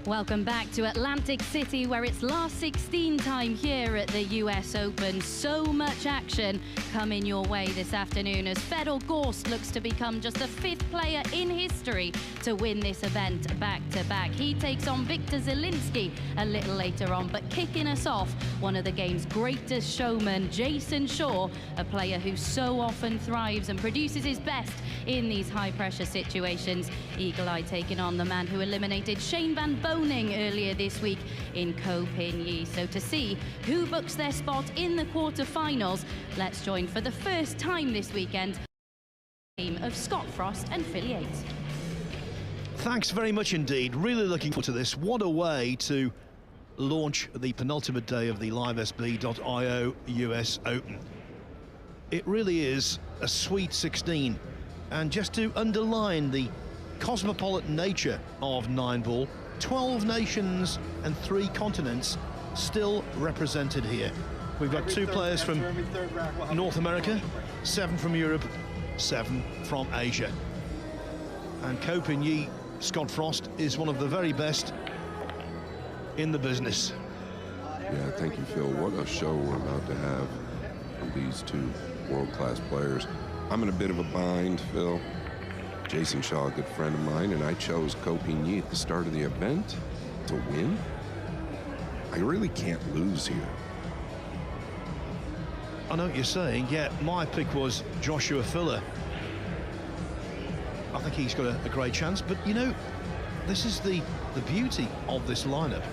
Welcome back to Atlantic City, where it's last 16 time here at the US Open. So much action coming your way this afternoon as Fedor Gorst looks to become just the 5th player in history to win this event back-to-back. He takes on Victor Zielinski a little later on, but kicking us off, one of the game's greatest showmen, Jayson, a player who so often thrives and produces his best in these high-pressure situations. Eagle Eye taking on the man who eliminated Shane Van Boening earlier this week in København. So to see who books their spot in the quarter-finals, let's join for the first time this weekend the team of Scott Frost and Phil Yates. Thanks very much indeed. Really looking forward to this. What a way to launch the penultimate day of the livesb.io US Open. It really is a sweet 16, and just to underline the cosmopolitan nature of 9-ball, 12 nations and 3 continents still represented here. We've got 2 players from North America, 7 from Europe, 7 from Asia. And København, Scott Frost, is one of the very best in the business. Yeah, thank you, Phil. What a show we're about to have from these 2 world-class players. I'm in a bit of a bind, Phil. Jayson Shaw, a good friend of mine, and I chose København at the start of the event to win. I really can't lose here. I know what you're saying. Yeah, my pick was Joshua Filler. I think he's got a great chance, but you know, this is the beauty of this lineup.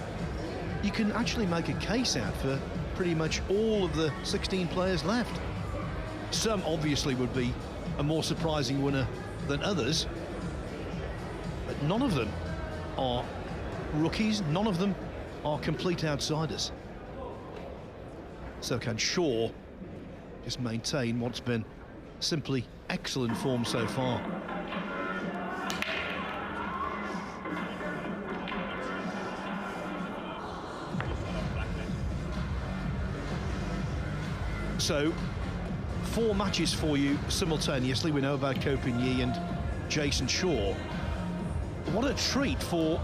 You can actually make a case out for pretty much all of the 16 players left. Some obviously would be a more surprising winner than others, but none of them are rookies, none of them are complete outsiders. So can Shaw just maintain what's been simply excellent form so far? So 4 matches for you simultaneously. We know about København and Jayson Shaw. What a treat for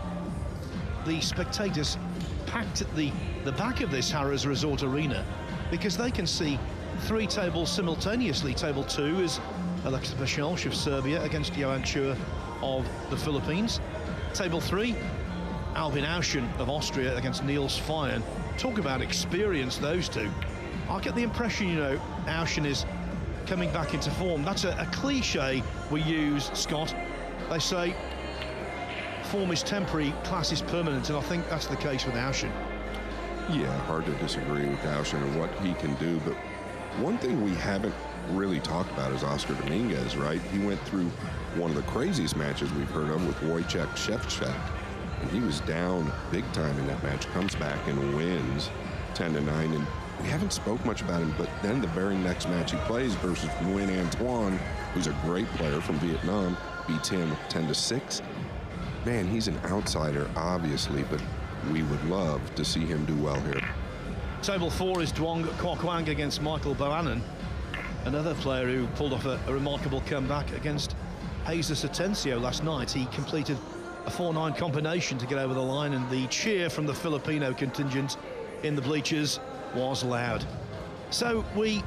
the spectators packed at the back of this Harrah's Resort Arena, because they can see 3 tables simultaneously. Table 2 is Alexis Pachelš of Serbia against Johan Chua of the Philippines. Table 3, Albin Auschen of Austria against Niels Feijen. Talk about experience, those 2. I get the impression, you know, Auschen is coming back into form. That's a cliche we use, Scott. They say form is temporary, class is permanent, and I think that's the case with Auschen. Yeah, hard to disagree with Auschen and what he can do, but one thing we haven't really talked about is Oscar Dominguez, right? He went through one of the craziest matches we've heard of with Wojciech Szewczak, and he was down big time in that match, comes back and wins 10-9, and we haven't spoke much about him, but then the very next match he plays versus Nguyen Antoine, who's a great player from Vietnam, beats him 10-6. Man, he's an outsider, obviously, but we would love to see him do well here. Table 4 is Duong Quoc Quang against Michael Bohannon, another player who pulled off a remarkable comeback against Jesus Atencio last night. He completed a 4-9 combination to get over the line, and the cheer from the Filipino contingent in the bleachers was loud. So we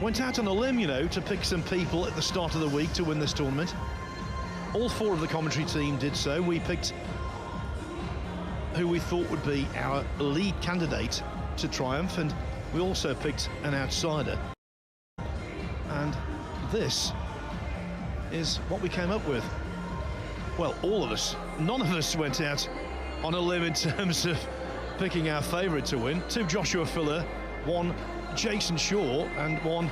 went out on a limb, you know, to pick some people at the start of the week to win this tournament. All 4 of the commentary team did so. We picked who we thought would be our lead candidate to triumph, and we also picked an outsider. And this is what we came up with. Well, all of us, none of us went out on a limb in terms of picking our favourite to win. 2 Joshua Filler, 1 Jayson Shaw, and 1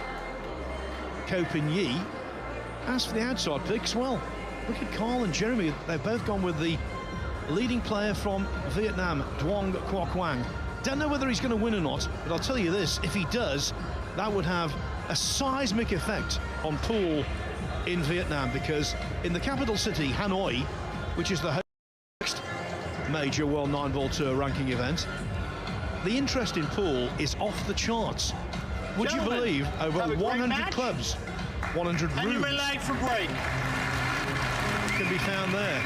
København. As for the outside picks, well, look at Carl and Jeremy. They've both gone with the leading player from Vietnam, Duong Quoc Quang. Don't know whether he's going to win or not, but I'll tell you this, if he does, that would have a seismic effect on pool in Vietnam, because in the capital city, Hanoi, which is the host major World 9-Ball Tour ranking event, the interest in pool is off the charts. Would you believe over 100 clubs, 100 rooms for break can be found there.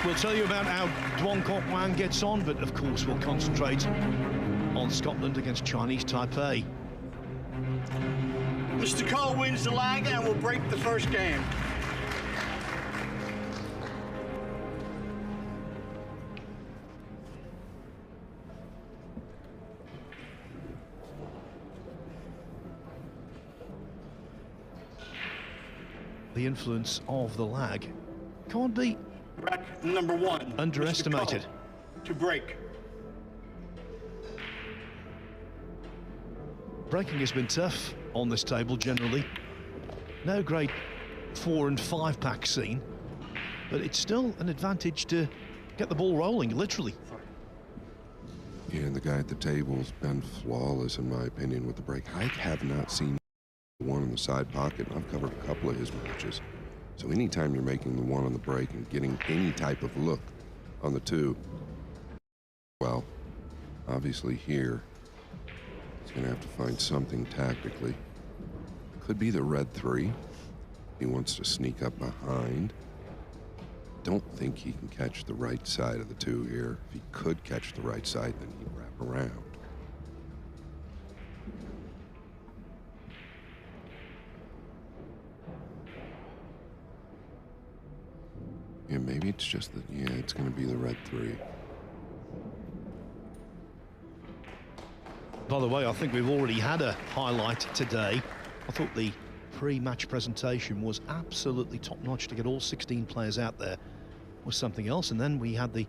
We'll tell you about how Duong Kok Wang gets on, but of course we'll concentrate on Scotland against Chinese Taipei. Mr. Cole wins the lag and will break the first game. The influence of the lag can't be Rack number 1. underestimated. To break. Breaking has been tough on this table generally. No great 4 and 5 pack seen, but it's still an advantage to get the ball rolling, literally. Yeah, and the guy at the table's been flawless in my opinion with the break. I have not seen one in the side pocket, and I've covered a couple of his matches. So anytime you're making the one on the break and getting any type of look on the 2, well, obviously here, he's gonna have to find something tactically. Could be the red 3. He wants to sneak up behind. Don't think he can catch the right side of the 2 here. If he could catch the right side, then he'd wrap around. Yeah, maybe it's just that, yeah, it's going to be the red 3. By the way, I think we've already had a highlight today. I thought the pre-match presentation was absolutely top-notch. To get all 16 players out there was something else. And then we had the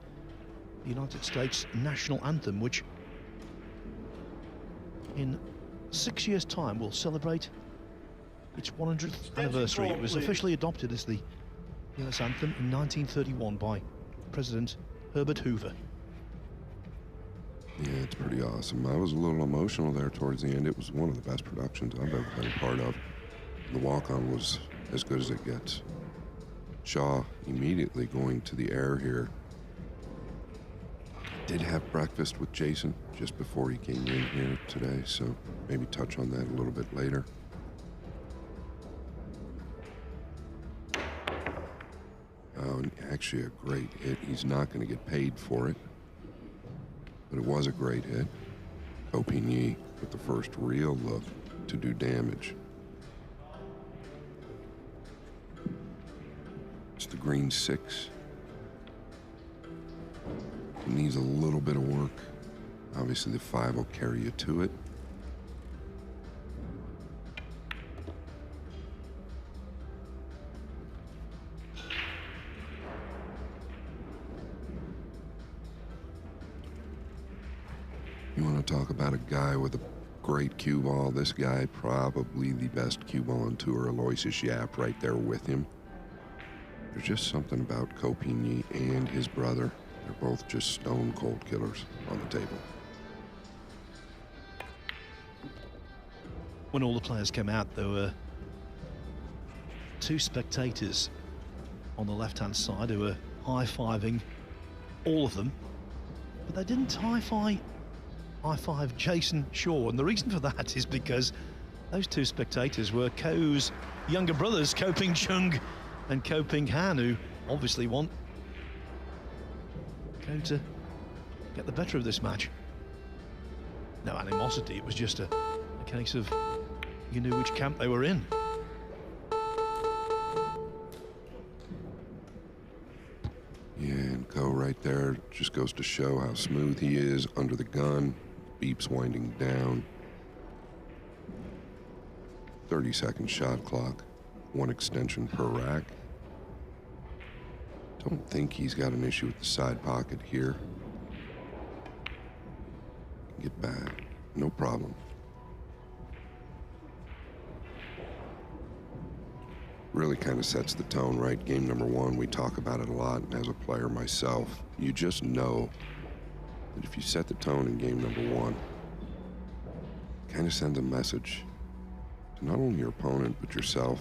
United States national anthem, which in 6 years' time will celebrate its 100th anniversary. It was officially adopted as the US anthem in 1931 by President Herbert Hoover. Yeah, it's pretty awesome. I was a little emotional there towards the end. It was one of the best productions I've ever been a part of. The walk-on was as good as it gets. Shaw immediately going to the air here. Did have breakfast with Jayson just before he came in here today, so maybe touch on that a little bit later. Oh, and actually a great hit. He's not going to get paid for it, but it was a great hit. Kopényi with the first real look to do damage. It's the green 6. It needs a little bit of work. Obviously the 5 will carry you to it. You want to talk about a guy with a great cue ball? This guy, probably the best cue ball on tour. Aloysius Yap right there with him. There's just something about Kopényi and his brother. They're both just stone cold killers on the table. When all the players came out, there were 2 spectators on the left-hand side who were high-fiving all of them, but they didn't high-five Jayson Shaw, and the reason for that is because those 2 spectators were Ko's younger brothers, Ko Ping Chung and Ko Ping Han, who obviously want Ko to get the better of this match. No animosity, it was just a case of you knew which camp they were in. Yeah, and Ko right there just goes to show how smooth he is under the gun. Beeps winding down. 30-second shot clock. 1 extension per rack. Don't think he's got an issue with the side pocket here. Get back. No problem. Really kind of sets the tone, right? Game number 1, we talk about it a lot, and as a player myself, you just know that if you set the tone in game number 1, kind of sends a message to not only your opponent, but yourself,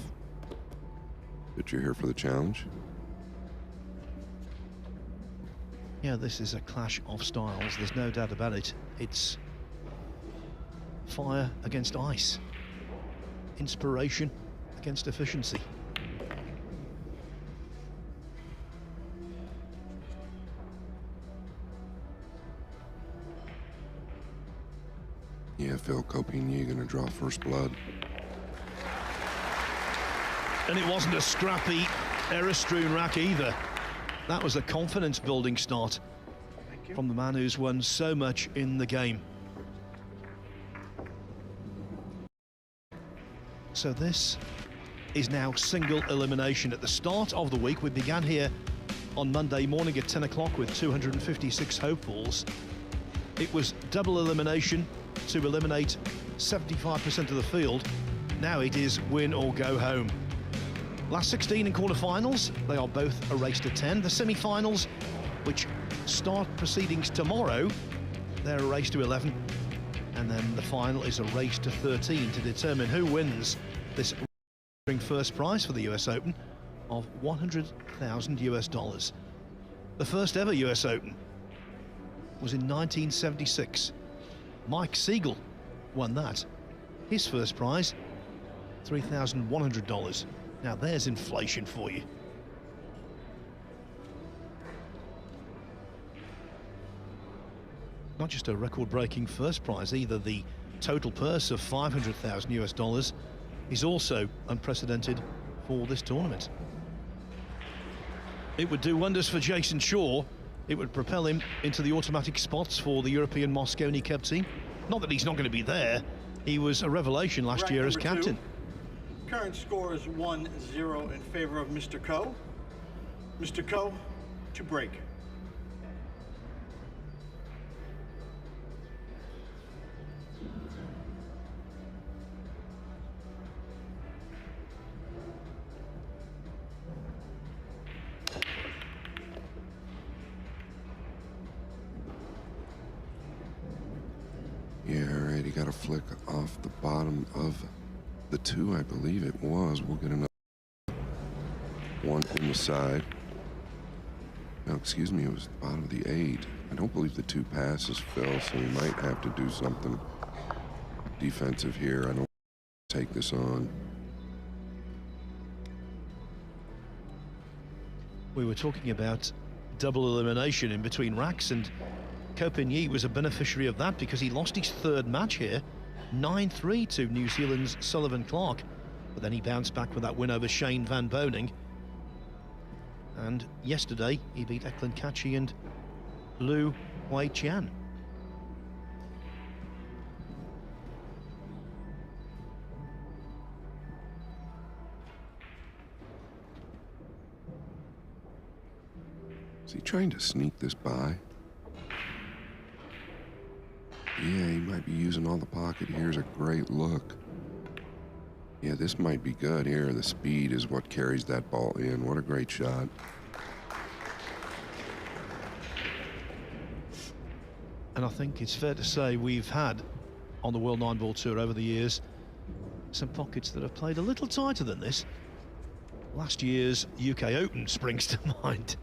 that you're here for the challenge. Yeah, this is a clash of styles, there's no doubt about it. It's fire against ice, inspiration against efficiency. feel Coupigny going to draw first blood. And it wasn't a scrappy, error-strewn rack either. That was a confidence-building start from the man who's won so much in the game. So this is now single elimination. At the start of the week, we began here on Monday morning at 10 o'clock with 256 hopefuls. It was double elimination to eliminate 75% of the field. Now it is win or go home. Last 16 in quarterfinals, they are both a race to 10. The semi-finals, which start proceedings tomorrow, they're a race to 11. And then the final is a race to 13 to determine who wins this first prize for the US Open of $100,000 US. The first ever US Open was in 1976. Mike Siegel won that. His first prize, $3,100. Now there's inflation for you. Not just a record-breaking first prize either, the total purse of $500,000 US is also unprecedented for this tournament. It would do wonders for Jayson Shaw. It would propel him into the automatic spots for the European Mosconi Cup team. Not that he's not going to be there. He was a revelation last year as captain. Current score is 1-0 in favor of Mr. Ko. Mr. Ko to break. Yeah, right, he got a flick off the bottom of the 2, I believe it was. We'll get another one in the side. No, excuse me, it was the bottom of the 8. I don't believe the 2 passes fell, so he might have to do something defensive here. I don't take this on. We were talking about double elimination in between racks, and Coupigny was a beneficiary of that because he lost his third match here, 9-3 to New Zealand's Sullivan Clark, but then he bounced back with that win over Shane Van Boening. And yesterday he beat Eklund Kachi and Liu Wei-Chian. Is he trying to sneak this by? Yeah, he might be using all the pocket. Here's a great look. Yeah, this might be good here. The speed is what carries that ball in. What a great shot. And I think it's fair to say we've had, on the World 9-Ball Tour over the years, some pockets that have played a little tighter than this. Last year's UK Open springs to mind.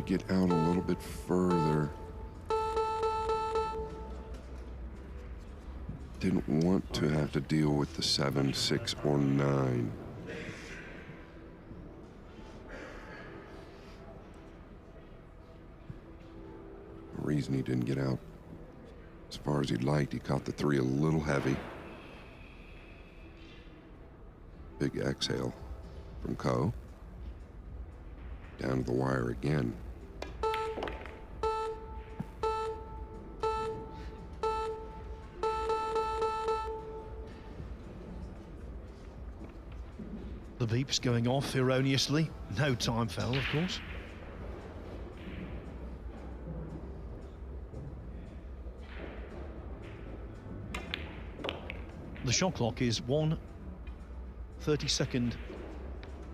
Get out a little bit further. Didn't want to have to deal with the 7, 6, or 9. The reason he didn't get out as far as he'd liked, he caught the 3 a little heavy. Big exhale from Ko. Down to the wire again. The beeps going off erroneously. No time foul, of course. The shot clock is 1 30-second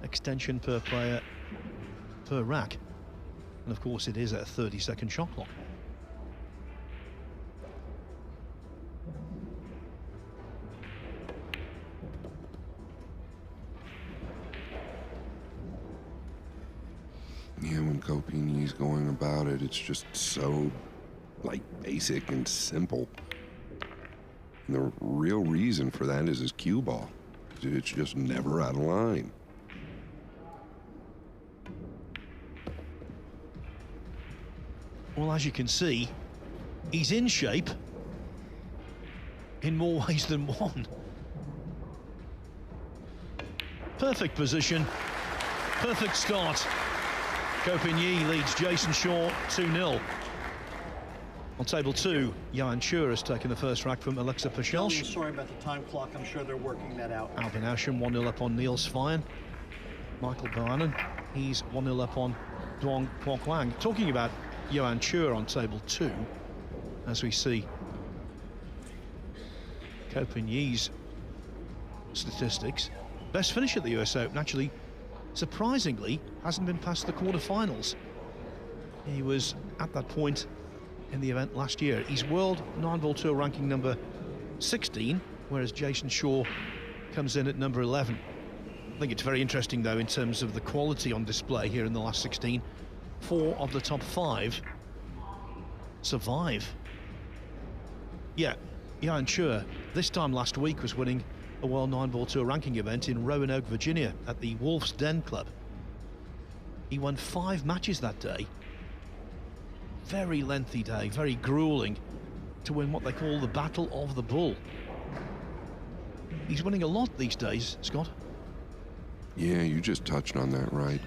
extension per player per rack. And of course it is a 30-second shot clock. Yeah, when Coupigny's going about it, it's just so, like, basic and simple. And the real reason for that is his cue ball. It's just never out of line. Well, as you can see, he's in shape in more ways than one. Perfect position, perfect start. Køping leads Jayson Shaw 2-0. On table 2, Johan Chur has taken the first rack from Alexa Pachelsch. Sorry about the time clock. I'm sure they're working that out. Albin Ausham 1-0 up on Niels Sveien. Michael Bohannon, he's 1-0 up on Duong Kwok-Wang. Talking about Johan Chur on table 2, as we see Køping statistics. Best finish at the US Open, actually, surprisingly, hasn't been past the quarterfinals. He was at that point in the event last year. He's World 9-Ball Tour ranking number 16, whereas Jayson Shaw comes in at number 11. I think it's very interesting, though, in terms of the quality on display here in the last 16. 4 of the top 5 survive. Yeah, Johan Chur, this time last week, was winning a World 9-Ball Tour ranking event in Roanoke, Virginia, at the Wolf's Den Club. He won 5 matches that day. Very lengthy day, very grueling, to win what they call the Battle of the Bull. He's winning a lot these days, Scott. Yeah, you just touched on that, right?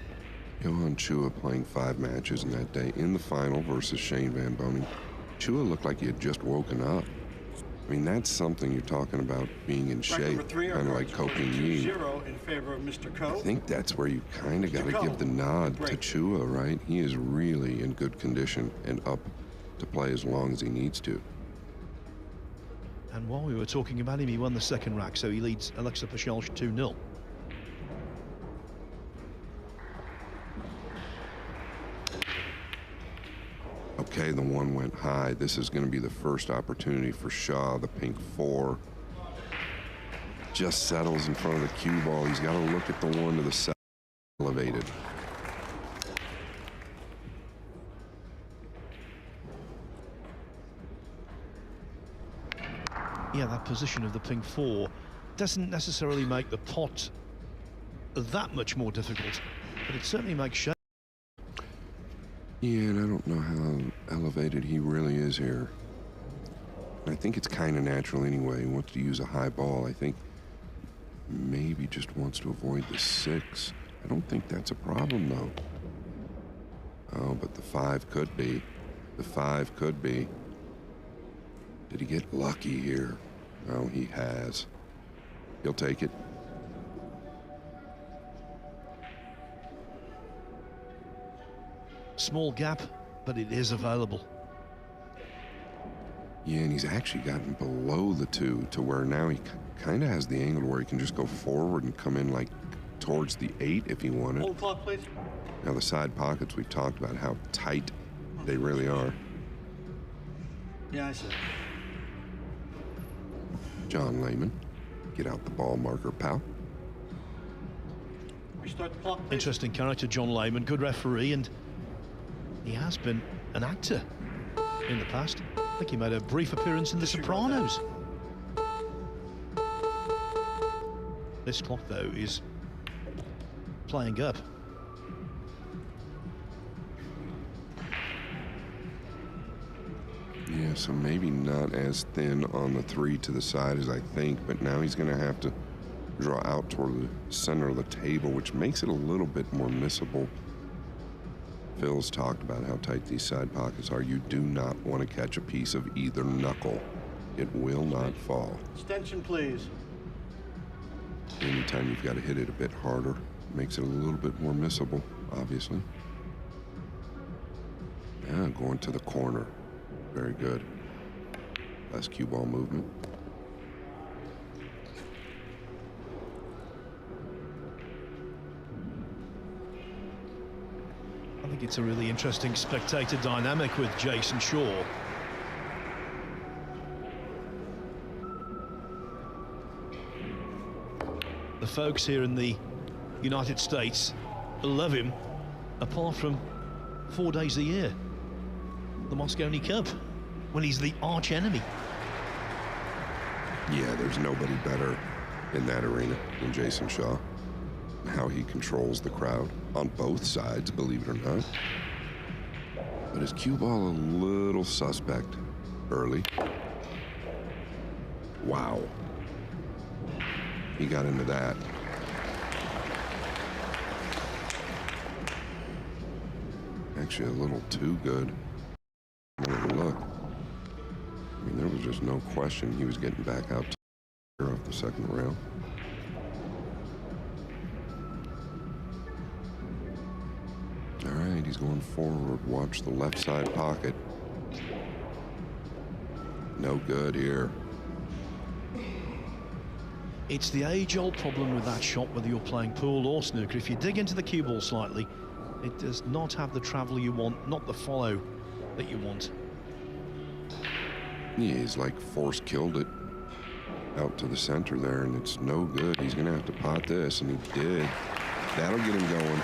Johan Chua playing 5 matches in that day in the final versus Shane Van Boening. Chua looked like he had just woken up. I mean, that's something you're talking about, being in shape, kind of like Køping. In favor of Mr. Ko. I think that's where you kind of got to give the nod to Chua, right? He is really in good condition and up to play as long as he needs to. And while we were talking about him, he won the second rack, so he leads Alexa Pachelsch 2-0. Okay, the 1 went high. This is going to be the first opportunity for Shaw, the pink 4. Just settles in front of the cue ball. He's got to look at the 1 to the side, elevated. Yeah, that position of the pink 4 doesn't necessarily make the pot that much more difficult, but it certainly makes shape. Yeah, and I don't know how elevated he really is here. I think it's kind of natural anyway. He wants to use a high ball. I think maybe just wants to avoid the 6. I don't think that's a problem, though. Oh, but the 5 could be. The 5 could be. Did he get lucky here? Oh, he has. He'll take it. Small gap, but it is available. Yeah, and he's actually gotten below the 2 to where now he kind of has the angle where he can just go forward and come in like towards the 8 if he wanted. Hold clock, please. Now the side pockets, we've talked about how tight they really are. Yeah, I see. John Lehman, get out the ball marker, pal. Restart the clock, please. Interesting character, John Lehman, good referee, and he has been an actor in the past. I think he made a brief appearance in The Sopranos. This clock, though, is playing up. Yeah, so maybe not as thin on the 3 to the side as I think, but now he's going to have to draw out toward the center of the table, which makes it a little bit more missable. Phil's talked about how tight these side pockets are. You do not want to catch a piece of either knuckle. It will not fall. Extension, please. Anytime you've got to hit it a bit harder, makes it a little bit more missable, obviously. Yeah, going to the corner. Very good. Less cue ball movement. I think it's a really interesting spectator dynamic with Jayson Shaw. The folks here in the United States love him, apart from 4 days a year. The Mosconi Cup, when he's the arch enemy. Yeah, there's nobody better in that arena than Jayson Shaw. How he controls the crowd on both sides, believe it or not. But his cue ball a little suspect early. Wow. He got into that. Actually, a little too good. Look. I mean, there was just no question he was getting back out off the second rail. All right, he's going forward. Watch the left side pocket. No good here. It's the age-old problem with that shot, whether you're playing pool or snooker. If you dig into the cue ball slightly, it does not have the travel you want, not the follow that you want. Yeah, he's like force killed it out to the center there, and it's no good. He's gonna have to pot this, and he did. That'll get him going.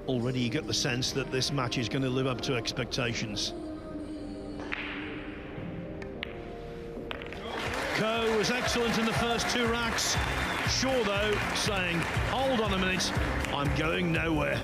Already you get the sense that this match is going to live up to expectations. Ko was excellent in the first two racks. Shaw, though, saying, hold on a minute, I'm going nowhere.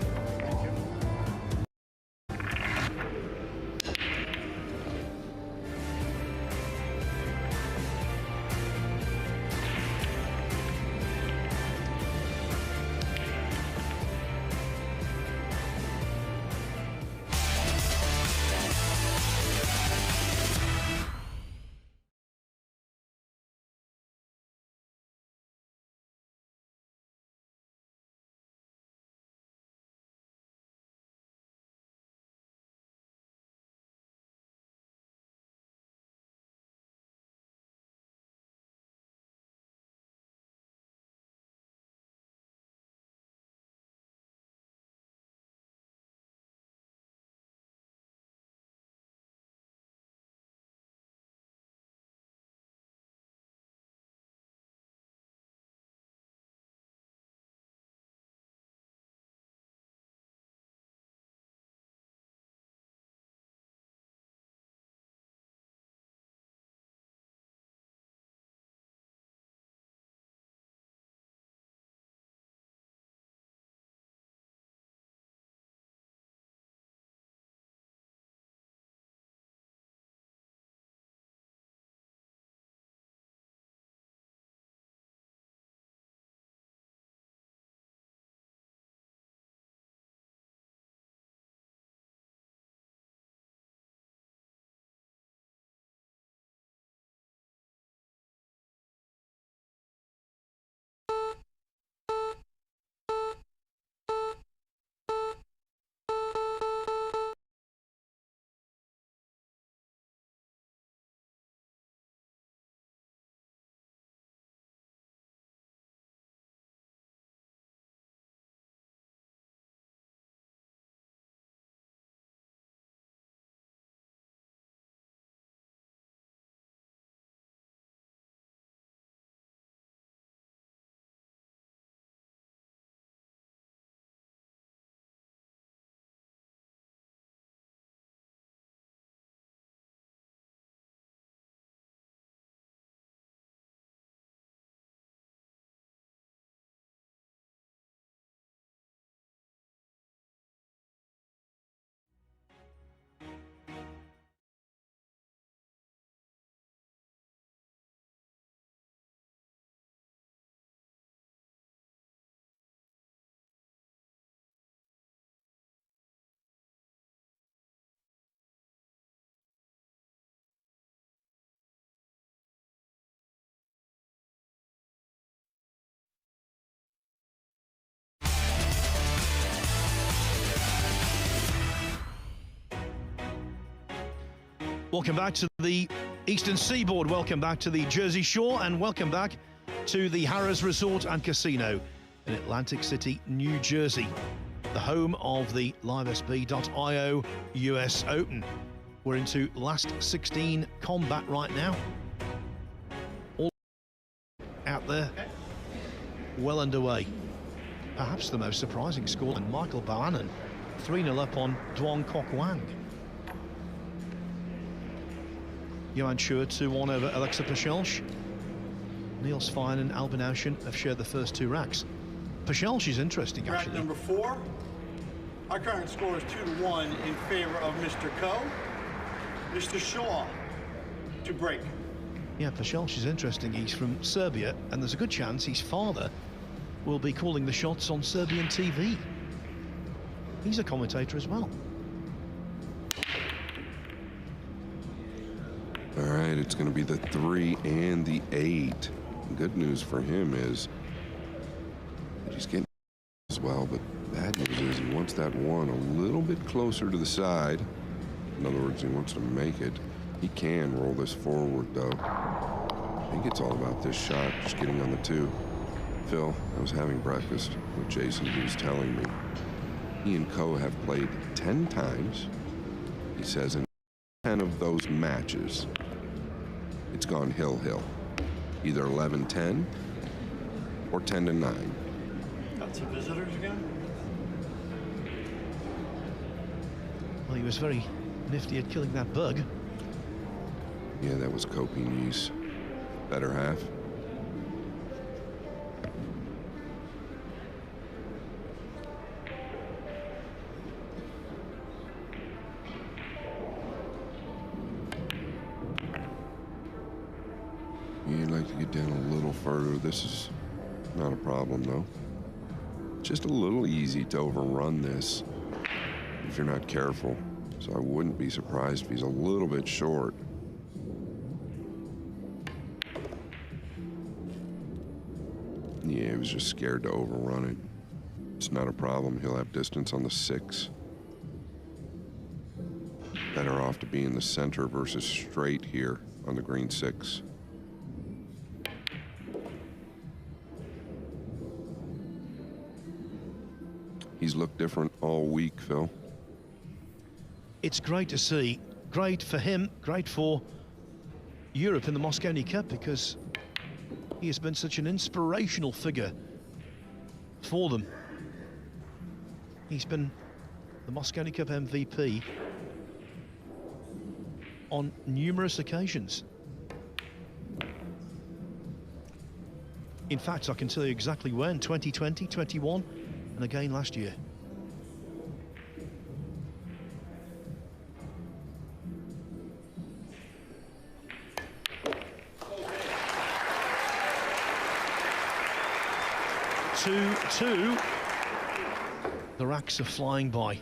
Welcome back to the Eastern Seaboard, welcome back to the Jersey Shore, and welcome back to the Harrah's Resort and Casino in Atlantic City, New Jersey, the home of the LiveSB.io US Open. We're into last 16 combat right now. All out there, well underway. Perhaps the most surprising score, and Michael Bohannon 3-0 up on Duong Kok Wang. Johan Chua 2-1 over Alexa Pachelsch. Niels Fein and Albin Auschen have shared the first two racks. Pachelsch is interesting, Rack actually. number 4. Our current score is 2-1 in favor of Mr. Ko. Mr. Shaw to break. Yeah, Pachelsch is interesting. He's from Serbia, and there's a good chance his father will be calling the shots on Serbian TV. He's a commentator as well. All right, it's going to be the 3 and the 8. Good news for him is he's getting as well, but bad news is he wants that 1 a little bit closer to the side. In other words, he wants to make it. He can roll this forward, though. I think it's all about this shot, just getting on the 2. Phil, I was having breakfast with Jayson. He was telling me he and Ko have played 10 times. He says in 10 of those matches, it's gone hill-hill. Either 11-10 or 10-9. Got some visitors again? Well, he was very nifty at killing that bug. Yeah, that was Kopini's better half. You'd like to get down a little further. This is not a problem, though. Just a little easy to overrun this if you're not careful. So I wouldn't be surprised if he's a little bit short. Yeah, he was just scared to overrun it. It's not a problem. He'll have distance on the 6. Better off to be in the center versus straight here on the green 6. He's looked different all week, Phil. It's great to see. Great for him, great for Europe in the Mosconi Cup, because he has been such an inspirational figure for them. He's been the Mosconi Cup MVP on numerous occasions. In fact, I can tell you exactly when: 2020, 21, and again last year. Two. The racks are flying by.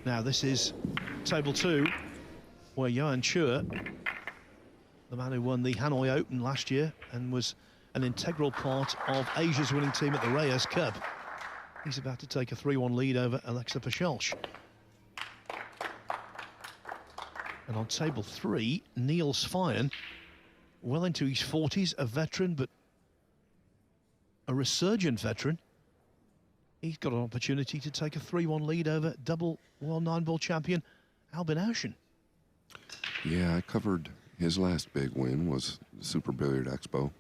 Now this is table 2, where Johan Chua, the man who won the Hanoi Open last year and was an integral part of Asia's winning team at the Reyes Cup, he's about to take a 3-1 lead over Alexa Pachelsch. And on table 3, Niels Fein, well into his 40s, a veteran, but a resurgent veteran. He's got an opportunity to take a 3-1 lead over double World 9-ball champion Albin Auschen. Yeah, I covered his last big win was the Super Billiard Expo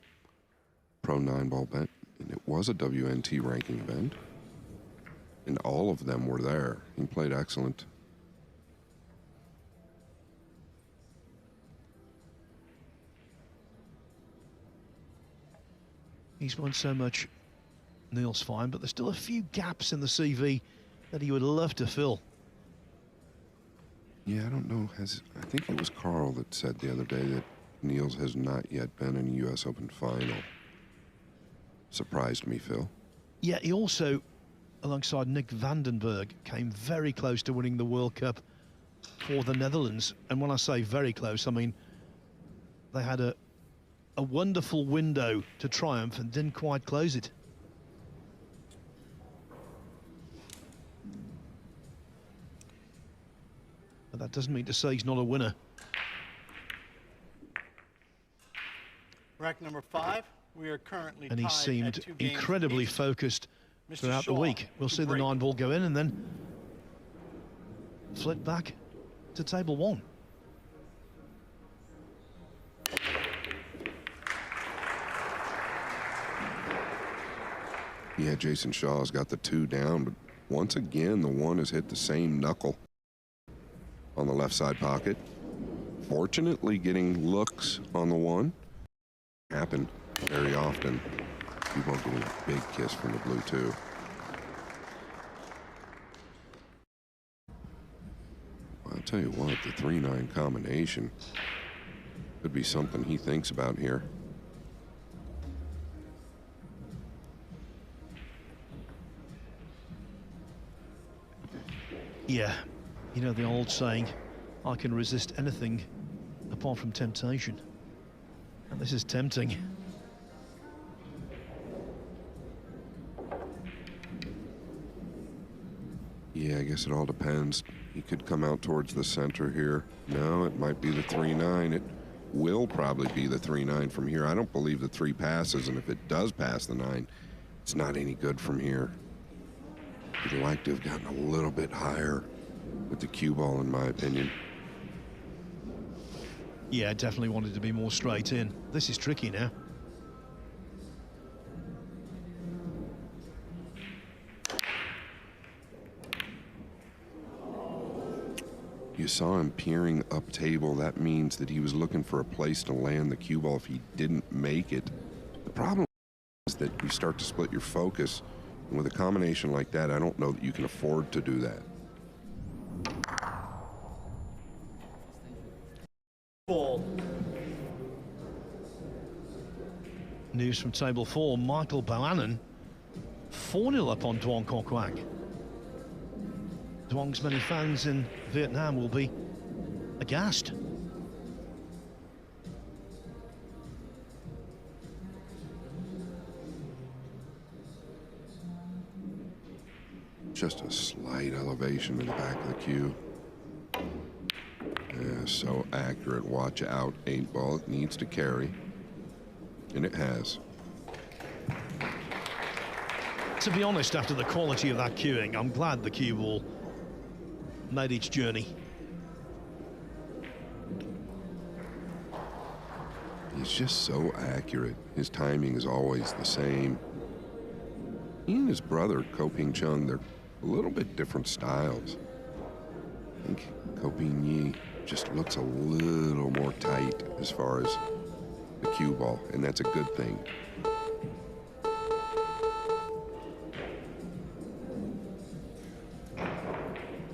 Pro 9-ball event, and it was a WNT ranking event, and all of them were there. He played excellent. He's won so much, Niels Fein, but there's still a few gaps in the CV that he would love to fill. Yeah, I don't know. I think it was Carl that said the other day that Niels has not yet been in a U.S. Open final. Surprised me, Phil. Yeah, he also, alongside Nick Vandenberg, came very close to winning the World Cup for the Netherlands. And when I say very close, I mean they had a wonderful window to triumph and didn't quite close it. But that doesn't mean to say he's not a winner. Rack number 5. We are currently And he tied seemed at 2 games incredibly apiece. focused Mr. throughout the Shaw week. We'll to see the break. 9-ball go in and then flit back to table 1. Yeah, Jayson Shaw's got the 2 down, but once again, the 1 has hit the same knuckle. on the left side pocket. Fortunately, getting looks on the one. Happen very often. People getting a big kiss from the blue, too. I'll tell you what, the 3-9 combination could be something he thinks about here. Yeah, you know the old saying, I can resist anything apart from temptation. And this is tempting. Yeah, I guess it all depends. He could come out towards the center here. No, it might be the 3-9. It will probably be the 3-9 from here. I don't believe the 3 passes, and if it does pass the 9, it's not any good from here. He'd like to have gotten a little bit higher with the cue ball, in my opinion. Yeah, definitely wanted to be more straight in. This is tricky now. You saw him peering up table. That means that he was looking for a place to land the cue ball if he didn't make it. The problem is that you start to split your focus. And with a combination like that, I don't know that you can afford to do that. Ball. News from table 4, Michael Bohannon 4-0 up on Duong Kok Wang. Duong's many fans in Vietnam will be aghast. Just a slight elevation in the back of the cue. Yeah, so accurate. Watch out, 8 ball. It needs to carry. And it has. To be honest, after the quality of that cueing, I'm glad the cue ball made its journey. He's just so accurate. His timing is always the same. He and his brother, Ko-Ping Chung, they're a little bit different styles. I think Ko-Ping just looks a little more tight as far as the cue ball, and that's a good thing.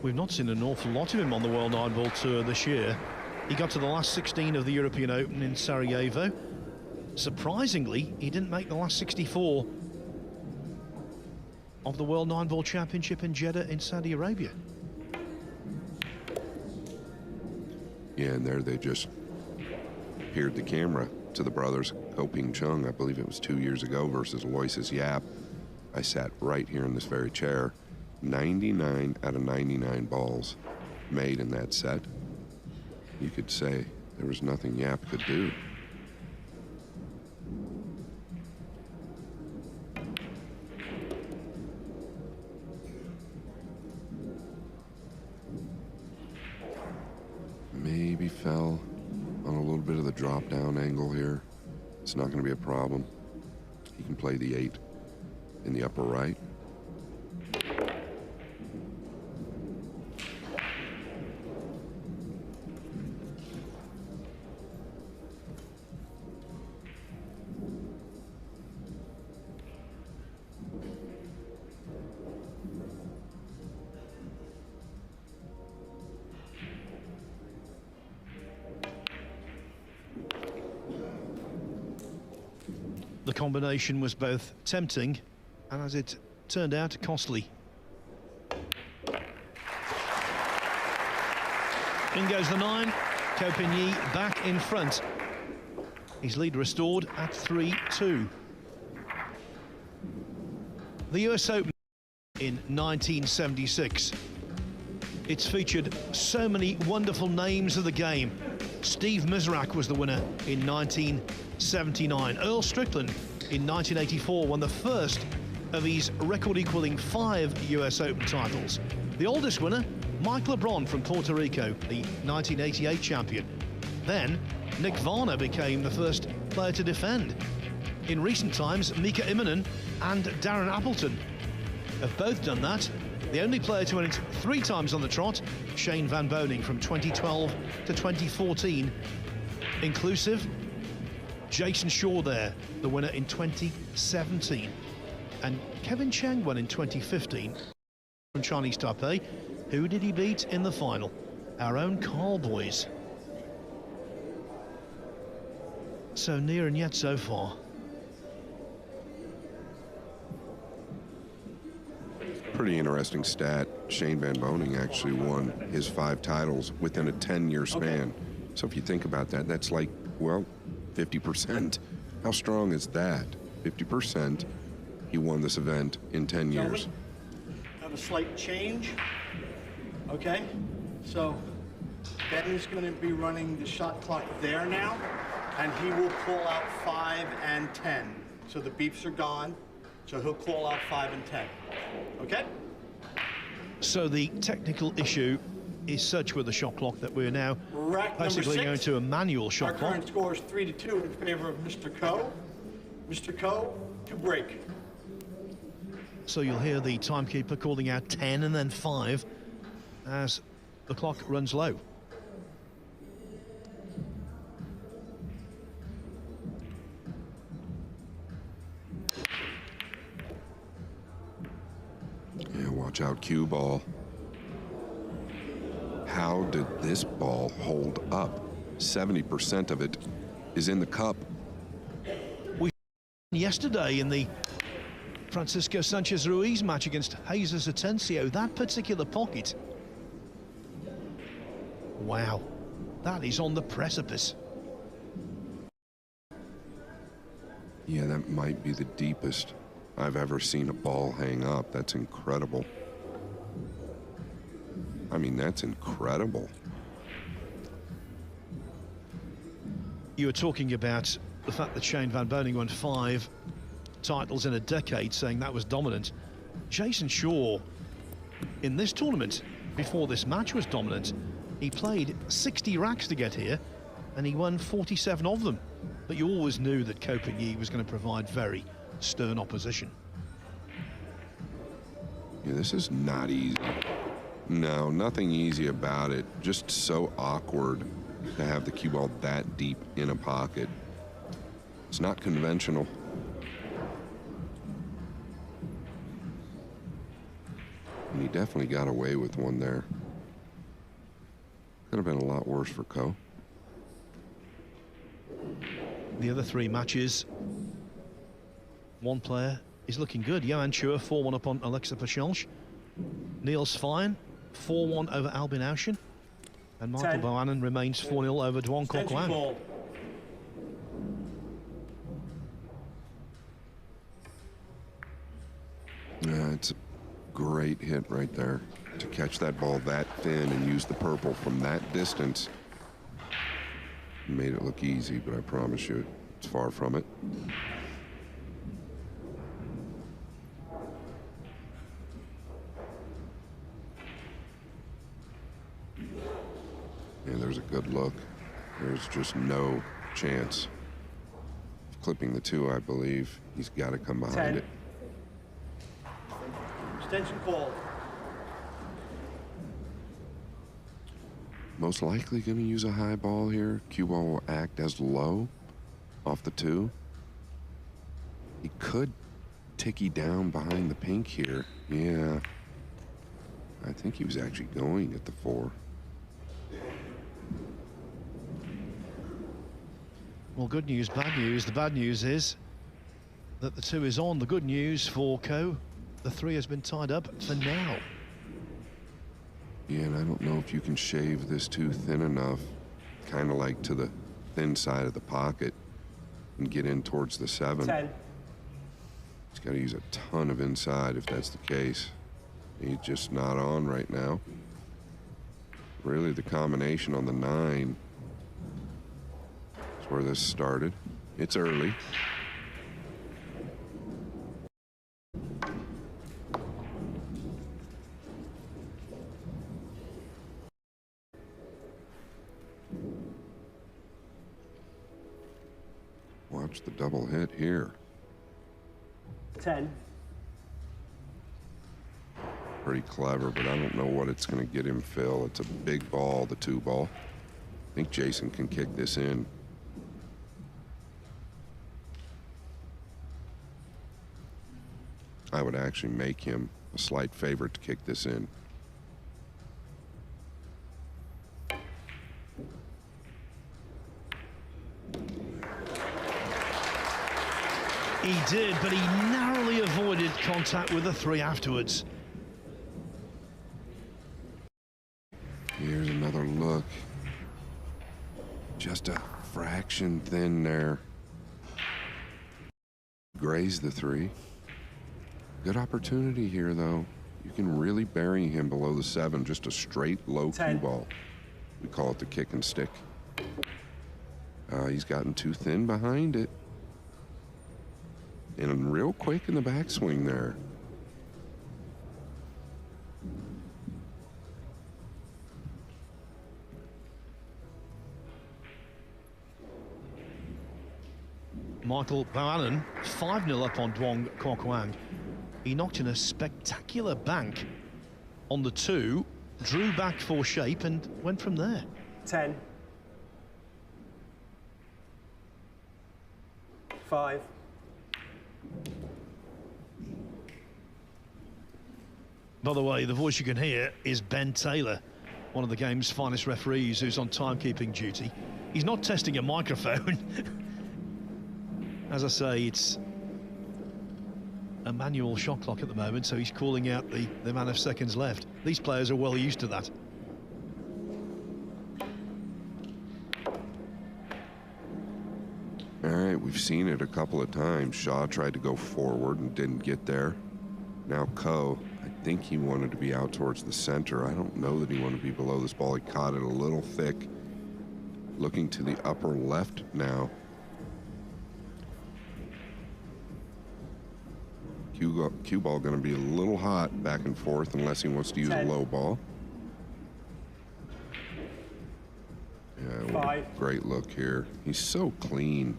We've not seen an awful lot of him on the World 9-Ball Tour this year. He got to the last 16 of the European Open in Sarajevo. Surprisingly, he didn't make the last 64 of the World 9-Ball Championship in Jeddah in Saudi Arabia. Yeah, and there they just appeared the camera to the brothers Ko-Ping Chung. I believe it was 2 years ago versus Aloysius Yap. I sat right here in this very chair. 99 out of 99 balls made in that set. You could say there was nothing Yap could do. Maybe fell on a little bit of the drop down angle here. It's not going to be a problem. He can play the 8 in the upper right. The combination was both tempting and, as it turned out, costly. In goes the 9. Ko-Ping back in front. His lead restored at 3-2. The US Open in 1976. It's featured so many wonderful names of the game. Steve Misrak was the winner in 1979. Earl Strickland in 1984 won the first of his record-equaling 5 US Open titles. The oldest winner, Mike LeBron from Puerto Rico, the 1988 champion. Then, Nick Varner became the first player to defend. In recent times, Mika Immonen and Darren Appleton have both done that The only player to win it 3 times on the trot, Shane Van Boening, from 2012 to 2014 inclusive. Jayson Shaw there, the winner in 2017. And Kevin Cheng won in 2015 from Chinese Taipei. Who did he beat in the final? Our own Carl boys. So near and yet so far. Pretty interesting stat. Shane Van Boening actually won his 5 titles within a 10-year span. So if you think about that, that's like, well, 50%. How strong is that? 50%. He won this event in 10 years. Have a slight change. Okay, so Ben is going to be running the shot clock there now, and he will call out 5 and 10. So the beeps are gone, so he'll call out 5 and 10. Okay? So the technical issue is such with the shot clock that we're now basically going to a manual shot clock. Our current score is 3-2 in favor of Mr. Ko. Mr. Ko to break. So you'll hear the timekeeper calling out 10 and then 5 as the clock runs low. Yeah, watch out, cue ball. How did this ball hold up? 70% of it is in the cup. Yesterday in the Francisco Sanchez Ruiz match against Jesus Atencio, that particular pocket. Wow, that is on the precipice. Yeah, that might be the deepest I've ever seen a ball hang up. That's incredible. I mean, that's incredible. You were talking about the fact that Shane Van Boening won 5 titles in a decade, saying that was dominant. Jayson Shaw, in this tournament, before this match, was dominant. He played 60 racks to get here, and he won 47 of them. But you always knew that Køping was going to provide very stern opposition. Yeah, this is not easy. No, nothing easy about it. Just so awkward to have the cue ball that deep in a pocket. It's not conventional. And he definitely got away with one there. Could have been a lot worse for Ko. The other 3 matches, one player is looking good. Johan Chua 4-1 up on Alexa Pachelch. Niels Fine 4-1 over Albin Auschen. And Michael Bohannon remains 4-0 over Duong Kok Wan. Yeah, it's a great hit right there. To catch that ball that thin and use the purple from that distance made it look easy, but I promise you it's far from it. And there's a good look. There's just no chance of clipping the 2, I believe. He's got to come behind it. Extension call. Most likely going to use a high ball here. Cue ball will act as low off the 2. He could ticky down behind the pink here. Yeah. I think he was actually going at the 4. Well, good news, bad news. The bad news is that the 2 is on. The good news for Ko, the 3 has been tied up for now. Yeah, and I don't know if you can shave this 2 thin enough, kind of like to the thin side of the pocket, and get in towards the 7. 10. He's got to use a ton of inside if that's the case. He's just not on right now. Really, the combination on the 9 is where this started. It's early. Watch the double hit here. 10. pretty clever, but I don't know what it's going to get him, Phil. It's a big ball, the 2 ball. I think Jayson can kick this in. I would actually make him a slight favorite to kick this in. He did, but he narrowly avoided contact with the 3 afterwards. Here's another look. Just a fraction thin there. Grazed the 3. Good opportunity here, though. You can really bury him below the 7, just a straight low cue ball. We call it the kick and stick. He's gotten too thin behind it. And real quick in the backswing there. Michael Bohannon 5-0 up on Duong Kwok-Wang. He knocked in a spectacular bank on the 2, drew back for shape and went from there. 10. 5. By the way, the voice you can hear is Ben Taylor, one of the game's finest referees who's on timekeeping duty. He's not testing a microphone. As I say, it's a manual shot clock at the moment, so he's calling out the amount of seconds left. These players are well used to that. All right, we've seen it a couple of times. Shaw tried to go forward and didn't get there. Now Ko, I think he wanted to be out towards the center. I don't know that he wanted to be below this ball. He caught it a little thick. Looking to the upper left now. Cue ball going to be a little hot back and forth unless he wants to use a low ball. Yeah, what a great look here. He's so clean.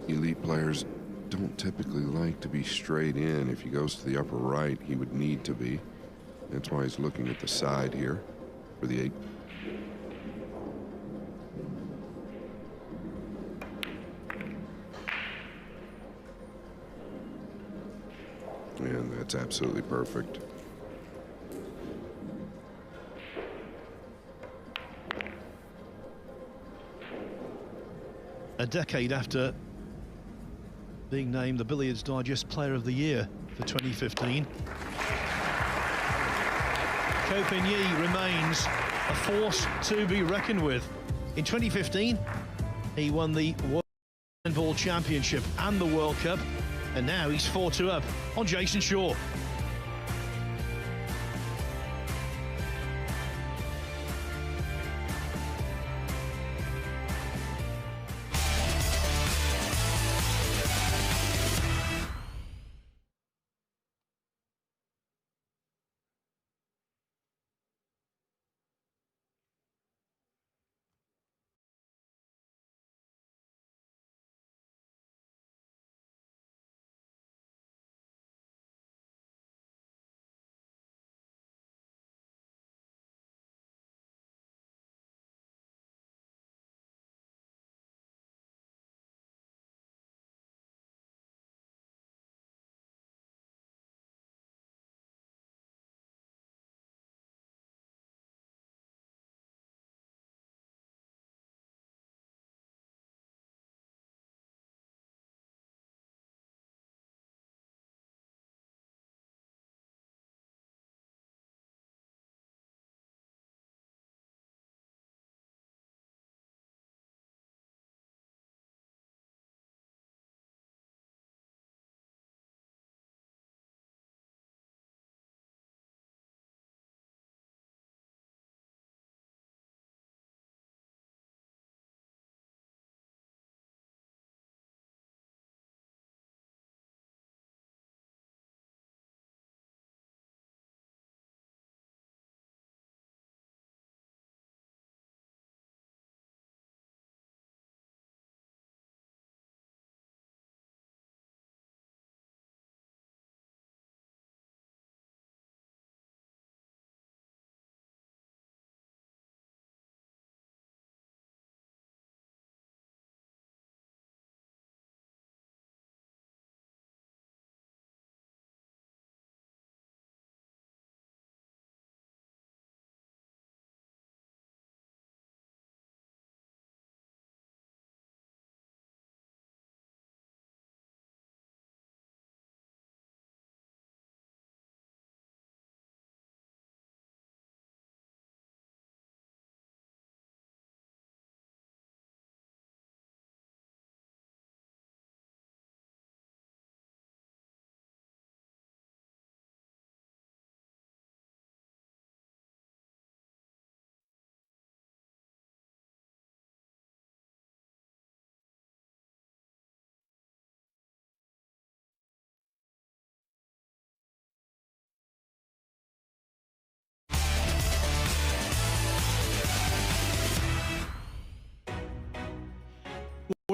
Elite players don't typically like to be straight in. If he goes to the upper right, he would need to be. That's why he's looking at the side here for the 8. And that's absolutely perfect. A decade after being named the Billiards Digest Player of the Year for 2015. Ko秉逸remains a force to be reckoned with. In 2015, he won the World Handball Championship and the World Cup, and now he's 4-2 up on Jayson Shaw.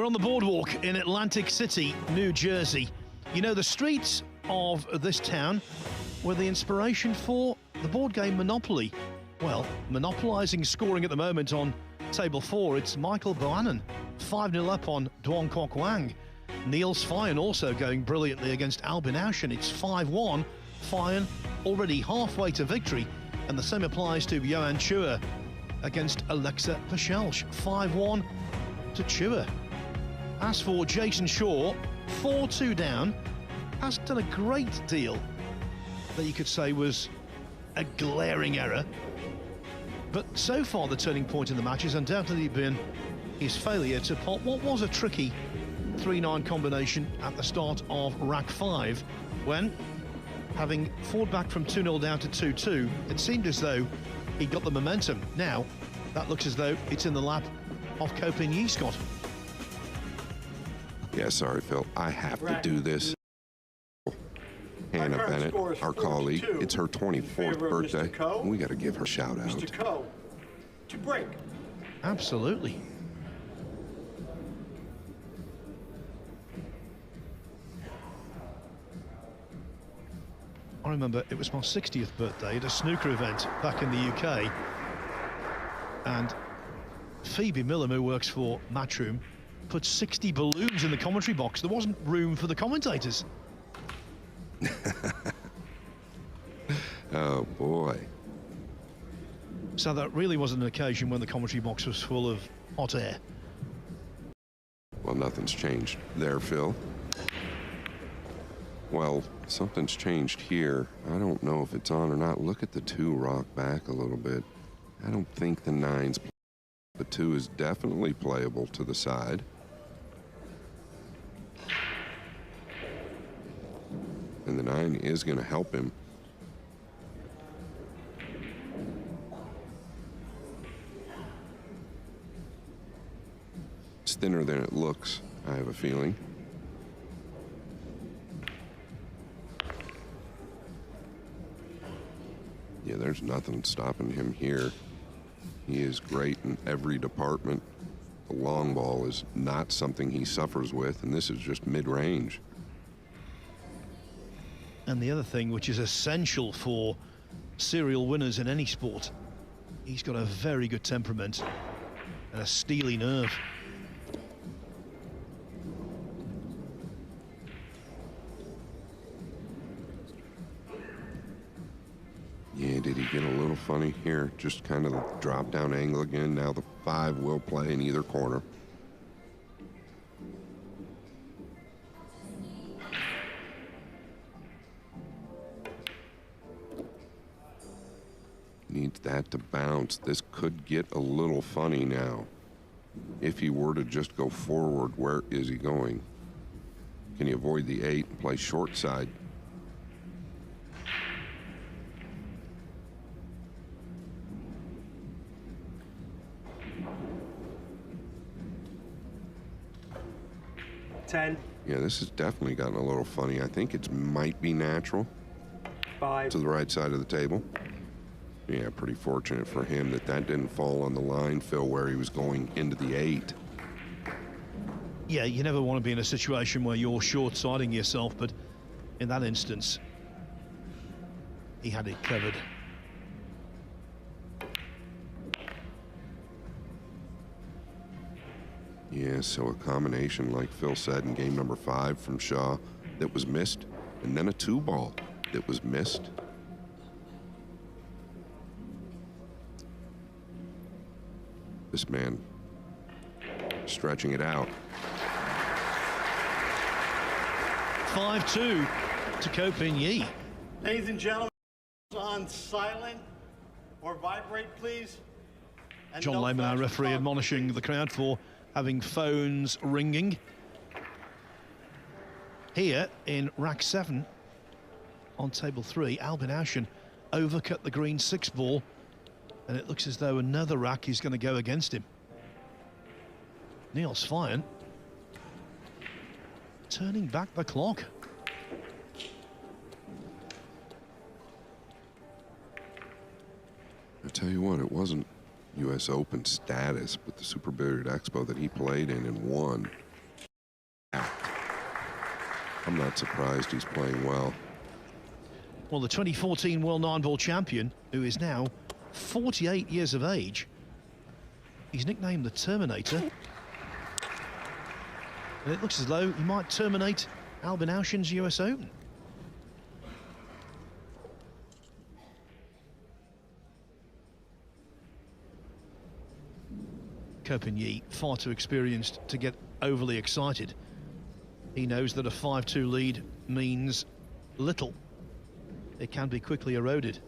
We're on the boardwalk in Atlantic City, New Jersey. You know, the streets of this town were the inspiration for the board game Monopoly. Well, monopolising scoring at the moment on table 4, it's Michael Bohannon, 5-0 up on Duong Kwok Wang. Niels Feijen also going brilliantly against Albin Auschen. It's 5-1. Feijen already halfway to victory, and the same applies to Johan Chua against Alexa Pachelsch. 5-1 to Chua. As for Jason Shaw, 4-2 down, has done a great deal that you could say was a glaring error. But so far the turning point in the match has undoubtedly been his failure to pot what was a tricky 3-9 combination at the start of rack 5, when, having fought back from 2-0 down to 2-2, it seemed as though he got the momentum. Now, that looks as though it's in the lap of Ko Pin-Yi, Scott. Yeah, sorry, Phil. I have to do this. Hannah Bennett, our colleague, it's her 24th birthday. We got to give her a shout out. Mr. Ko, to break. Absolutely. I remember it was my 60th birthday at a snooker event back in the UK, and Phoebe Millam, who works for Matchroom, put 60 balloons in the commentary box. There wasn't room for the commentators. Oh boy. So that really wasn't an occasion when the commentary box was full of hot air. Well, nothing's changed there, Phil. Well, something's changed here. I don't know if it's on or not. Look at the 2 rock back a little bit. I don't think the 9's. The 2 is definitely playable to the side. And the 9 is going to help him. It's thinner than it looks, I have a feeling. Yeah, there's nothing stopping him here. He is great in every department. The long ball is not something he suffers with, and this is just mid-range. And the other thing, which is essential for serial winners in any sport, he's got a very good temperament and a steely nerve. Yeah, did he get a little funny here? Just kind of the drop down angle again. Now the 5 will play in either corner. Needs that to bounce. This could get a little funny now. If he were to just go forward, where is he going? Can he avoid the 8 and play short side? Yeah, this has definitely gotten a little funny. I think it might be natural. 5 to the right side of the table. Yeah, pretty fortunate for him that that didn't fall on the line, Phil, where he was going into the 8. Yeah, you never want to be in a situation where you're short-siding yourself, but in that instance, he had it covered. Yeah, so a combination, like Phil said, in game number 5 from Shaw that was missed, and then a 2 ball that was missed. This man stretching it out. 5-2 to Ko Pin-Yi. Ladies and gentlemen, on silent or vibrate, please. And John no Lehman, our flash referee, phone, admonishing please. the crowd for having phones ringing. Here in rack 7 on table 3, Albin Auschen overcut the green 6 ball, and it looks as though another rack is going to go against him. Niels Feijen turning back the clock. I tell you what, it wasn't U.S. Open status, but the Super Billiard Expo that he played in and won I'm not surprised he's playing well. Well, the 2014 World 9-Ball champion, who is now 48 years of age, he's nicknamed the Terminator. And it looks as though he might terminate Albin Auschen's US Open. Køpen far too experienced to get overly excited. He knows that a 5-2 lead means little. It can be quickly eroded.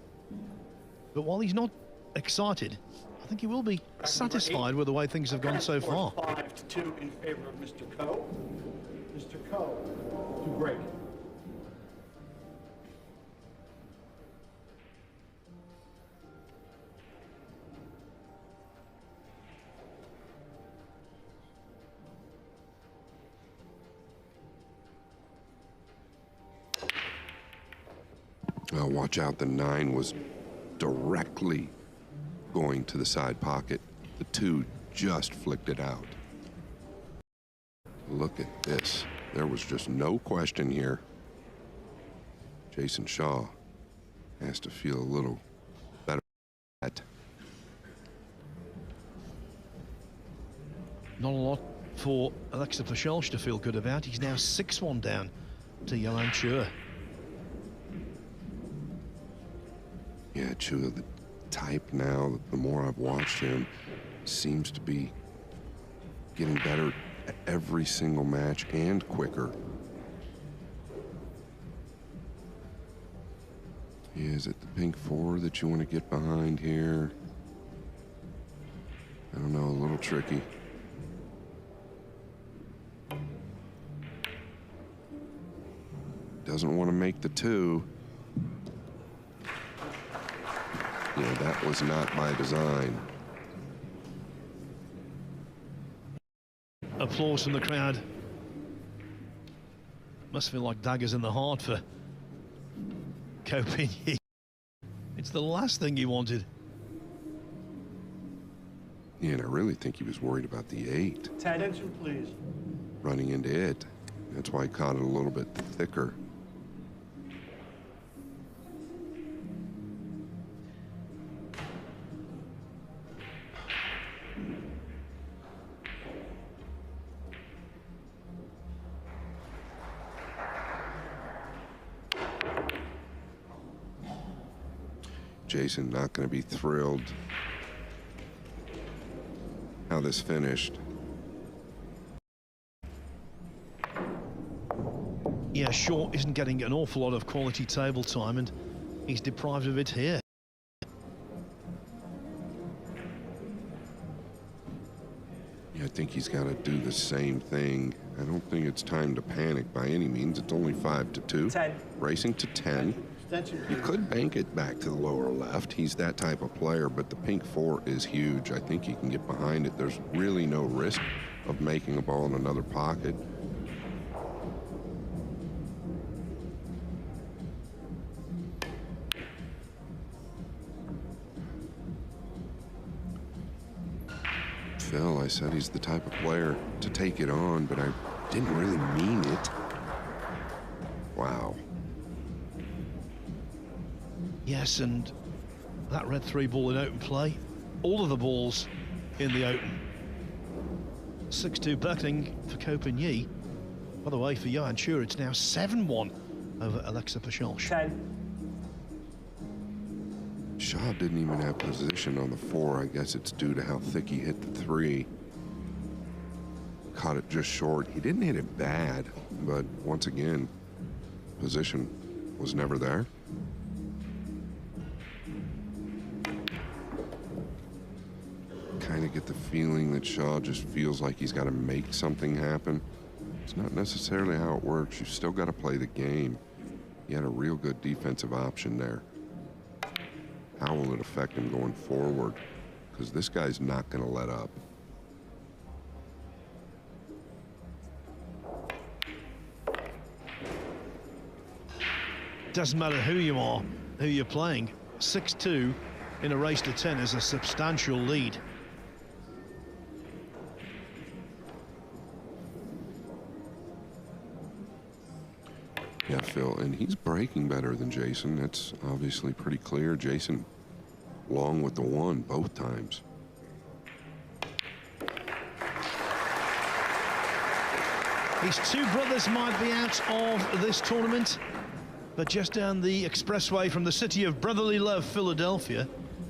But while he's not excited, I think he will be satisfied with the way things have gone so far. 5-2 in favor of Mr. Ko. Mr. Ko to break. Watch out, the 9 was directly going to the side pocket. The 2 just flicked it out. Look at this. There was just no question here. Jayson Shaw has to feel a little better. Not a lot for Alexa Pachelj to feel good about. He's now 6-1 down to Johan Chua. Yeah, Chua, the type now, the more I've watched him, seems to be getting better at every single match and quicker. Is it the pink 4 that you want to get behind here? I don't know, a little tricky. Doesn't want to make the 2. Yeah, that was not by design. Applause from the crowd. Must feel like daggers in the heart for Køpen. It's the last thing he wanted. Yeah, and I really think he was worried about the 8. Attention, please. Running into it. That's why he caught it a little bit thicker. Jayson not going to be thrilled how this finished. Yeah, Shaw isn't getting an awful lot of quality table time, and he's deprived of it here. Yeah, I think he's got to do the same thing. I don't think it's time to panic by any means. It's only 5-2. 10. Racing to 10. You could bank it back to the lower left. He's that type of player, but the pink 4 is huge. I think he can get behind it. There's really no risk of making a ball in another pocket. Phil, I said he's the type of player to take it on, but I didn't really mean it. Wow. Yes, and that red 3 ball in open play, all of the balls in the open. 6-2 batting for Køpen. By the way, for Johan Chua, it's now 7-1 over Alexa Pachelj. 10. Shaw didn't even have position on the 4. I guess it's due to how thick he hit the 3. Caught it just short. He didn't hit it bad, but once again, position was never there. Kind of get the feeling that Shaw just feels like he's got to make something happen. It's not necessarily how it works. You've still got to play the game. He had a real good defensive option there. How will it affect him going forward? Because this guy's not going to let up. Doesn't matter who you are, who you're playing. 6-2 in a race to 10 is a substantial lead. Yeah, Phil, and he's breaking better than Jayson. That's obviously pretty clear. Jayson long with the one both times. His two brothers might be out of this tournament, but just down the expressway from the city of brotherly love, Philadelphia,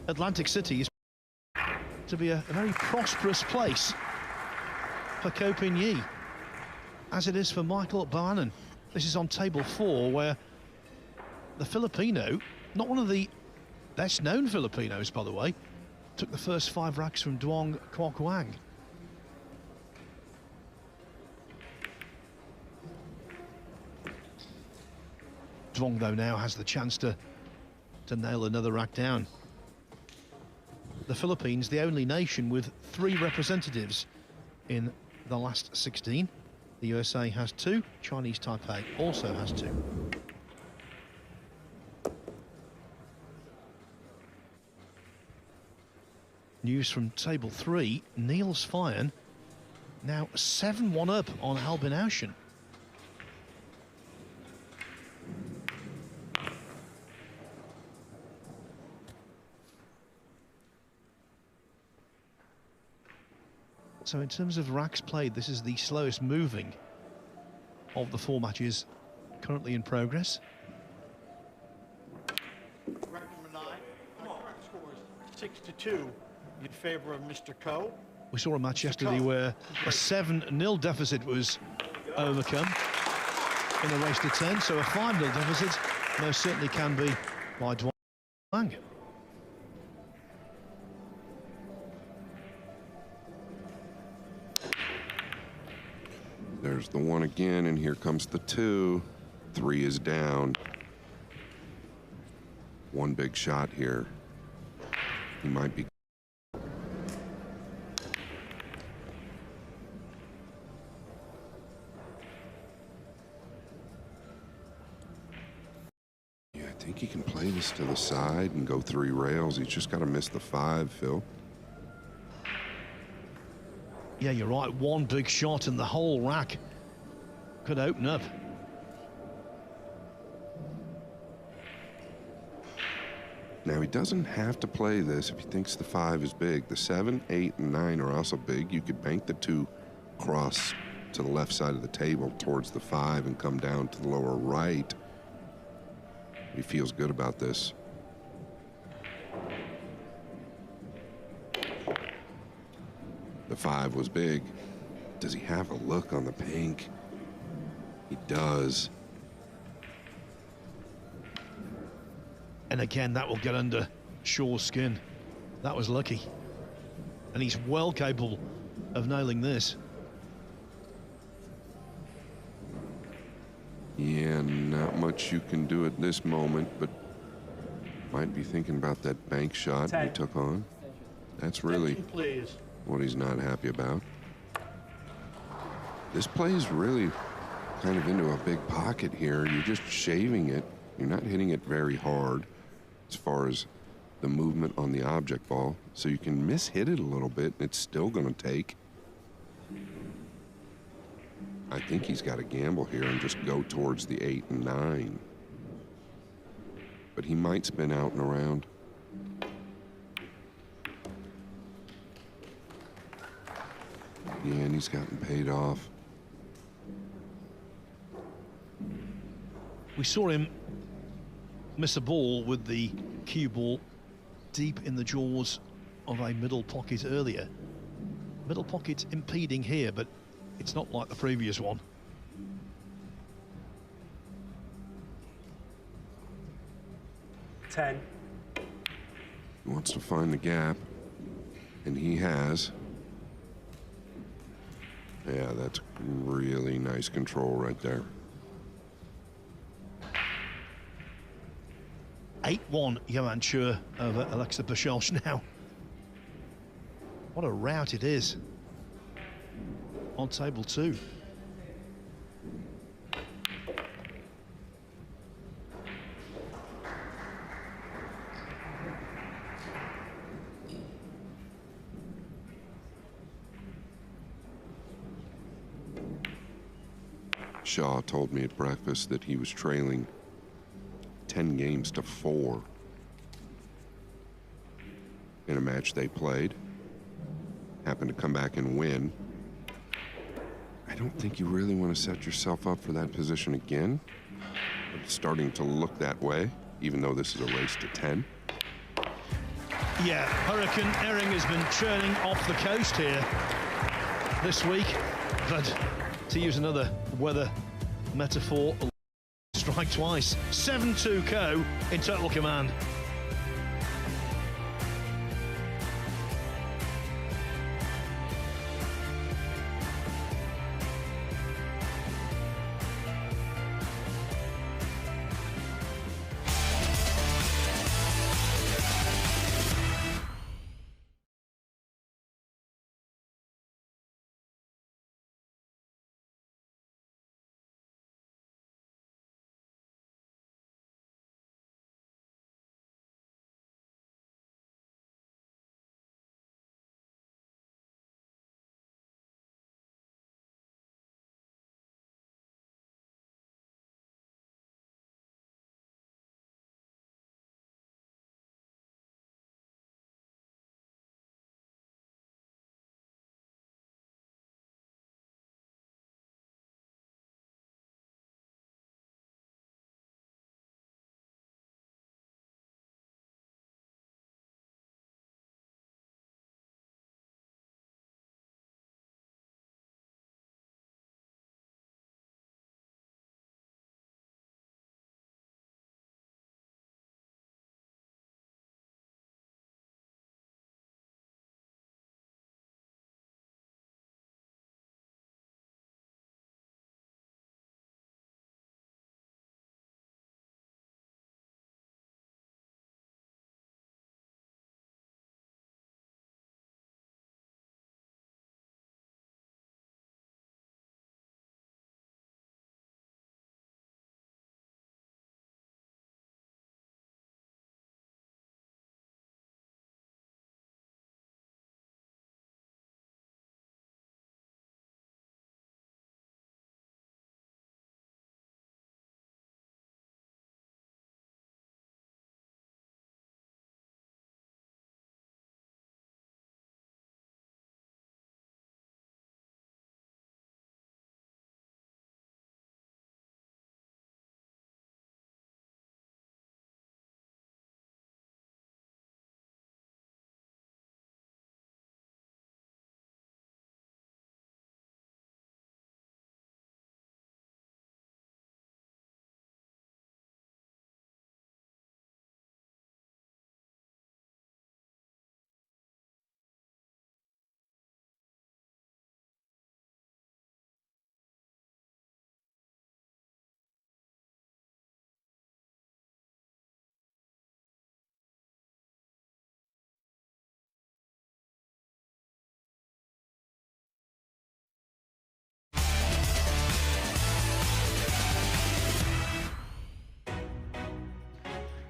Atlantic City is to be a very prosperous place for Ko秉逸, as it is for Michael Bohannon. This is on table 4, where the Filipino, not one of the best known Filipinos, by the way, took the first 5 racks from Duong Kwok-Wang. Duong, though, now has the chance to nail another rack down. The Philippines, the only nation with 3 representatives in the last 16. The USA has 2. Chinese Taipei also has 2. News from table 3. Niels Feijen now 7-1 up on Albin Auschen. So in terms of racks played, this is the slowest moving of the 4 matches currently in progress. Rack number 9. Correct score is 6-2 in favor of Mr. Ko. We saw a match yesterday where a 7-0 deficit was overcome in a race to 10, so a 5-0 deficit most certainly can be by Duong Kwok-Wang. There's the 1 again, and here comes the 2. 3 is down. 1 big shot here. He might be. Yeah, I think he can play this to the side and go 3 rails. He's just got to miss the 5, Phil. Yeah, you're right. 1 big shot and the whole rack could open up. Now, he doesn't have to play this if he thinks the 5 is big. The 7, 8, and 9 are also big. You could bank the 2 cross to the left side of the table towards the 5 and come down to the lower right. He feels good about this. The 5 was big. Does he have a look on the pink? He does. And again, that will get under Shaw's skin. That was lucky. And he's well capable of nailing this. Yeah, not much you can do at this moment, but might be thinking about that bank shot he took on. That's really what he's not happy about. This plays really kind of into a big pocket here. You're just shaving it. You're not hitting it very hard as far as the movement on the object ball. So you can mishit it a little bit, and it's still going to take. I think he's got to gamble here and just go towards the 8 and 9. But he might spin out and around. Yeah, and he's gotten paid off. We saw him miss a ball with the cue ball deep in the jaws of a middle pocket earlier. Middle pocket impeding here, but it's not like the previous one. He wants to find the gap, and he has. Yeah, that's really nice control right there. 8-1 Johan Chur over Alexa Bashelsh now. What a rout it is on table 2. Shaw told me at breakfast that he was trailing 10 games to 4 in a match they played. Happened to come back and win. I don't think you really want to set yourself up for that position again. It's starting to look that way, even though this is a race to 10. Yeah, Hurricane Ehring has been churning off the coast here this week, but to use another weather metaphor, strike twice. 7-2 Ko in total command.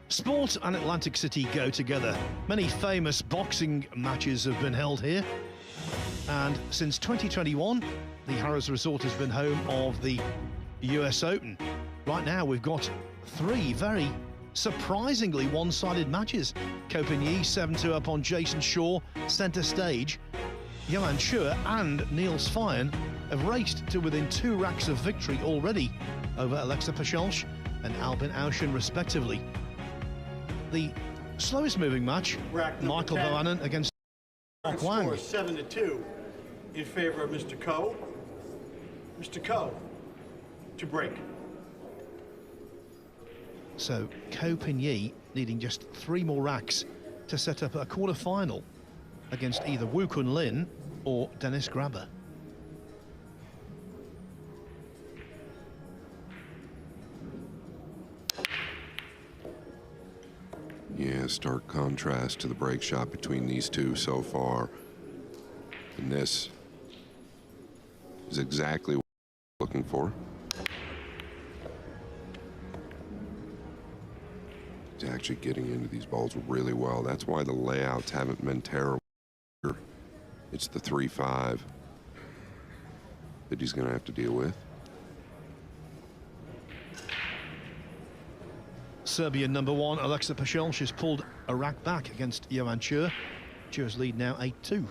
Sport and Atlantic City go together. Many famous boxing matches have been held here. And since 2021, the Harrah's Resort has been home of the US Open. Right now, we've got 3 very surprisingly one-sided matches. Ko秉逸 7-2 up on Jayson Shaw, centre stage. Johan Chua and Niels Feyen have raced to within 2 racks of victory already over Alexa Pacholch and Albin Auschen, respectively. The slowest moving match, Michael Bohannon against Wang. 7-2 in favor of Mr. Ko. Mr. Ko to break. So Ko秉逸needing just 3 more racks to set up a quarter-final against either Woo Kun Lin or Dennis Grabber. Yeah, stark contrast to the break shot between these two so far. And this is exactly what I'm looking for. He's actually getting into these balls really well. That's why the layouts haven't been terrible. It's the 3-5 that he's going to have to deal with. Serbian number 1, Alexa Pashel. She's pulled a rack back against Johan Chur. Chur's lead now 8-2.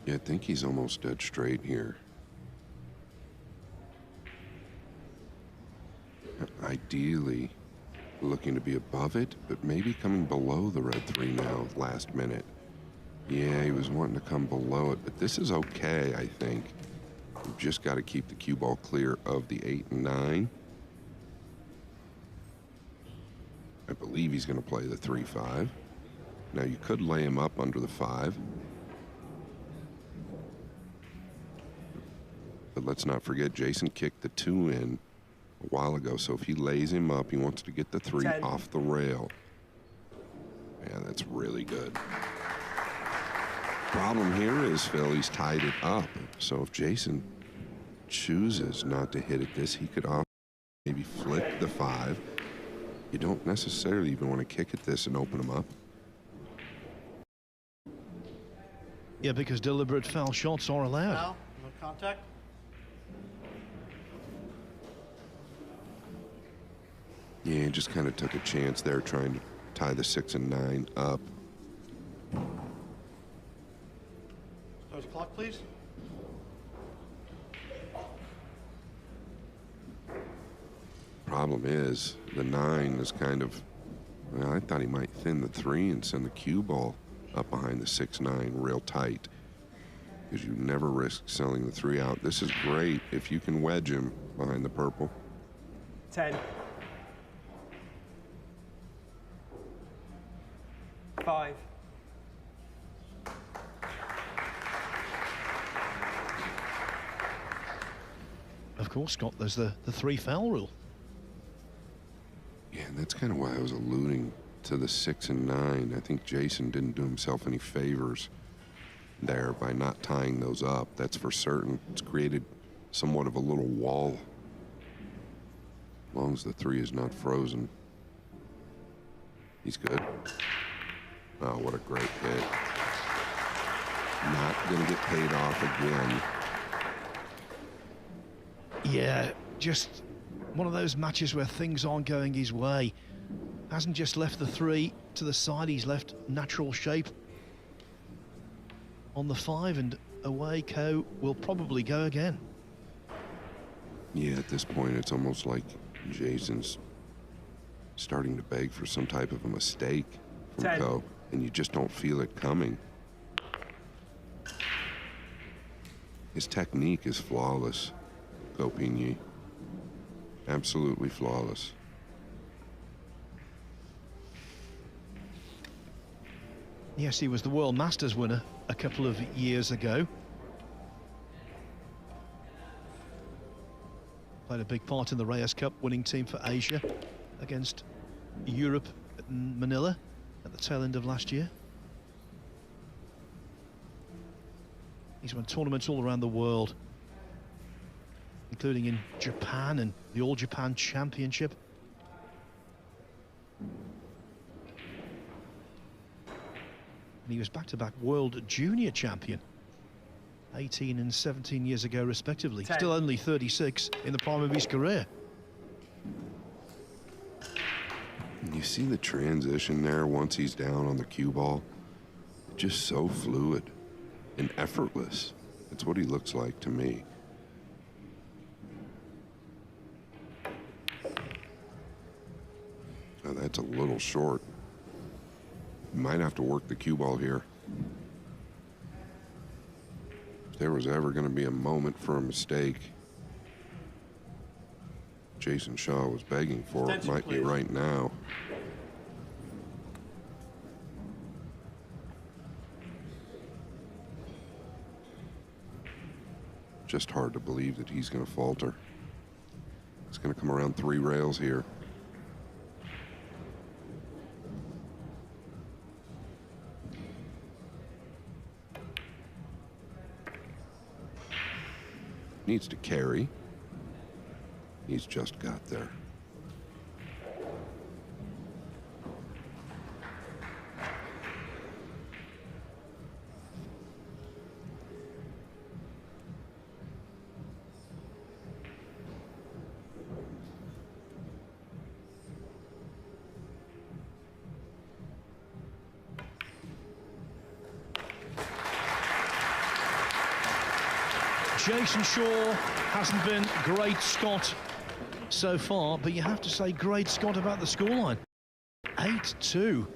Yeah, I think he's almost dead straight here. Ideally looking to be above it, but maybe coming below the red 3 now, last minute. Yeah, he was wanting to come below it, but this is okay, I think. We've just got to keep the cue ball clear of the 8 and 9. I believe he's going to play the 3-5. Now you could lay him up under the 5. But let's not forget, Jayson kicked the 2 in a while ago, so if he lays him up, he wants to get the 3 off the rail. Yeah, that's really good. Problem here is, Phil, he's tied it up. So if Jayson chooses not to hit at this, he could maybe flip the 5. You don't necessarily even want to kick at this and open him up. Yeah, because deliberate foul shots are allowed. Foul, no contact. Yeah, he just kind of took a chance there trying to tie the 6 and 9 up. Start the clock, please. Problem is, the 9 is kind of, well, I thought he might thin the 3 and send the cue ball up behind the 6-9 real tight, because you never risk selling the 3 out. This is great if you can wedge him behind the purple. 10. 5. Of course, Scott, there's the 3 foul rule. Yeah, and that's kind of why I was alluding to the 6 and 9. I think Jayson didn't do himself any favors there by not tying those up. That's for certain. It's created somewhat of a little wall, as long as the 3 is not frozen. He's good. Oh, what a great hit. Not going to get paid off again. Yeah, just one of those matches where things aren't going his way. Hasn't just left the 3 to the side, he's left natural shape on the 5, and away Ko will probably go again. Yeah, at this point, it's almost like Jayson's starting to beg for some type of a mistake from 10. Ko, and you just don't feel it coming. His technique is flawless, Ko秉逸. Absolutely flawless. Yes, he was the World Masters winner a couple of years ago. Played a big part in the Reyes Cup winning team for Asia against Europe in Manila at the tail end of last year. He's won tournaments all around the world, including in Japan and the All Japan Championship. And he was back-to-back world junior champion 18 and 17 years ago respectively. 10. Still only 36 in the prime of his career. You see the transition there once he's down on the cue ball? Just so fluid and effortless. That's what he looks like to me. Now that's a little short. You might have to work the cue ball here. If there was ever going to be a moment for a mistake Jayson Shaw was begging for, it might be right now. Just hard to believe that he's going to falter. It's going to come around 3 rails here. Needs to carry. He's just got there. Jayson Shaw hasn't been great Scott so far, but you have to say great Scott about the scoreline. 8-2.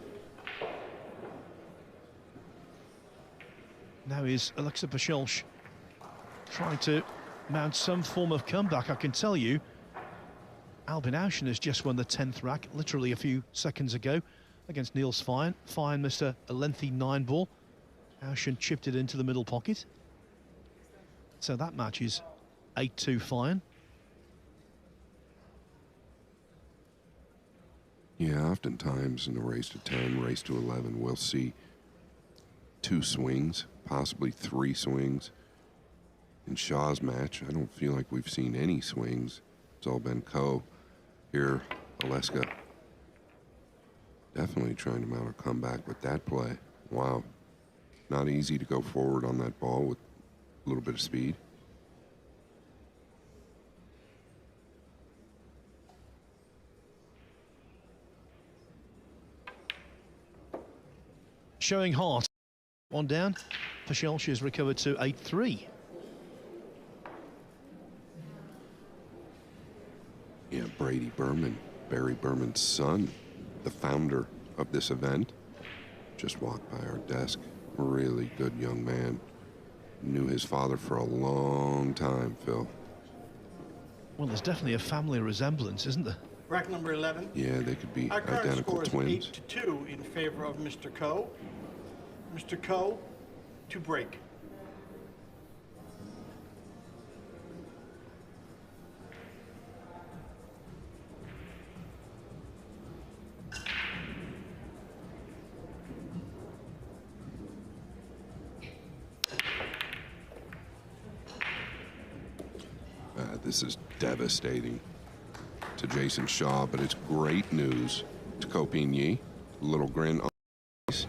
Now is Alexa Pachelch trying to mount some form of comeback. I can tell you, Albin Auschen has just won the 10th rack literally a few seconds ago against Niels Fine. Fine missed a lengthy 9-ball. Auschen chipped it into the middle pocket. So that match is 8-2 Fine. Yeah, oftentimes in the race to 10, race to 11, we'll see 2 swings, possibly 3 swings. In Shaw's match, I don't feel like we've seen any swings. It's all been co. Here, Aleska definitely trying to mount a comeback with that play. Wow. Not easy to go forward on that ball with a little bit of speed. Showing heart. One down. Pachelch has recovered to 8-3. Yeah, Brady Berman, Barry Berman's son, the founder of this event, just walked by our desk. Really good young man. Knew his father for a long time, Phil. Well, there's definitely a family resemblance, isn't there? Rack number 11. Yeah, they could be Our current identical score is twins. 8-2 in favor of Mr. Ko. Mr. Ko to break. This is devastating to Jayson Shaw, but it's great news to Kopinyi. Little grin on his face.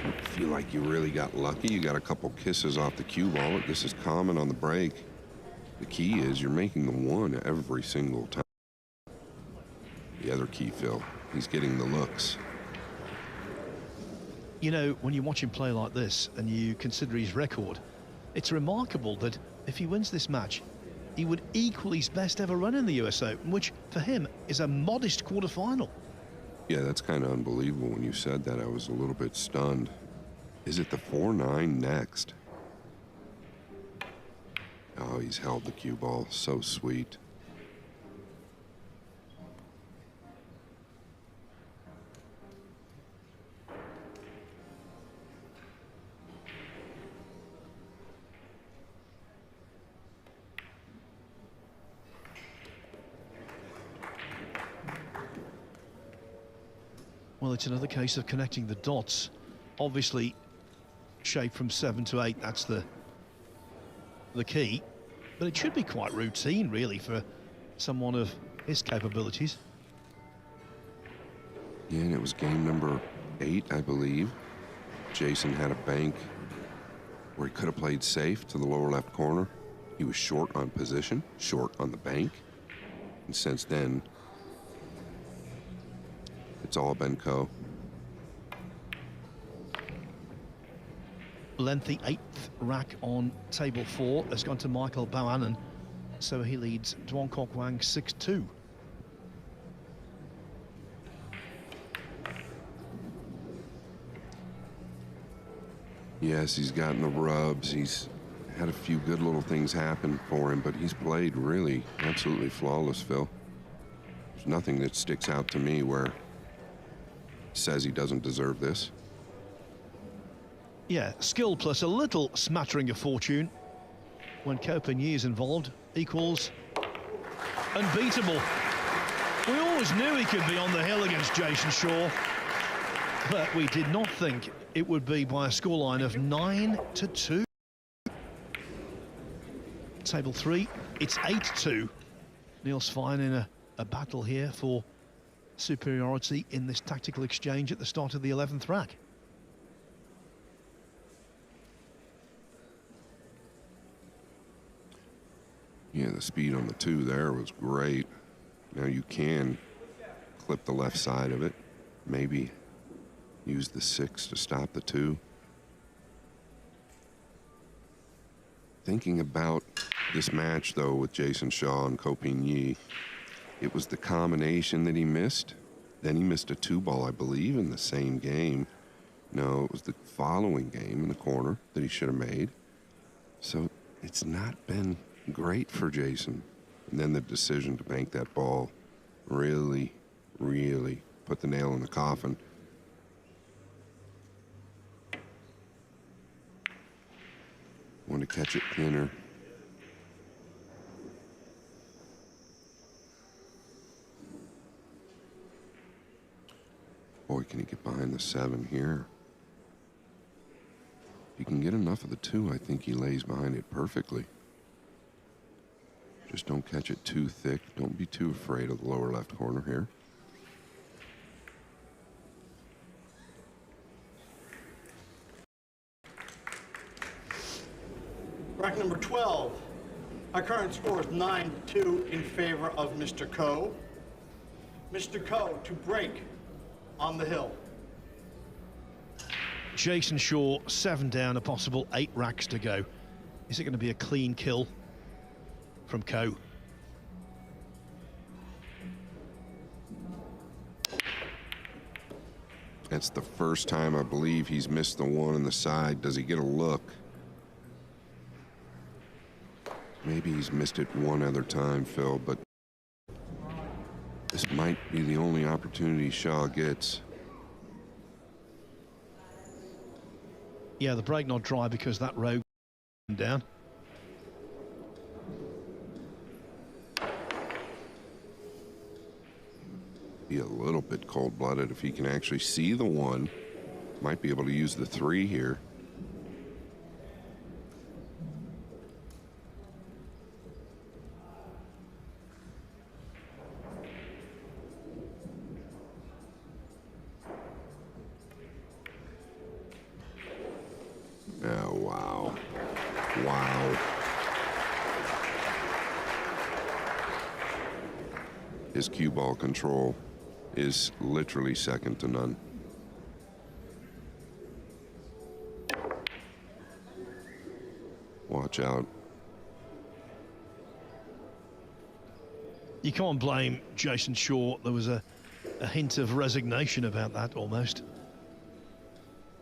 I feel like you really got lucky. You got a couple kisses off the cue ball. This is common on the break. The key is you're making the one every single time. The other key, Phil, he's getting the looks. You know, when you watch him play like this and you consider his record, it's remarkable that if he wins this match, he would equal his best ever run in the US Open, which for him is a modest quarterfinal. Yeah, that's kind of unbelievable. When you said that, I was a little bit stunned. Is it the 4-9 next? Oh, he's held the cue ball. So sweet. Well, it's another case of connecting the dots. Obviously, shape from 7 to 8, that's the key. But it should be quite routine, really, for someone of his capabilities. Yeah, and it was game number 8, I believe. Jayson had a bank where he could have played safe to the lower left corner. He was short on position, short on the bank. And since then, it's all been co. Lengthy 8th rack on table 4 has gone to Michael Bohannon, so he leads Duong Kok Wang 6-2. Yes, he's gotten the rubs. He's had a few good little things happen for him, but he's played really absolutely flawless, Phil. There's nothing that sticks out to me where says he doesn't deserve this. Yeah, skill plus a little smattering of fortune. When Kopinyi is involved, equals unbeatable. We always knew he could be on the hill against Jayson Shaw, but we did not think it would be by a scoreline of 9-2. Table 3, it's 8-2. Niels Fine in a battle here for superiority in this tactical exchange at the start of the 11th rack. Yeah, the speed on the 2 there was great. Now you can clip the left side of it, maybe use the 6 to stop the 2. Thinking about this match, though, with Jayson Shaw and Koping-Yi, it was the combination that he missed. Then he missed a 2-ball, I believe, in the same game. No, it was the following game in the corner that he should have made. So it's not been great for Jayson. And then the decision to bank that ball really, really put the nail in the coffin. Want to catch it thinner. Boy, can he get behind the 7 here. If he can get enough of the 2, I think he lays behind it perfectly. Just don't catch it too thick. Don't be too afraid of the lower left corner here. Rack number 12. Our current score is 9-2 in favor of Mr. Ko. Mr. Ko to break on the hill. Jayson Shaw, 7 down, a possible 8 racks to go. Is it going to be a clean kill from Ko? That's the first time I believe he's missed the 1 on the side. Does he get a look? Maybe he's missed it one other time, Phil, but this might be the only opportunity Shaw gets. Yeah, the break not dry because that rogue down. Be a little bit cold-blooded if he can actually see the 1. Might be able to use the 3 here. Oh, wow. Wow. His cue ball control is literally second to none. Watch out. You can't blame Jayson Shaw. There was a hint of resignation about that almost.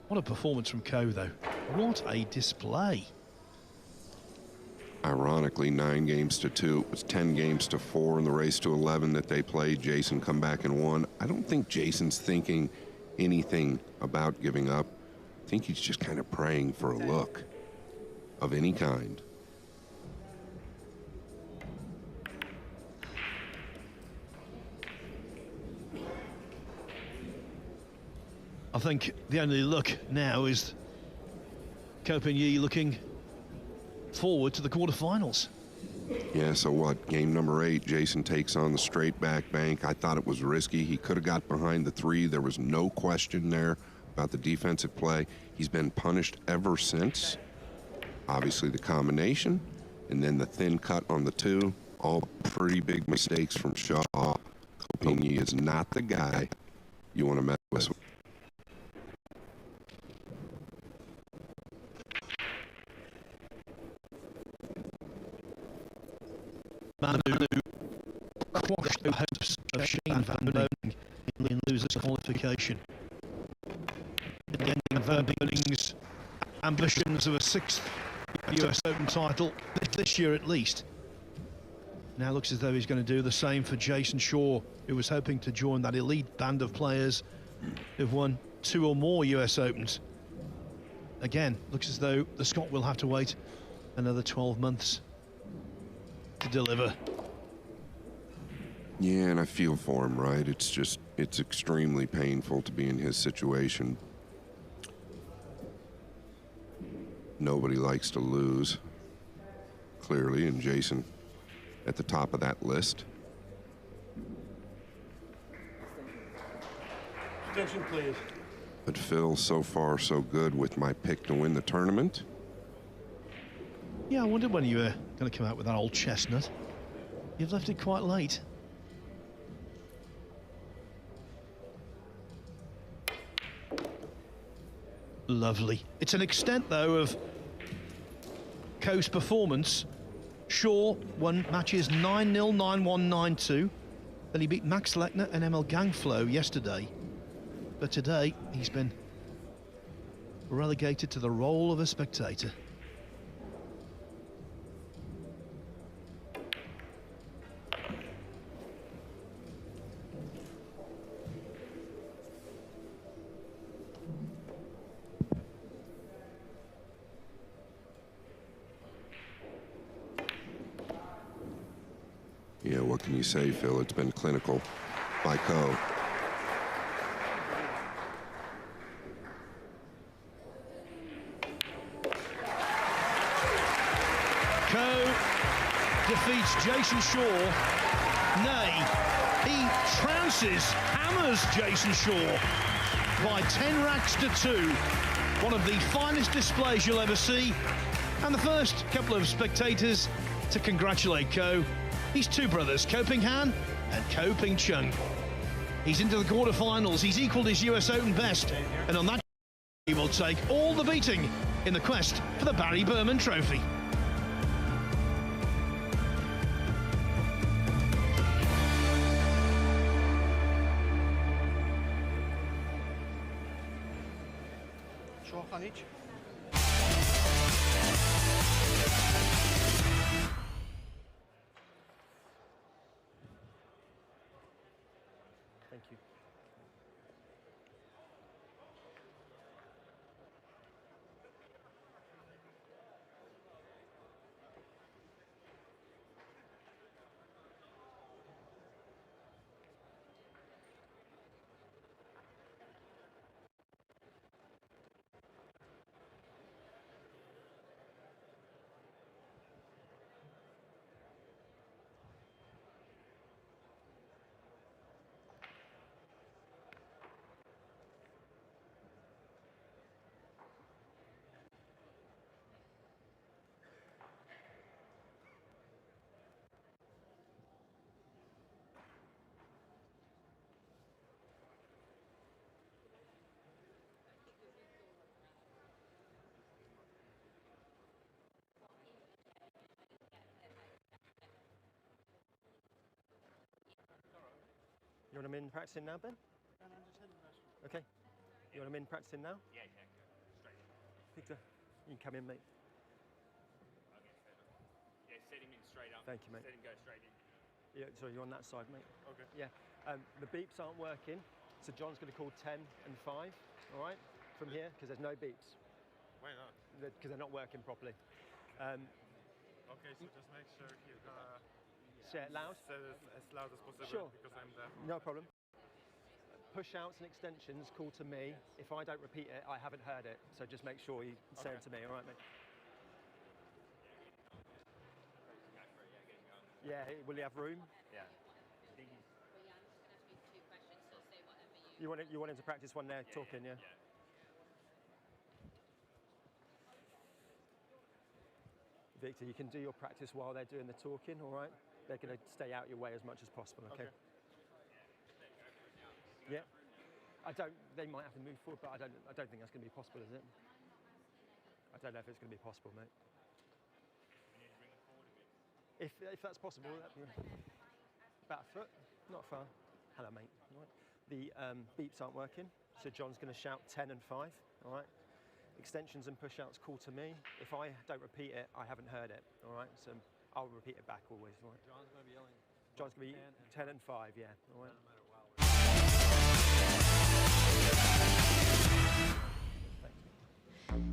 What a performance from Ko, though. What a display. Ironically, 9 games to 2. It was 10 games to 4 in the race to 11 that they played. Jayson come back and won. I don't think Jayson's thinking anything about giving up. I think he's just kind of praying for a look of any kind. I think the only look now is Koping-Yi looking forward to the quarterfinals. Yeah, so what? Game number 8, Jayson takes on the straight back bank. I thought it was risky. He could have got behind the 3. There was no question there about the defensive play. He's been punished ever since. Obviously the combination, and then the thin cut on the 2. All pretty big mistakes from Shaw. Koping-Yi is not the guy you want to mess with. Manu quashed the hopes of Shane van Boening in losers qualification. Again, Van Boening's ambitions of a 6th US Open title this year at least. Now looks as though he's going to do the same for Jayson Shaw, who was hoping to join that elite band of players who've won 2 or more US Opens. Again, looks as though the Scot will have to wait another 12 months to deliver. Yeah, and I feel for him, right? It's extremely painful to be in his situation. Nobody likes to lose, clearly, and Jayson at the top of that list. Attention, please. But Phil, so far so good with my pick to win the tournament. Yeah, I wondered when you were going to come out with that old chestnut. You've left it quite late. Lovely. It's an extent, though, of Ko's performance. Shaw won matches 9-0, 9-1, 9-2. Then he beat Max Lechner and Emil Gangflow yesterday. But today, he's been relegated to the role of a spectator. Yeah, what can you say, Phil? It's been clinical by Ko. Ko defeats Jayson Shaw. Nay, he trounces, hammers Jayson Shaw by 10 racks to 2. One of the finest displays you'll ever see. And the first couple of spectators to congratulate Ko. He's two brothers, Ko Ping-han and Ko Ping-chung. He's into the quarterfinals. He's equalled his US Open best. And on that, he will take all the beating in the quest for the Barry Berman Trophy. Thank you. You want him in practicing now, Ben? Okay. You want him in practicing now? Yeah, straight in. Victor, you can come in, mate. Okay, yeah, set him in straight up. Thank you, mate. Set him go straight in. Yeah, so you're on that side, mate. Okay. Yeah. The beeps aren't working, so John's going to call 10 and 5, all right, from here, because there's no beeps. Why not? Because they're not working properly. Okay, so just make sure he's gonna Say it loud. say it as loud as possible Sure. because I'm deaf. No problem. Push outs and extensions, call to me. If I don't repeat it, I haven't heard it. So just make sure you say it to me, all right, mate? Yeah, will he have room? Yeah. You want him to practice one there, talking, yeah? Victor, you can do your practice while they're doing the talking, all right? They're going to stay out your way as much as possible, okay? Yeah. They might have to move forward, but I don't think that's going to be possible, is it? I don't know if it's going to be possible, mate. If that's possible, that'd be about a foot, not far. Hello, mate. All right. The beeps aren't working, so John's going to shout 10 and 5, all right? Extensions and push-outs, call to me. If I don't repeat it, I haven't heard it, all right? So I'll repeat it back always, all right? John's going to be yelling. John's going to be 10 and 5, yeah, all right?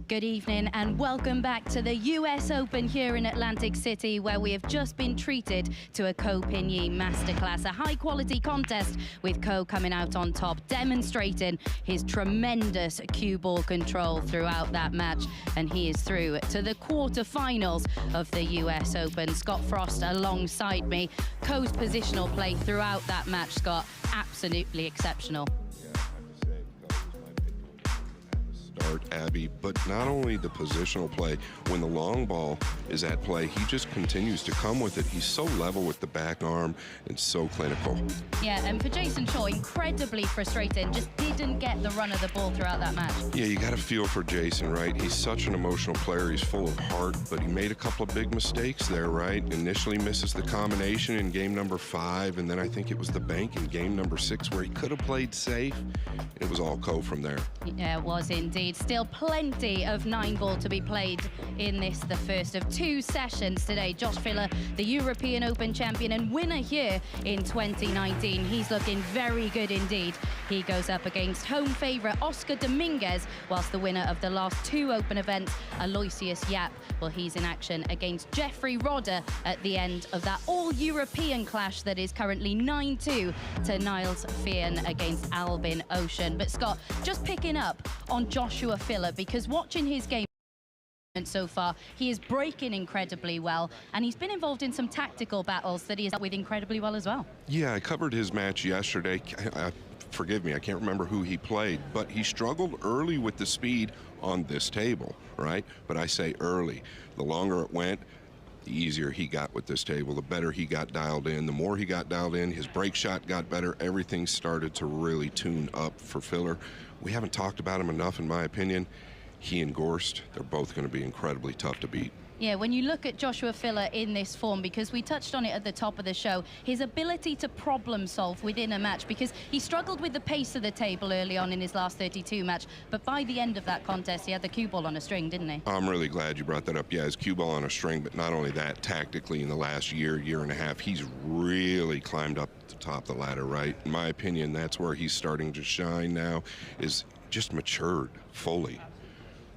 Good evening and welcome back to the US Open here in Atlantic City, where we have just been treated to a Ko Ping-逸masterclass, a high-quality contest with Ko coming out on top, demonstrating his tremendous cue ball control throughout that match, and he is through to the quarterfinals of the US Open. Scott Frost alongside me. Ko's positional play throughout that match, Scott, absolutely exceptional. Yeah, I have to say, Ko was my pick to win that. dart, Abby, but not only the positional play. When the long ball is at play, he just continues to come with it. He's so level with the back arm and so clinical. Yeah, and for Jayson Shaw, incredibly frustrating. Just didn't get the run of the ball throughout that match. Yeah, you got to feel for Jayson, right? He's such an emotional player. He's full of heart, but he made a couple of big mistakes there, right? Initially misses the combination in game number 5, and then I think it was the bank in game number 6 where he could have played safe. It was all co from there. Yeah, it was indeed. Still plenty of 9-ball to be played in this, the first of 2 sessions today. Josh Filler, the European Open champion and winner here in 2019. He's looking very good indeed. He goes up against home favourite Oscar Dominguez, whilst the winner of the last 2 Open events, Aloysius Yap, well, he's in action against Jeffrey Rodder at the end of that all-European clash that is currently 9-2 to Niles Fearn against Albin Ocean. But Scott, just picking up on Joshua Filler, because watching his game so far, he is breaking incredibly well, and he's been involved in some tactical battles that he has dealt with incredibly well as well. Yeah, I covered his match yesterday. Forgive me, I can't remember who he played, but he struggled early with the speed on this table, right? But I say early. The longer it went, the easier he got with this table, the better he got dialed in. The more he got dialed in, his break shot got better. Everything started to really tune up for Filler. We haven't talked about him enough, in my opinion. He and Gorst, they're both going to be incredibly tough to beat. Yeah, when you look at Joshua Filler in this form, because we touched on it at the top of the show, his ability to problem solve within a match, because he struggled with the pace of the table early on in his last 32 match, but by the end of that contest, he had the cue ball on a string, didn't he? I'm really glad you brought that up. Yeah, his cue ball on a string, but not only that, tactically in the last year, year and a half, he's really climbed up the top of the ladder, right? In my opinion, that's where he's starting to shine now, is just matured fully.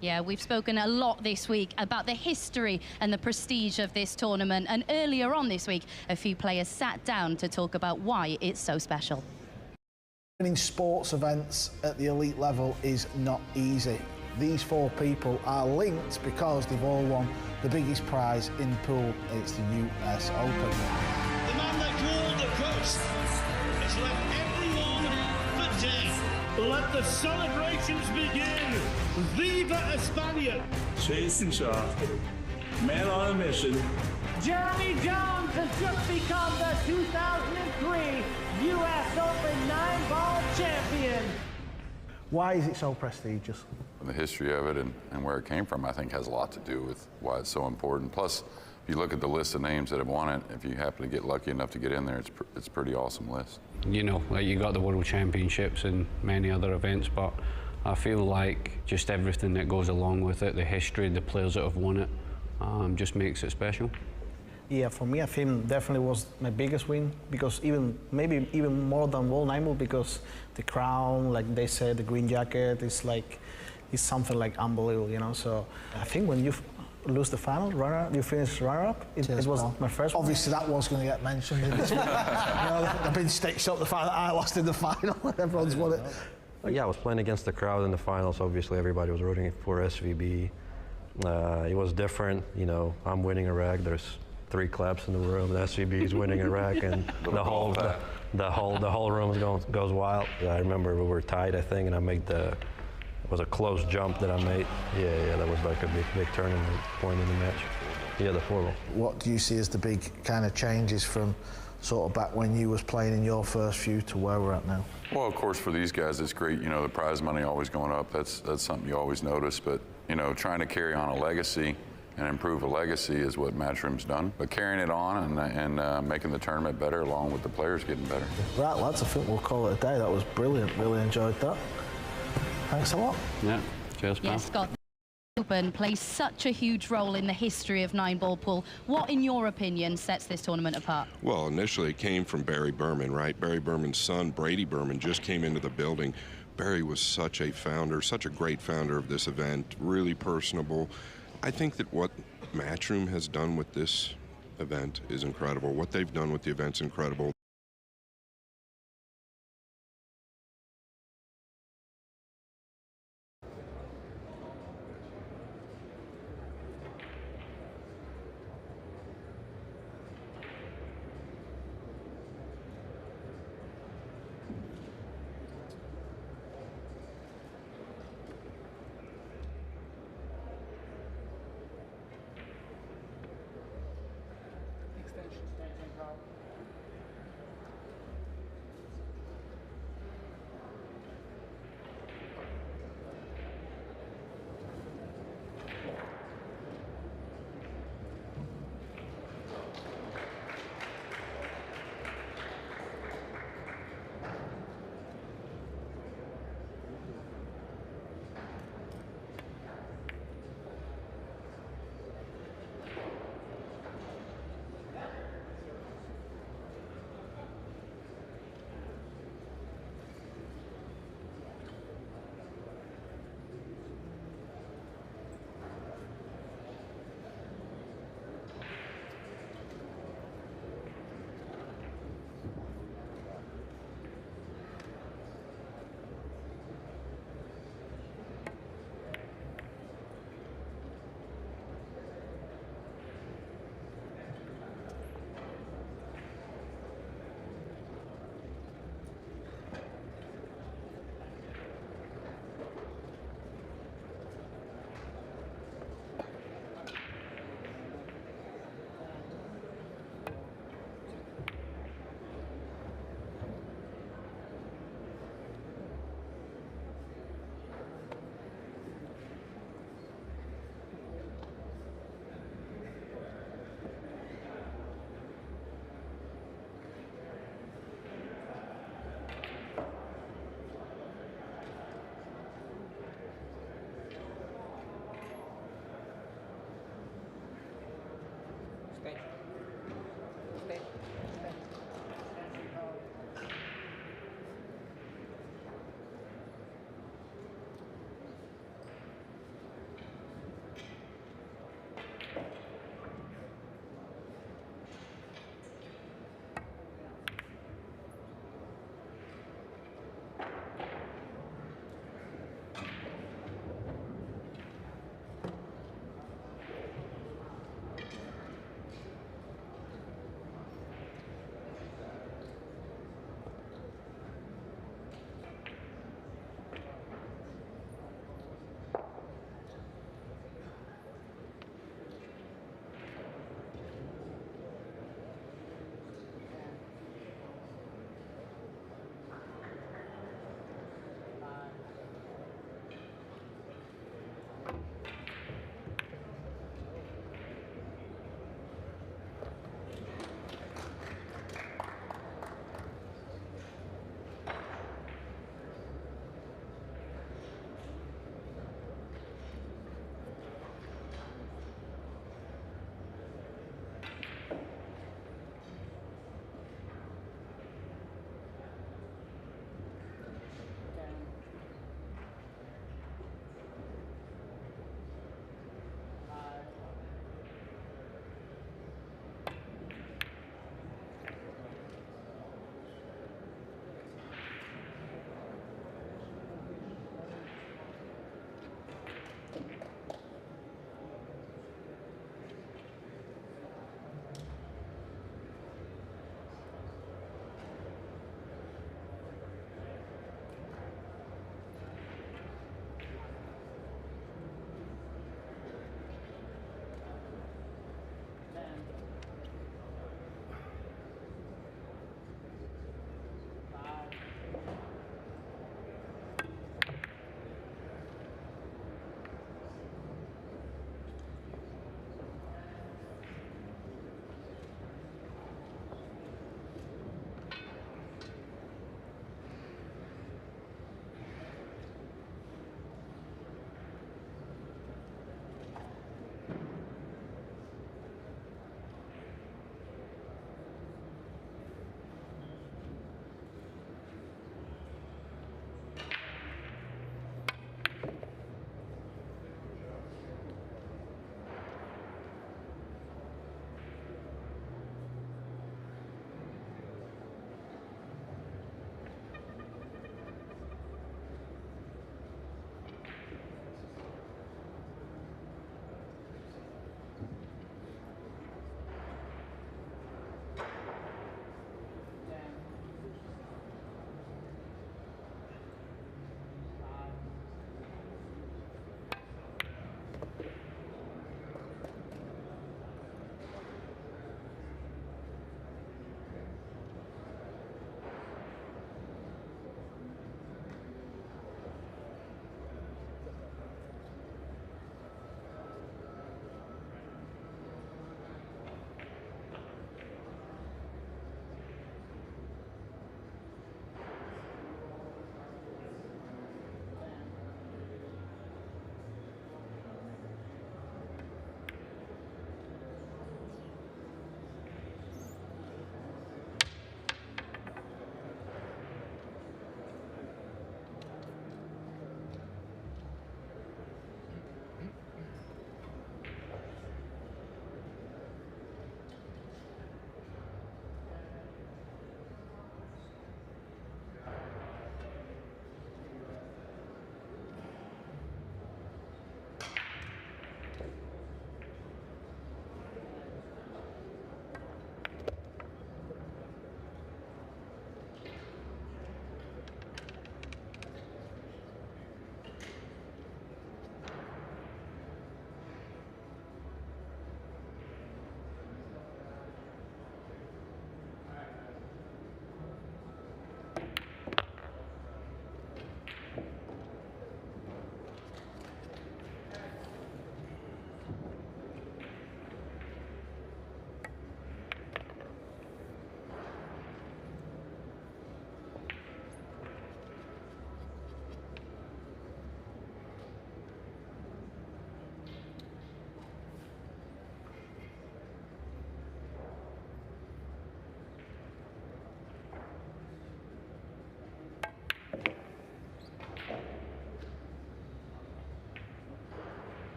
Yeah, we've spoken a lot this week about the history and the prestige of this tournament. And earlier on this week, a few players sat down to talk about why it's so special. Winning sports events at the elite level is not easy. These 4 people are linked because they've all won the biggest prize in the pool. It's the US Open. The man they call the Ghost has left everyone for dead. Let the celebrations begin. Viva España! Jayson Shaw, man on a mission. Jeremy Jones has just become the 2003 US Open 9-ball champion. Why is it so prestigious? The history of it and where it came from, I think, has a lot to do with why it's so important. Plus, if you look at the list of names that have won it, if you happen to get lucky enough to get in there, it's a pretty awesome list. You know, like you got the World Championships and many other events, but I feel like just everything that goes along with it, the history, the players that have won it, just makes it special. Yeah, for me, I think definitely was my biggest win, because maybe even more than World 9-ball, because the crown, like they said, the green jacket is something like unbelievable, you know. So I think when you lose the final, you finish runner-up. It was my first one. Obviously, that was going to get mentioned in this one. You know, they've been stitched up the final. I lost in the final, and everyone's won it. Yeah, I was playing against the crowd in the finals. Obviously, everybody was rooting for SVB. It was different. You know, I'm winning a rack. There's 3 claps in the room. The SVB is winning a rack, and the whole room goes wild. Yeah, I remember we were tied, I think, and I made it was a close jump that I made. Yeah, that was like a big turning point in the match. Yeah, the 4-ball. What do you see as the big kind of changes from sort of back when you was playing in your first few to where we're at now? Well, of course, for these guys, it's great. You know, the prize money always going up. That's something you always notice. But, you know, trying to carry on a legacy and improve a legacy is what Matchroom's done. But carrying it on and making the tournament better along with the players getting better. Right, lads, I think we'll call it a day. That was brilliant. Really enjoyed that. Thanks a lot. Yeah, cheers, pal. Yes, Scott. Open plays such a huge role in the history of 9-ball pool. What, in your opinion, sets this tournament apart? Well, initially it came from Barry Berman, right? Barry Berman's son, Brady Berman, just came into the building. Barry was such a founder, such a great founder of this event, really personable. I think that what Matchroom has done with this event is incredible. What they've done with the event's incredible.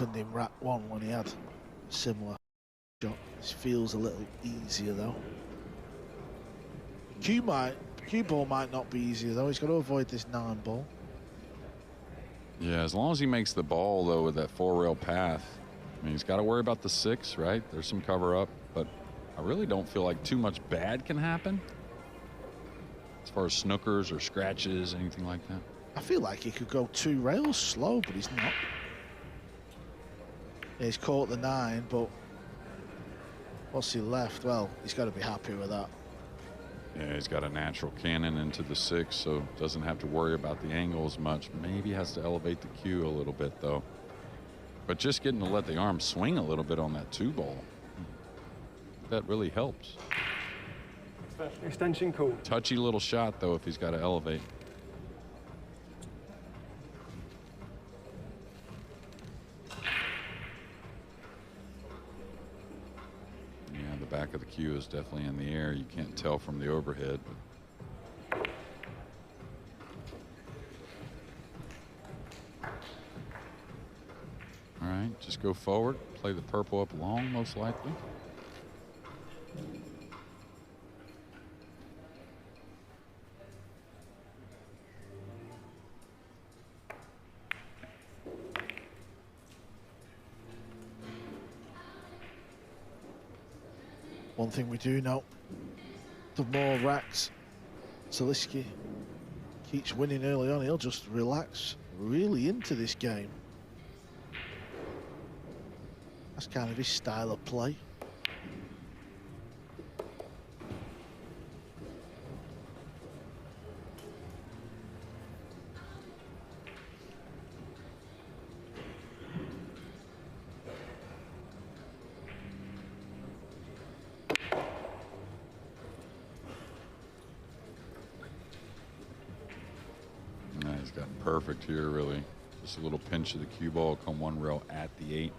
happened in rack 1 when he had a similar shot. This feels a little easier though. Cue ball might not be easier though. He's got to avoid this 9 ball. Yeah, as long as he makes the ball though with that 4-rail path. I mean, he's got to worry about the 6, right? There's some cover up, but I really don't feel like too much bad can happen as far as snookers or scratches, anything like that. I feel like he could go 2 rails slow, but he's not. He's caught the 9, but what's he left? Well, he's got to be happy with that. Yeah, he's got a natural cannon into the 6, so doesn't have to worry about the angle as much. Maybe has to elevate the cue a little bit, though. But just getting to let the arm swing a little bit on that 2 ball, that really helps. Extension cool. Touchy little shot, though, if he's got to elevate. Back of the cue is definitely in the air. You can't tell from the overhead. But all right, just go forward, play the purple up long, most likely. One thing we do know, the more racks Zielinski keeps winning early on, he'll just relax really into this game. That's kind of his style of play. He's gotten perfect here, really. Just a little pinch of the cue ball, come 1 rail at the 8.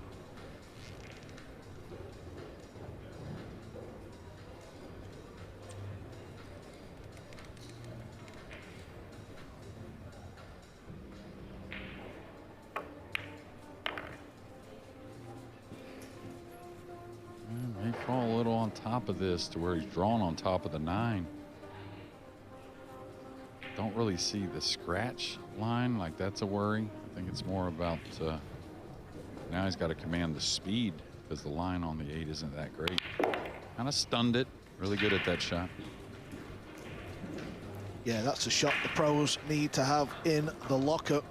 May fall a little on top of this to where he's drawn on top of the 9. Don't really see the scratch line, like that's a worry. I think it's more about now he's got to command the speed because the line on the 8 isn't that great. Kind of stunned it. Really good at that shot. Yeah, that's a shot the pros need to have in the locker.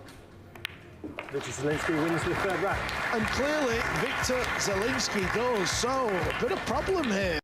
Victor Zielinski wins the 3rd rack. And clearly Victor Zielinski does, so a bit of problem here.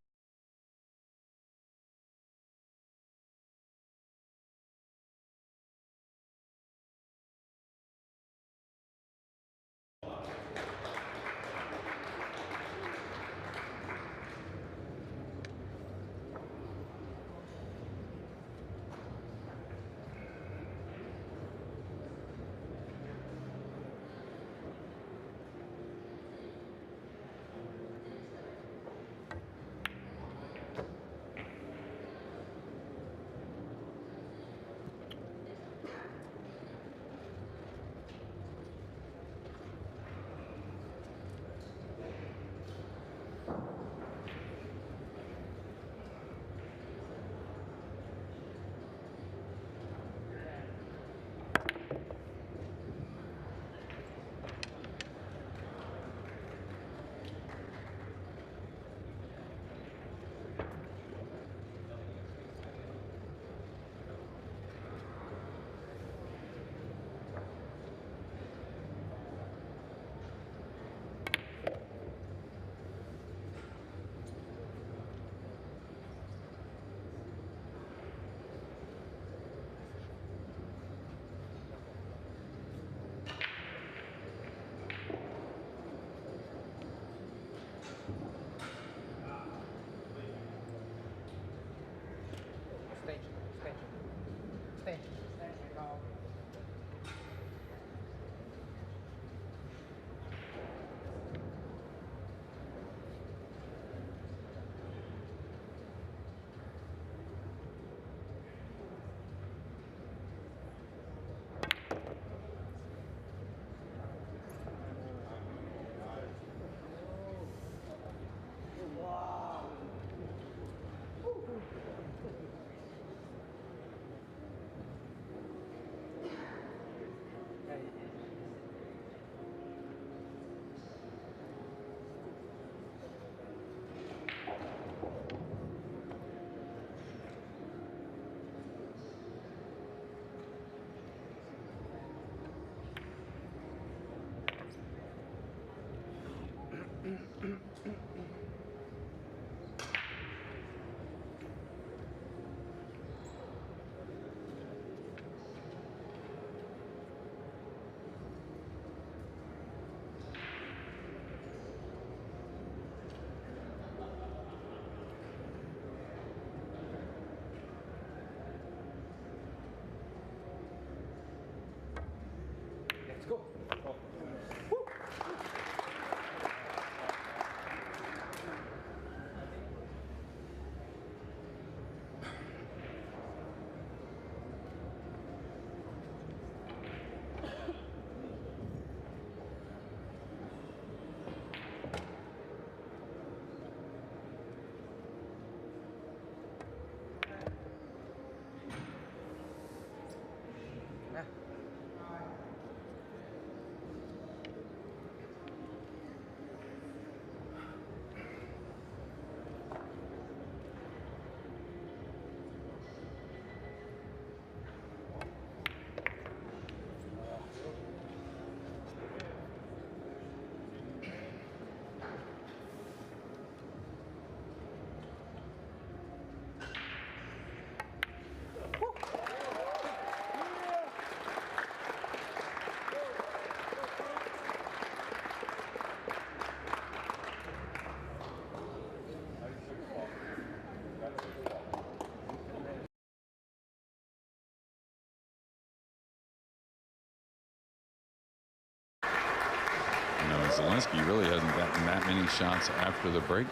Zielinski really hasn't gotten that many shots after the break.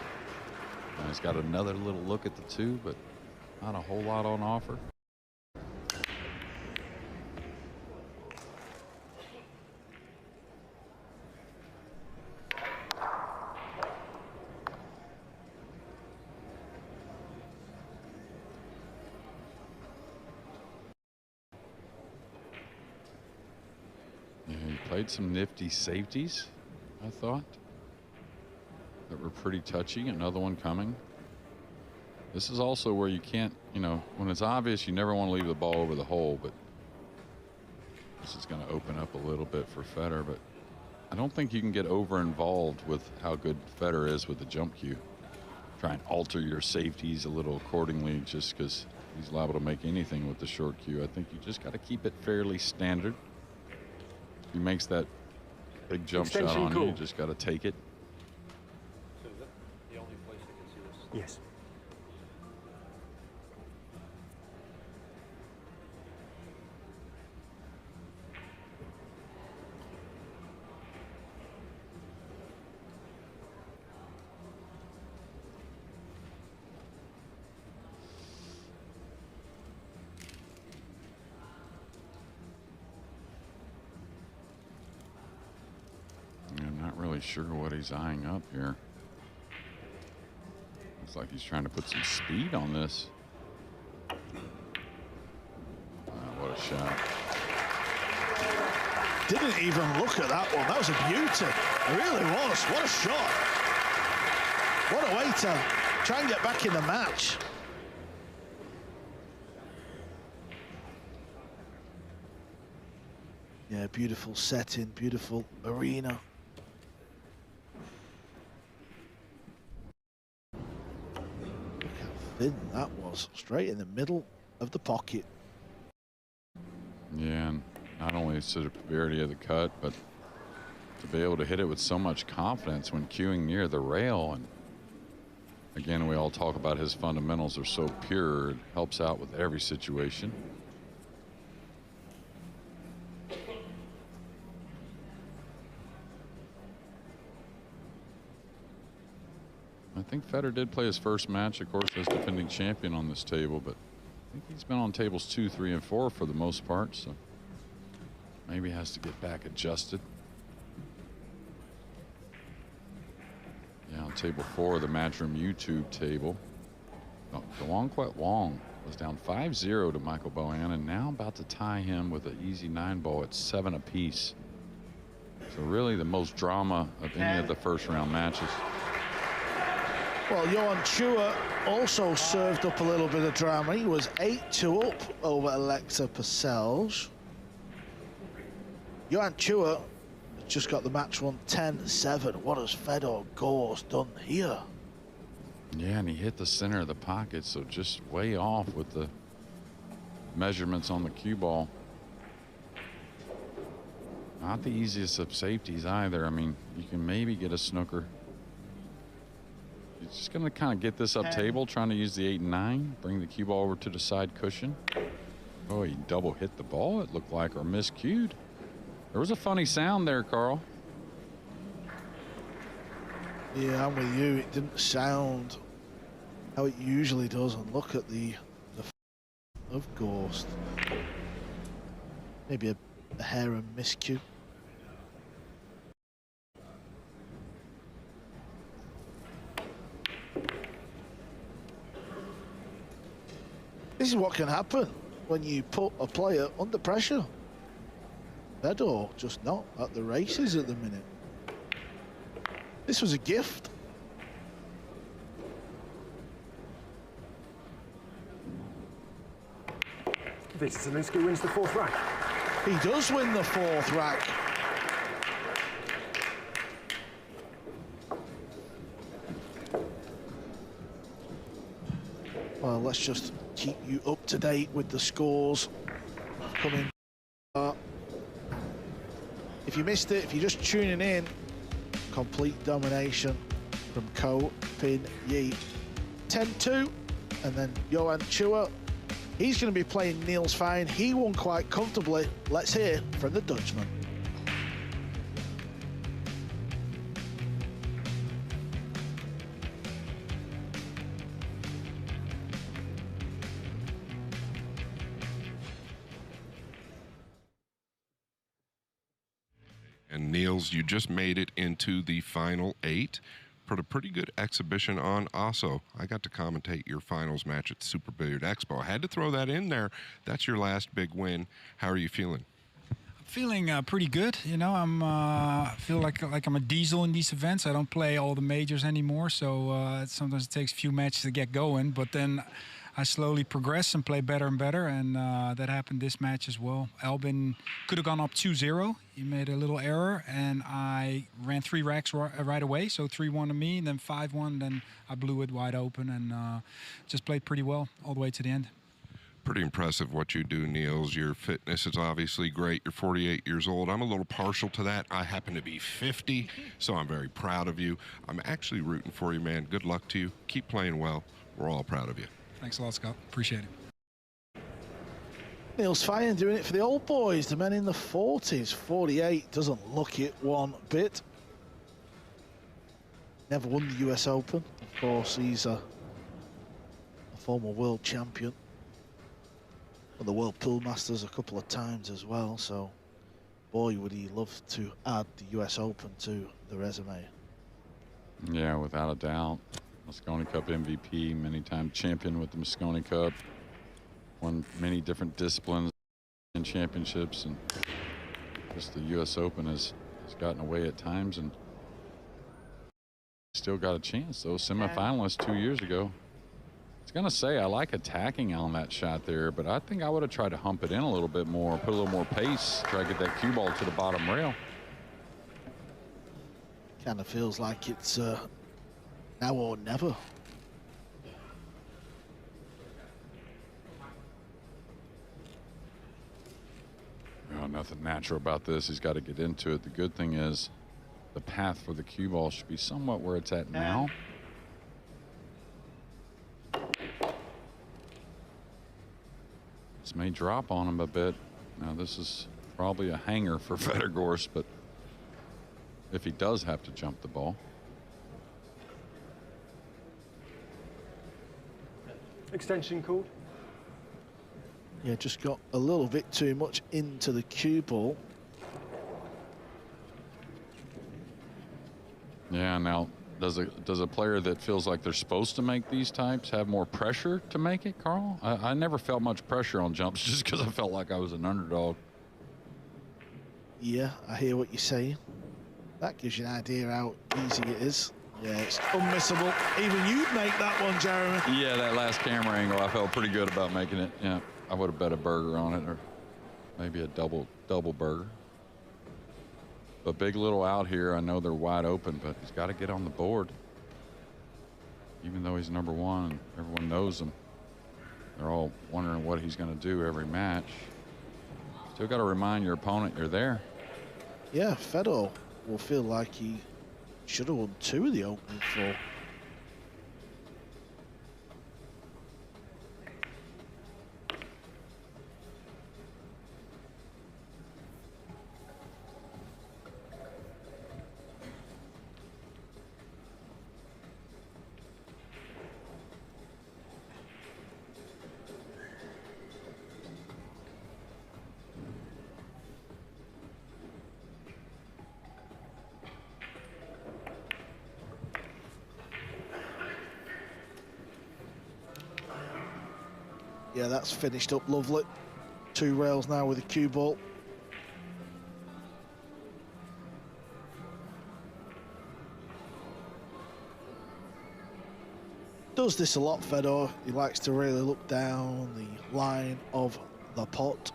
He's got another little look at the two, but not a whole lot on offer. Played some nifty safeties, I thought, that were pretty touchy. Another one coming. This is also where you can't, you know, when it's obvious, you never want to leave the ball over the hole, but this is going to open up a little bit for Federer, but I don't think you can get over involved with how good Federer is with the jump cue. Try and alter your safeties a little accordingly just because he's liable to make anything with the short cue. I think you just got to keep it fairly standard. He makes that big jump shot on you. You just got to take it. So is that the only place I can see this? Yes. Sure what he's eyeing up here. Looks like he's trying to put some speed on this. What a shot. Didn't even look at that one. That was a beauty. It really was. What a shot. What a way to try and get back in the match. Yeah, beautiful setting, beautiful arena. Thin that was, straight in the middle of the pocket. Yeah, and not only the severity of the cut, but to be able to hit it with so much confidence when cueing near the rail. And again, we all talk about his fundamentals are so pure, it helps out with every situation. I think Federer did play his first match, of course, as defending champion on this table, but I think he's been on tables 2, 3, and 4 for the most part, so maybe has to get back adjusted. Yeah, on table 4, the Matchroom YouTube table. Quite Wong was down 5-0 to Michael Bohan, and now about to tie him with an easy 9-ball at 7 apiece. So really the most drama of any of the first round matches. Well, Johan Chua also served up a little bit of drama. He was 8-2 up over Alexa Purcell. Johan Chua just got the match won 10-7. What has Fedor Gorst done here? Yeah, and he hit the center of the pocket, so just way off with the measurements on the cue ball. Not the easiest of safeties either. I mean, you can maybe get a snooker. He's just going to kind of get this up table, trying to use the 8 and 9, bring the cue ball over to the side cushion. Oh, he double hit the ball, it looked like, or miscued. There was a funny sound there, Carl. Yeah, I'm with you. It didn't sound how it usually does. And look at the of Gorst. Maybe a hair and miscue. This is what can happen when you put a player under pressure. Fedor just not at the races at the minute. This was a gift. Zielinski wins the 4th rack. He does win the 4th rack. Well, let's just keep you up to date with the scores coming. If you missed it, if you're just tuning in, complete domination from Ko Pin Yi. 10-2, and then Johan Chua, he's going to be playing Niels Fine. He won quite comfortably. Let's hear from the Dutchman. And Niels, you just made it into the final 8. Put a pretty good exhibition on. Also, I got to commentate your finals match at Super Billiard Expo. I had to throw that in there. That's your last big win. How are you feeling? Feeling pretty good. You know, I feel like I'm a diesel in these events. I don't play all the majors anymore, so sometimes it takes a few matches to get going. But then I slowly progress and play better and better, and that happened this match as well. Albin could have gone up 2-0. He made a little error, and I ran 3 racks right away. So 3-1 to me, and then 5-1. Then I blew it wide open and just played pretty well all the way to the end. Pretty impressive what you do, Niels. Your fitness is obviously great. You're 48 years old. I'm a little partial to that. I happen to be 50, so I'm very proud of you. I'm actually rooting for you, man. Good luck to you. Keep playing well. We're all proud of you. Thanks a lot, Scott. Appreciate it. Niels Fine doing it for the old boys, the men in the 40s. 48 doesn't look it one bit. Never won the US Open. Of course, he's a former world champion. Won the World Pool Masters a couple of times as well, so boy would he love to add the US Open to the resume. Yeah, without a doubt. Mosconi Cup MVP, many-time champion with the Mosconi Cup, won many different disciplines and championships, and just the US Open has gotten away at times and still got a chance. Those semifinalists 2 years ago. I was going to say, I like attacking on that shot there, but I think I would have tried to hump it in a little bit more, put a little more pace, try to get that cue ball to the bottom rail. Kind of feels like it's now or never. Oh, nothing natural about this. He's got to get into it. The good thing is the path for the cue ball should be somewhat where it's at now. This may drop on him a bit. Now, this is probably a hanger for Gorst, but if he does have to jump the ball. Extension called. Yeah, just got a little bit too much into the cue ball. Yeah, now does a player that feels like they're supposed to make these types have more pressure to make it, Carl? I never felt much pressure on jumps just because I felt like I was an underdog. Yeah, I hear what you're saying. That gives you an idea how easy it is. Yeah, it's unmissable. Even you'd make that one, Jeremy. Yeah, that last camera angle, I felt pretty good about making it. Yeah, I would have bet a burger on it, or maybe a double burger. But big little out here. I know they're wide open, but he's got to get on the board. Even though he's number 1, and everyone knows him, they're all wondering what he's going to do every match. Still got to remind your opponent you're there. Yeah, Fedor will feel like he should have won 2 of the opening 4. Yeah, that's finished up lovely. 2 rails now with a cue ball. Does this a lot, Fedor. He likes to really look down the line of the pot.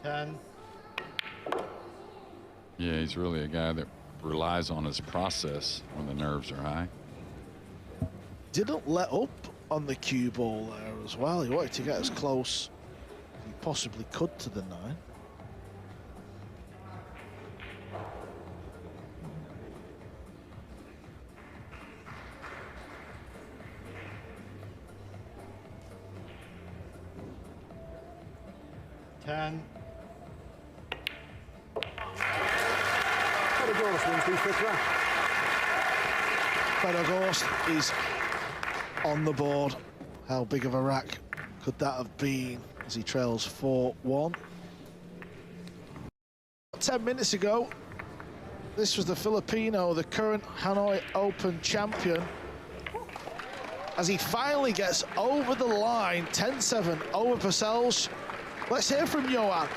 10. Yeah, he's really a guy that relies on his process when the nerves are high. Didn't let up on the cue ball there as well. He wanted to get as close as he possibly could to the 9. Gorst is on the board. How big of a rack could that have been as he trails 4-1? 10 minutes ago. This was the Filipino, the current Hanoi Open champion. As he finally gets over the line, 10-7 over Purcell's. Let's hear from Johan.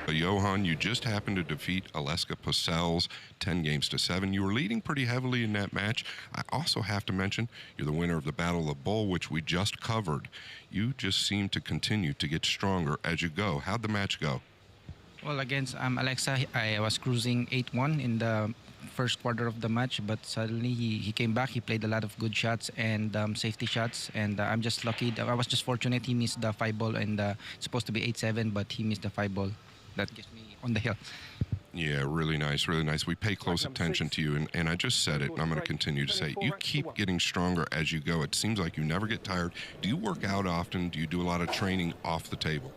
Johan, you just happened to defeat Aleska Purcell's 10-7. You were leading pretty heavily in that match. I also have to mention you're the winner of the Battle of the Bull, which we just covered. You just seem to continue to get stronger as you go. How'd the match go? Well, against Alexa, I was cruising 8-1 in the first quarter of the match, but suddenly he came back. He played a lot of good shots and safety shots, and I'm just lucky. I was just fortunate he missed the 5-ball, and it's supposed to be 8-7, but he missed the 5-ball. That gets me on the hill. Yeah, really nice, really nice. We pay close attention to you, and I just said it, and I'm going to continue to say it. You keep getting stronger as you go. It seems like you never get tired. Do you work out often? Do you do a lot of training off the table?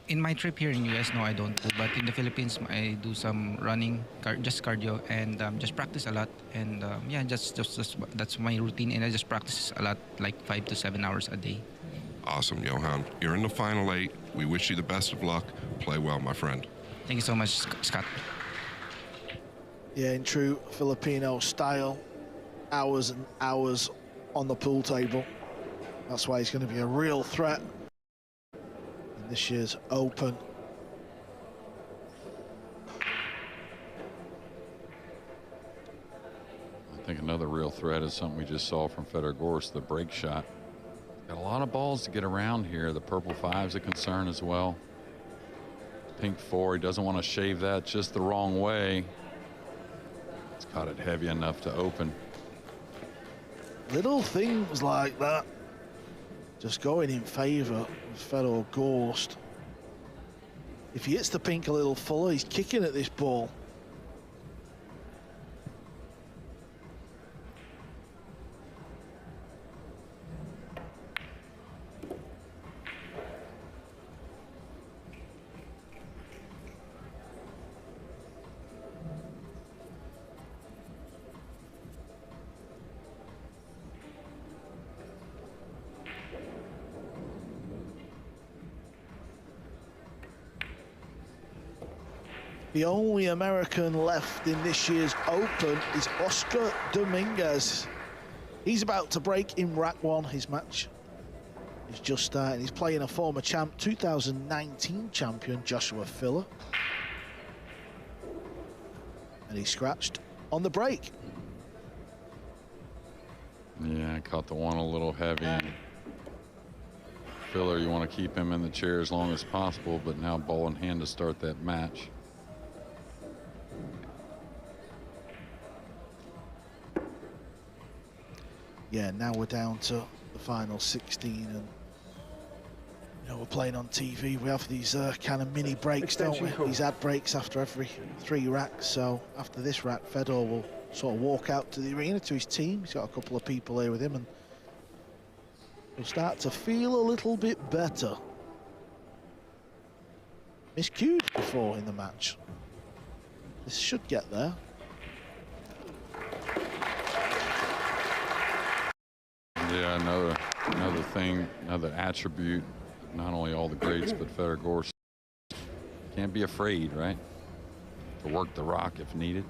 In my trip here in US, no, I don't. But in the Philippines, I do some running, just cardio, and just practice a lot. And yeah, just that's my routine, and I just practice a lot, like 5 to 7 hours a day. Awesome, Johan. You're in the final 8. We wish you the best of luck. Play well, my friend. Thank you so much, Scott. Yeah, in true Filipino style, hours and hours on the pool table. That's why he's going to be a real threat in this year's Open. I think another real threat is something we just saw from Fedor Gorst, the break shot. Got a lot of balls to get around here. The purple 5 is a concern as well. Pink 4, he doesn't want to shave that just the wrong way. It's caught it heavy enough to open. Little things like that just going in favor of Fedor Gorst. If he hits the pink a little fuller, he's kicking at this ball. The only American left in this year's Open is Oscar Dominguez. He's about to break in rack 1. His match is just starting. He's playing a former champ, 2019 champion, Joshua Filler. And he scratched on the break. Yeah, caught the one a little heavy. Filler, you want to keep him in the chair as long as possible, but now ball in hand to start that match. Yeah, now we're down to the final 16, and you know, we're playing on TV. We have these kind of mini breaks, don't we? These ad breaks after every 3 racks. So after this rack, Fedor will sort of walk out to the arena to his team. He's got a couple of people here with him, and he'll start to feel a little bit better. Miscued before in the match. This should get there. Yeah, another thing, another attribute, not only all the greats, but Fedor Gorst. Can't be afraid, right? To work the rock if needed.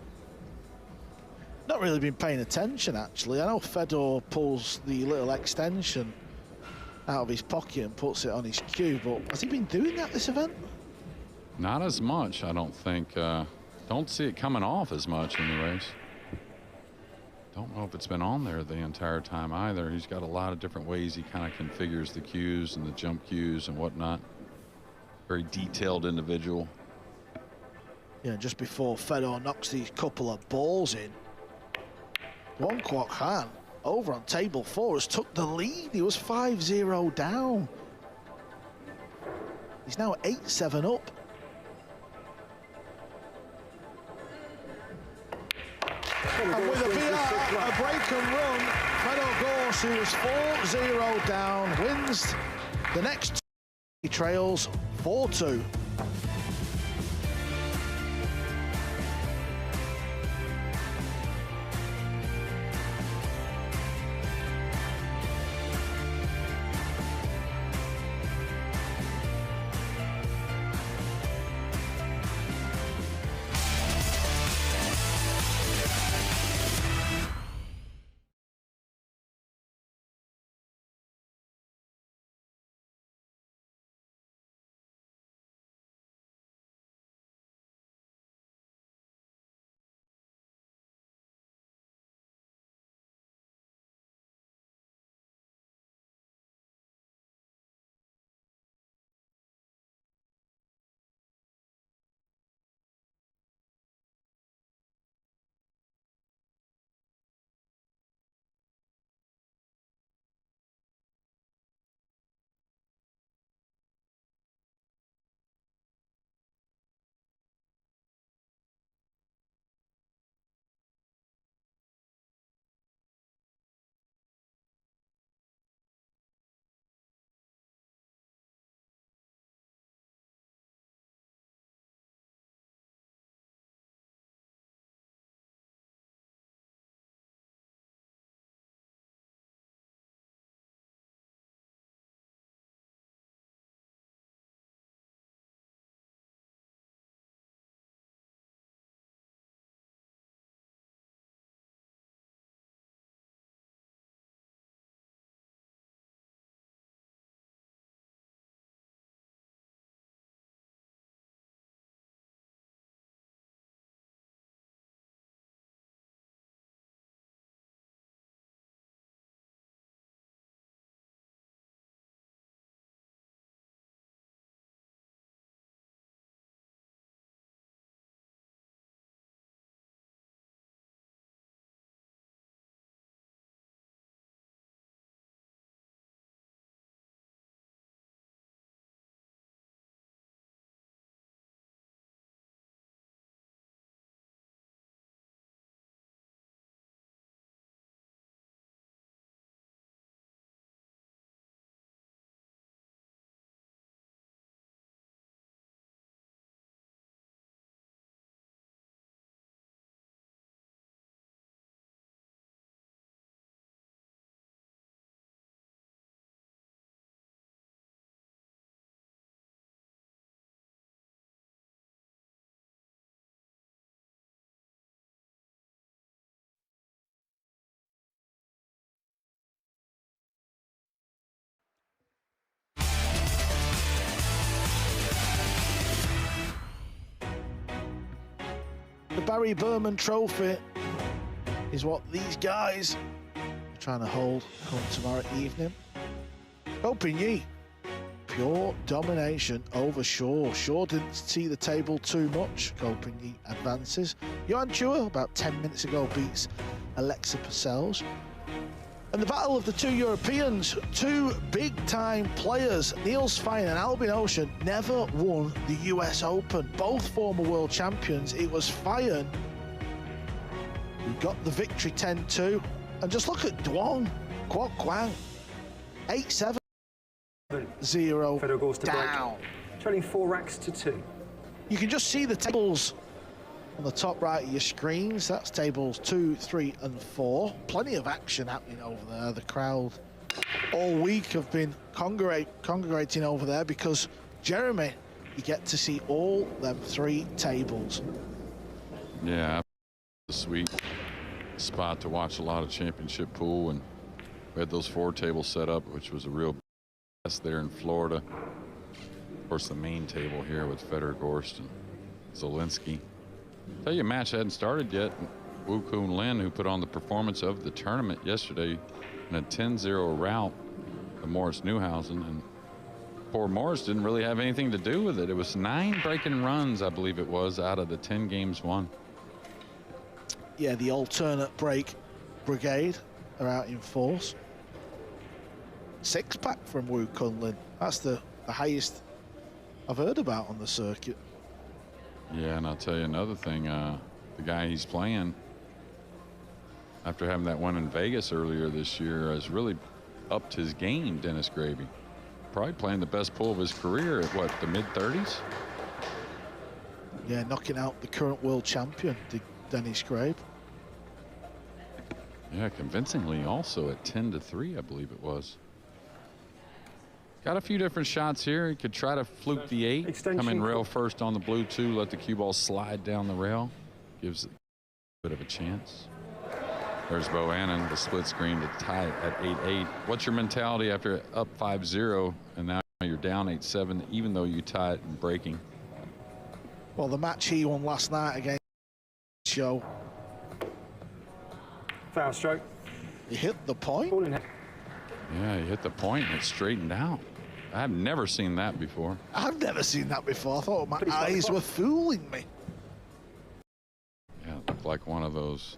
Not really been paying attention, actually. I know Fedor pulls the little extension out of his pocket and puts it on his cue, but has he been doing that this event? Not as much, I don't think. Don't see it coming off as much anyways. Don't know if it's been on there the entire time either. He's got a lot of different ways he kind of configures the cues and the jump cues and whatnot. Very detailed individual. Yeah, just before Fedor knocks these couple of balls in, Wong Kwok Han over on table 4 has took the lead. He was 5-0 down. He's now 8-7 up. And with a BR, a break and run, Fedor Gorst, who was 4-0 down, wins the next 2. He trails 4-2. Barry Berman Trophy is what these guys are trying to hold come tomorrow evening. Koping, pure domination over Shaw. Shaw didn't see the table too much. Koping advances. Johan Chua, about 10 minutes ago, beats Alexa Purcell. And the battle of the two Europeans, two big-time players, Niels Fein and Albin Ocean, never won the US Open. Both former world champions. It was Fein who got the victory 10-2. And just look at Duong, Kwok Kwang, 8-7. 0 down. Trailing 4 racks to 2. You can just see the tables on the top right of your screens. That's tables 2, 3, and 4. Plenty of action happening over there. The crowd all week have been congregating over there because, Jeremy, you get to see all them 3 tables. Yeah, a sweet spot to watch a lot of championship pool, and we had those 4 tables set up, which was a real there in Florida. Of course, the main table here with Federer, Gorst, and Zielinski. Tell you, a match hadn't started yet. Wu Kun Lin, who put on the performance of the tournament yesterday in a 10-0 rout of Morris Newhausen, and poor Morris didn't really have anything to do with it. It was 9 breaking runs, I believe it was, out of the 10 games won. Yeah, the alternate break brigade are out in force. 6-pack from Wu Kun Lin. That's the highest I've heard about on the circuit. Yeah, and I'll tell you another thing. The guy he's playing, after having that one in Vegas earlier this year, has really upped his game, Dennis Gravy. Probably playing the best pool of his career at, what, the mid-30s? Yeah, knocking out the current world champion, Dennis Grabe. Yeah, convincingly also at 10-3, I believe it was. Got a few different shots here. He could try to fluke the 8, come in rail first on the blue 2, let the cue ball slide down the rail. Gives it a bit of a chance. There's Bo Annan, the split screen to tie it at 8-8. What's your mentality after up 5-0 and now you're down 8-7, even though you tie it in breaking? Well, the match he won last night against Show. Foul stroke. He hit the point. Yeah, he hit the point and it straightened out. I've never seen that before. I've never seen that before. I thought my eyes were fooling me. Yeah, it looked like one of those.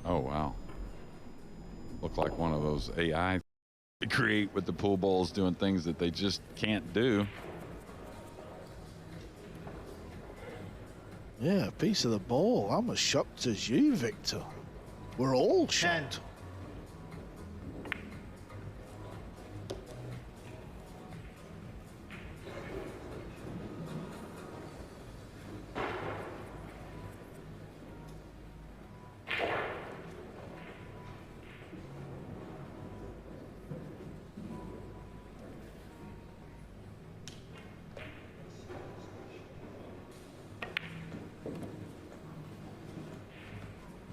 Oh, wow. Looked like one of those AI they create with the pool balls doing things that they just can't do. Yeah, a piece of the ball. I'm as shocked as you, Victor. We're all shocked.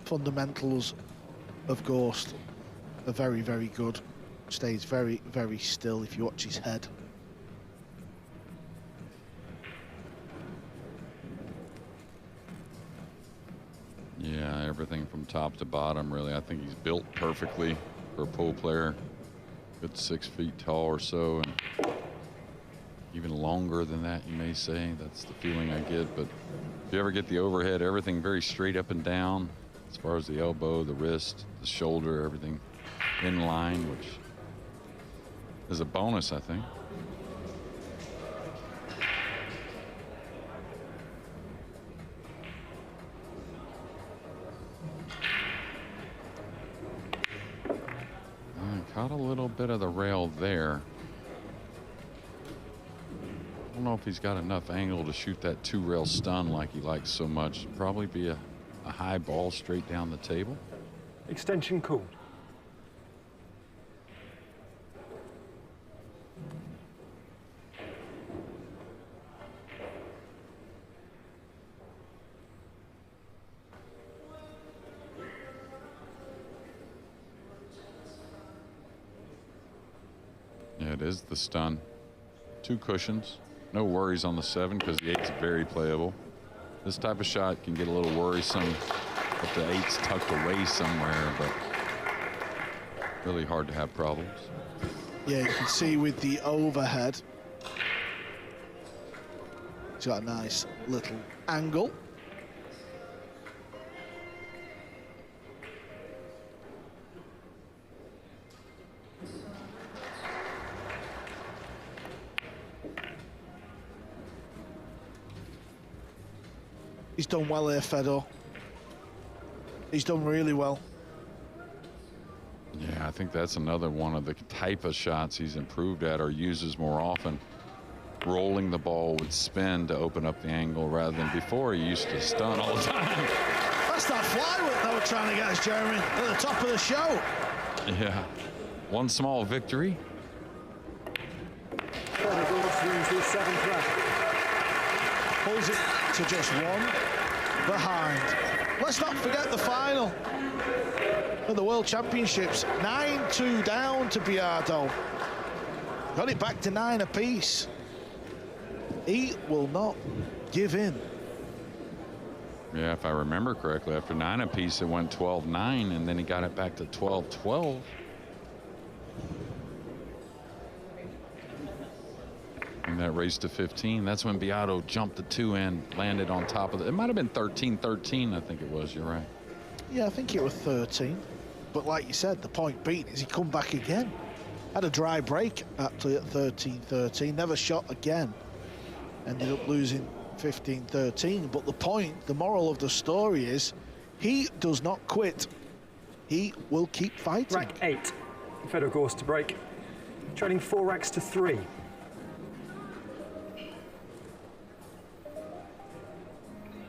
Fundamentals of Gorst are very, very good. Stays very, very still if you watch his head. Yeah, everything from top to bottom, really. I think he's built perfectly for a pool player. Good 6 feet tall or so, and even longer than that, you may say. That's the feeling I get. But if you ever get the overhead, everything very straight up and down. As far as the elbow, the wrist, the shoulder, everything in line, which is a bonus, I think. Caught a little bit of the rail there. I don't know if he's got enough angle to shoot that 2-rail stun like he likes so much. Probably be a high ball straight down the table. Extension called. Yeah, it is the stun. 2 cushions. No worries on the 7 because the 8's very playable. This type of shot can get a little worrisome if the 8's tucked away somewhere, but really hard to have problems. Yeah, you can see with the overhead, he's got a nice little angle. He's done well here, Fedor. He's done really well. Yeah, I think that's another one of the type of shots he's improved at or uses more often. Rolling the ball with spin to open up the angle rather than before he used to stun all the time. That's that flyweight they were trying to get us, Jeremy, at the top of the show. Yeah, one small victory. Gorst wins his 7th round. Pulls it to just one behind. Let's not forget the final of the World Championships. 9-2 down to Biardo. Got it back to 9 apiece. He will not give in. Yeah, if I remember correctly, after 9 apiece, it went 12-9, and then he got it back to 12-12. And that race to 15, that's when Biardo jumped the 2 in, landed on top of it. It might have been 13-13, I think it was, you're right. Yeah, I think it was 13. But like you said, the point being is he come back again. Had a dry break actually at 13-13, never shot again. Ended up losing 15-13. But the point, the moral of the story is he does not quit. He will keep fighting. Rack 8, Fedor Gorst to break. Trailing 4 racks to 3.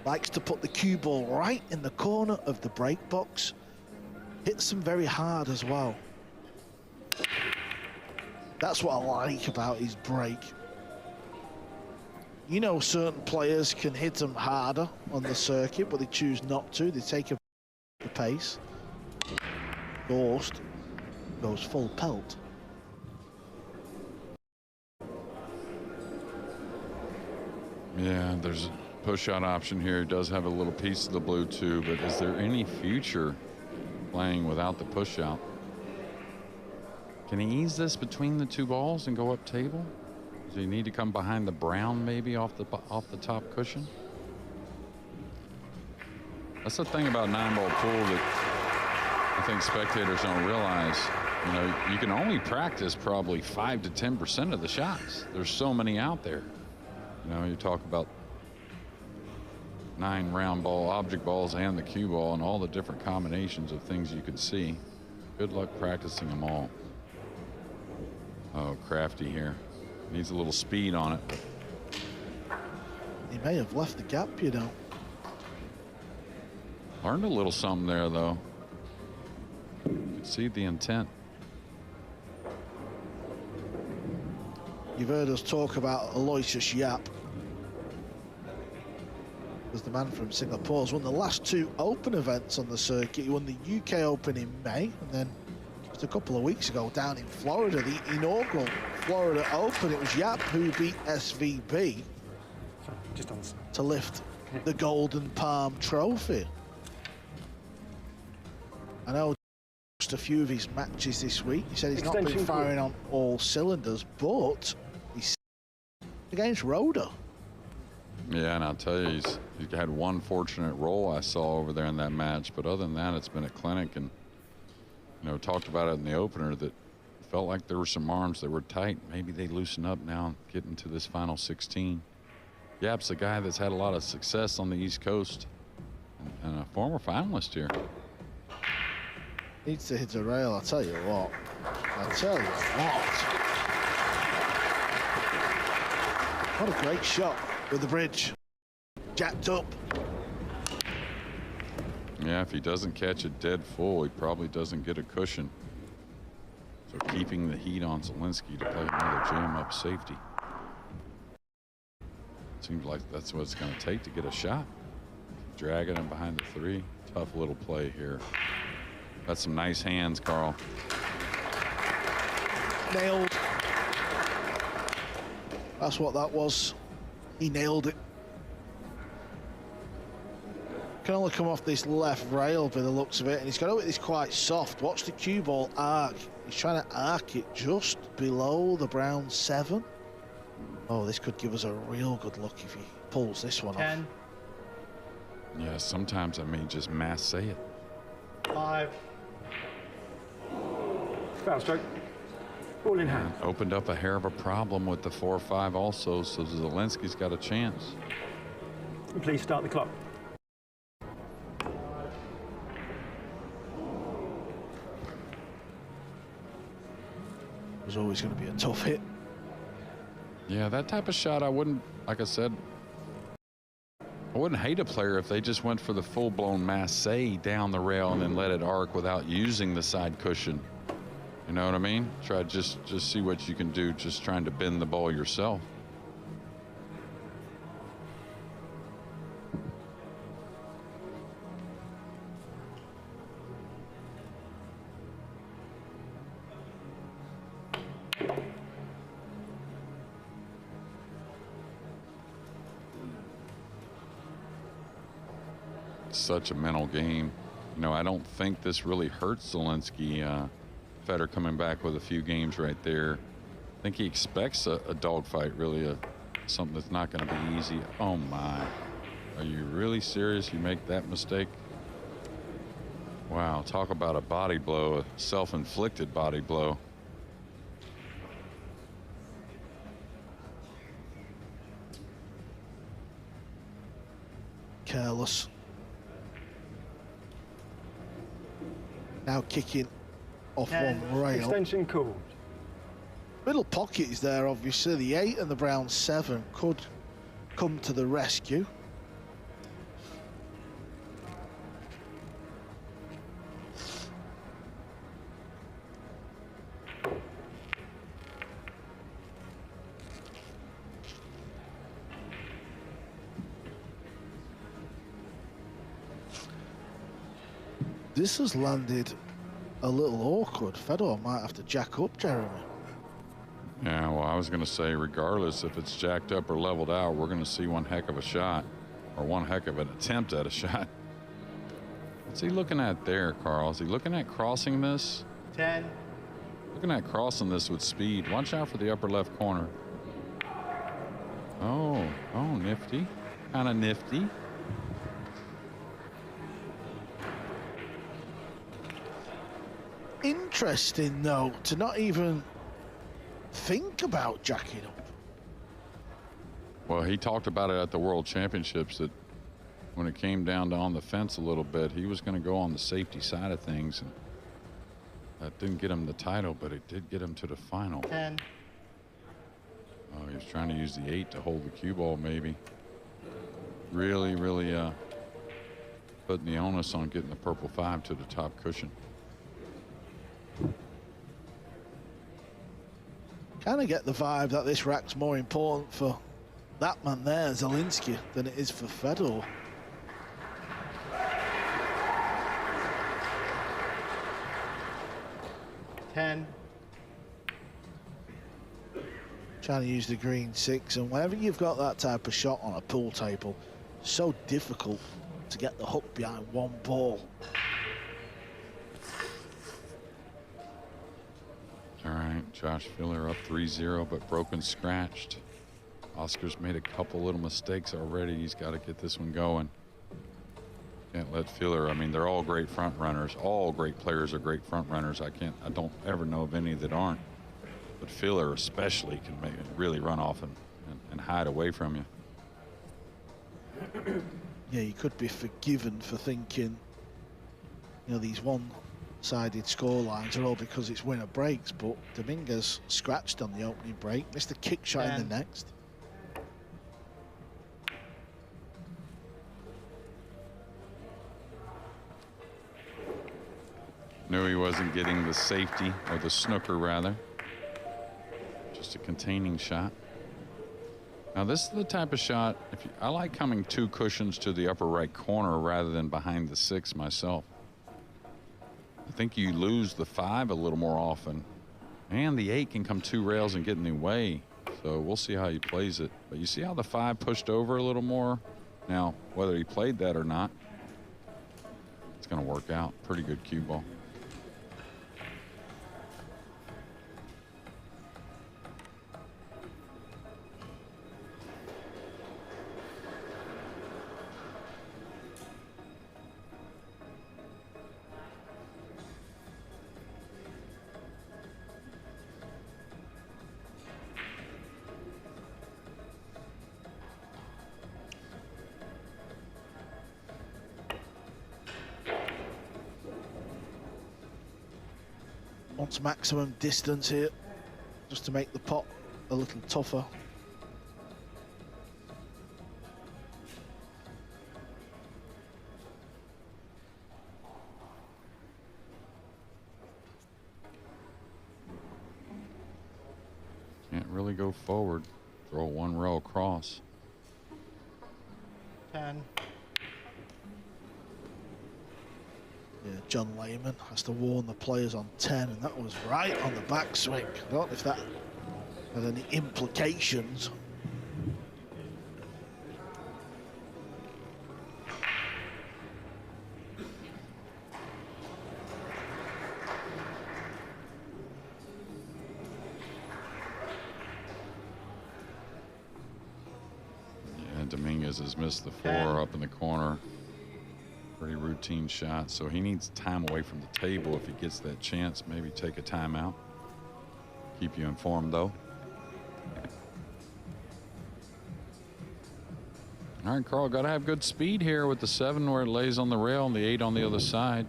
Likes to put the cue ball right in the corner of the break box. Hits them very hard as well. That's what I like about his break. You know, certain players can hit them harder on the circuit, but they choose not to. They take a the pace. Gorst goes full pelt. Yeah, there's a push-out option here. He does have a little piece of the blue too, but is there any future playing without the push-out? Can he ease this between the 2 balls and go up table? Does he need to come behind the brown maybe off the top cushion? That's the thing about 9-ball pool that I think spectators don't realize. You know, you can only practice probably 5 to 10% of the shots. There's so many out there. You know, you talk about 9 round ball, object balls, and the cue ball, and all the different combinations of things you could see. Good luck practicing them all. Oh, crafty here. Needs a little speed on it. He may have left the gap, you know. Learned a little something there, though. You could see the intent. You've heard us talk about Aloysius Yap. Was the man from Singapore. He's won the last 2 Open events on the circuit. He won the UK Open in May, and then just a couple of weeks ago down in Florida, the inaugural Florida Open, it was Yap who beat SVB to lift the Golden Palm Trophy. I know just a few of his matches this week. He said he's not been firing on all cylinders, but he's against Roda. Yeah, and I'll tell you, he had one fortunate roll I saw over there in that match, but other than that, it's been a clinic. And you know, talked about it in the opener that felt like there were some arms that were tight. Maybe they loosen up now, getting to this final 16. Yap's a guy that's had a lot of success on the East Coast and a former finalist here. Needs to hit a rail, I'll tell you what. I'll tell you what. What a great shot with the bridge. Jacked up. Yeah, if he doesn't catch it dead full, he probably doesn't get a cushion. So keeping the heat on Zielinski to play another jam up safety. Seems like that's what it's going to take to get a shot. Dragging him behind the 3. Tough little play here. Got some nice hands, Carl. Nailed. That's what that was. He nailed it. Can only come off this left rail by the looks of it, and he's got to hit this quite soft. Watch the cue ball arc. He's trying to arc it just below the brown 7. Oh, this could give us a real good look if he pulls this one 10. off. Yeah, sometimes I may just mass say it. 5. Foul stroke. Ball in hand. Opened up a hair of a problem with the 4-5 also, so Zielinski's got a chance. Please start the clock. It was always going to be a tough hit. Yeah, that type of shot, I wouldn't, like I said, I wouldn't hate a player if they just went for the full-blown masse down the rail and then let it arc without using the side cushion. You know what I mean? Try just see what you can do, just trying to bend the ball yourself. Such a mental game. You know, I don't think this really hurts Zielinski. Federer coming back with a few games right there. I think he expects a dogfight, really, something that's not going to be easy. Oh my, are you really serious? You make that mistake? Wow, talk about a body blow, a self-inflicted body blow. Careless. Now kicking off one rail. Extension called. Middle pocket is there, obviously. The 8 and the brown 7 could come to the rescue. This has landed a little awkward. Federer might have to jack up, Jeremy. Yeah, well, I was going to say, regardless if it's jacked up or leveled out, we're going to see one heck of a shot, or one heck of an attempt at a shot. What's he looking at there, Carl? Is he looking at crossing this? 10. Looking at crossing this with speed. Watch out for the upper left corner. Oh, nifty. Kind of nifty. Interesting, though, to not even think about jacking up. Well, he talked about it at the World Championships that when it came down to on the fence a little bit, he was going to go on the safety side of things. And that didn't get him the title, but it did get him to the final. 10. Oh, he was trying to use the 8 to hold the cue ball, maybe. Really, putting the onus on getting the purple 5 to the top cushion. Kind of get the vibe that this rack's more important for that man there, Zielinski, than it is for Federer. Ten. Trying to use the green 6, and whenever you've got that type of shot on a pool table, it's so difficult to get the hook behind one ball. All right, Josh Filler up 3-0, but broken scratched. Oscar's made a couple little mistakes already. He's got to get this one going. Can't let Filler, I mean, they're all great front runners. All great players are great front runners. I don't ever know of any that aren't. But Filler especially can make it really run off and hide away from you. Yeah, you could be forgiven for thinking, you know, these one-sided score lines are all because it's winner breaks, but Dominguez scratched on the opening break, missed a kick shot in the next. Knew he wasn't getting the safety, or the snooker rather. Just a containing shot. Now this is the type of shot, I like coming 2 cushions to the upper right corner rather than behind the 6 myself. I think you lose the 5 a little more often, and the 8 can come 2 rails and get in the way. So we'll see how he plays it. But you see how the 5 pushed over a little more? Now, whether he played that or not, going to work out. Pretty good cue ball. Wants maximum distance here, just to make the pot a little tougher. Can't really go forward. Throw one row across. 10. Yeah, John Lehman has to warn the players on 10, and that was right on the backswing. I don't know if that had any implications. Yeah, Dominguez has missed the 4 up in the corner. Pretty routine shot, so he needs time away from the table. If he gets that chance, maybe take a timeout. Keep you informed, though. All right, Carl, got to have good speed here with the 7 where it lays on the rail and the 8 on the other side.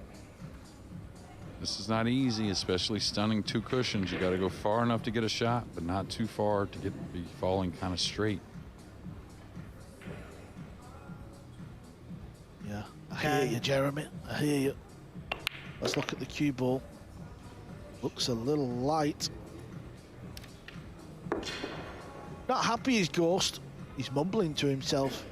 This is not easy, especially stunning 2 cushions. You got to go far enough to get a shot, but not too far to be falling kind of straight. Yeah, I hear you, Jeremy. I hear you. Let's look at the cue ball. Looks a little light. Not happy he's Gorst. He's mumbling to himself.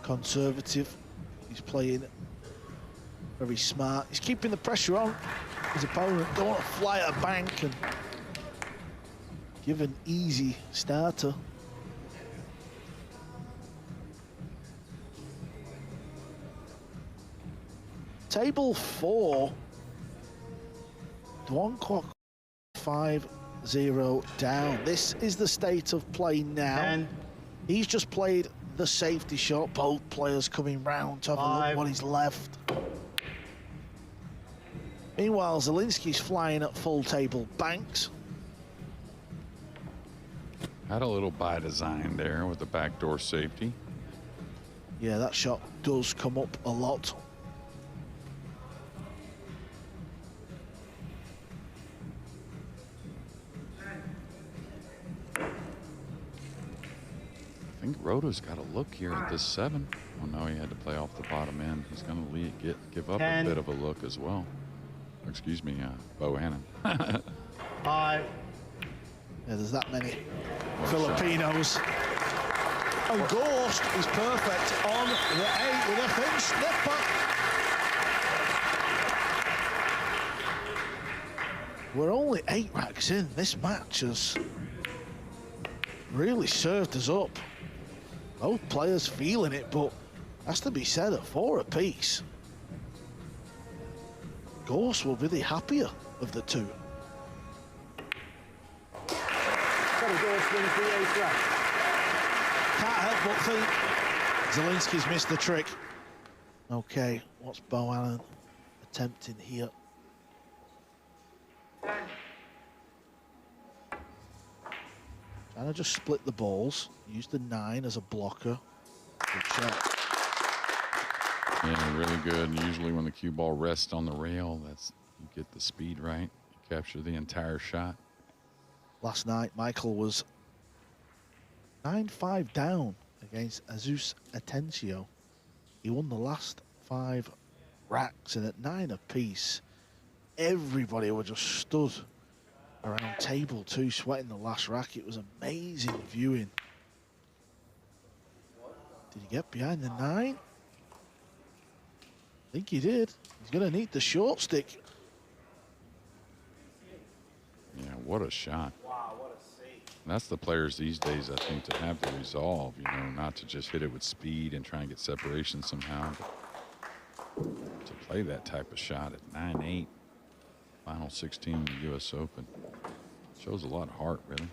Conservative. He's playing very smart. He's keeping the pressure on his opponent. Don't want to fly at a bank and give an easy starter. Table 4. Duan Kwok 5-0 down. This is the state of play now. He's just played the safety shot. Both players coming round to have a look what he's left. Meanwhile, Zielinski's flying at full table banks. Had a little by design there with the backdoor safety. Yeah, that shot does come up a lot. I think Rota's got a look here at this 7. Oh no, he had to play off the bottom end. He's going to give up 10. a bit of a look as well. Excuse me, Bohannon. 5. Yeah, there's that many Filipinos. And Gorst is perfect on the 8 with a thin snipper. We're only 8 racks in. This match has really served us up. Both players feeling it, but has to be said at 4 apiece. Gorst will be the happier of the two. Gorst wins the 8th rack. Can't help but think Zielinski's missed the trick. Okay, what's Bohannon attempting here? Trying to just split the balls. Use the 9 as a blocker. Good shot. Yeah, really good. And usually when the cue ball rests on the rail, you get the speed right. You capture the entire shot. Last night, Michael was 9-5 down against Azus Atencio. He won the last 5 racks, and at 9 apiece, everybody were just stood around table too, sweating the last rack. It was amazing viewing. Did he get behind the 9? I think he did. He's going to need the short stick. Yeah, what a shot. Wow, what a save. That's the players these days, I think, to have the resolve, you know, not to just hit it with speed and try and get separation somehow, but to play that type of shot at 9-8, final 16 in the U.S. Open. Shows a lot of heart, really.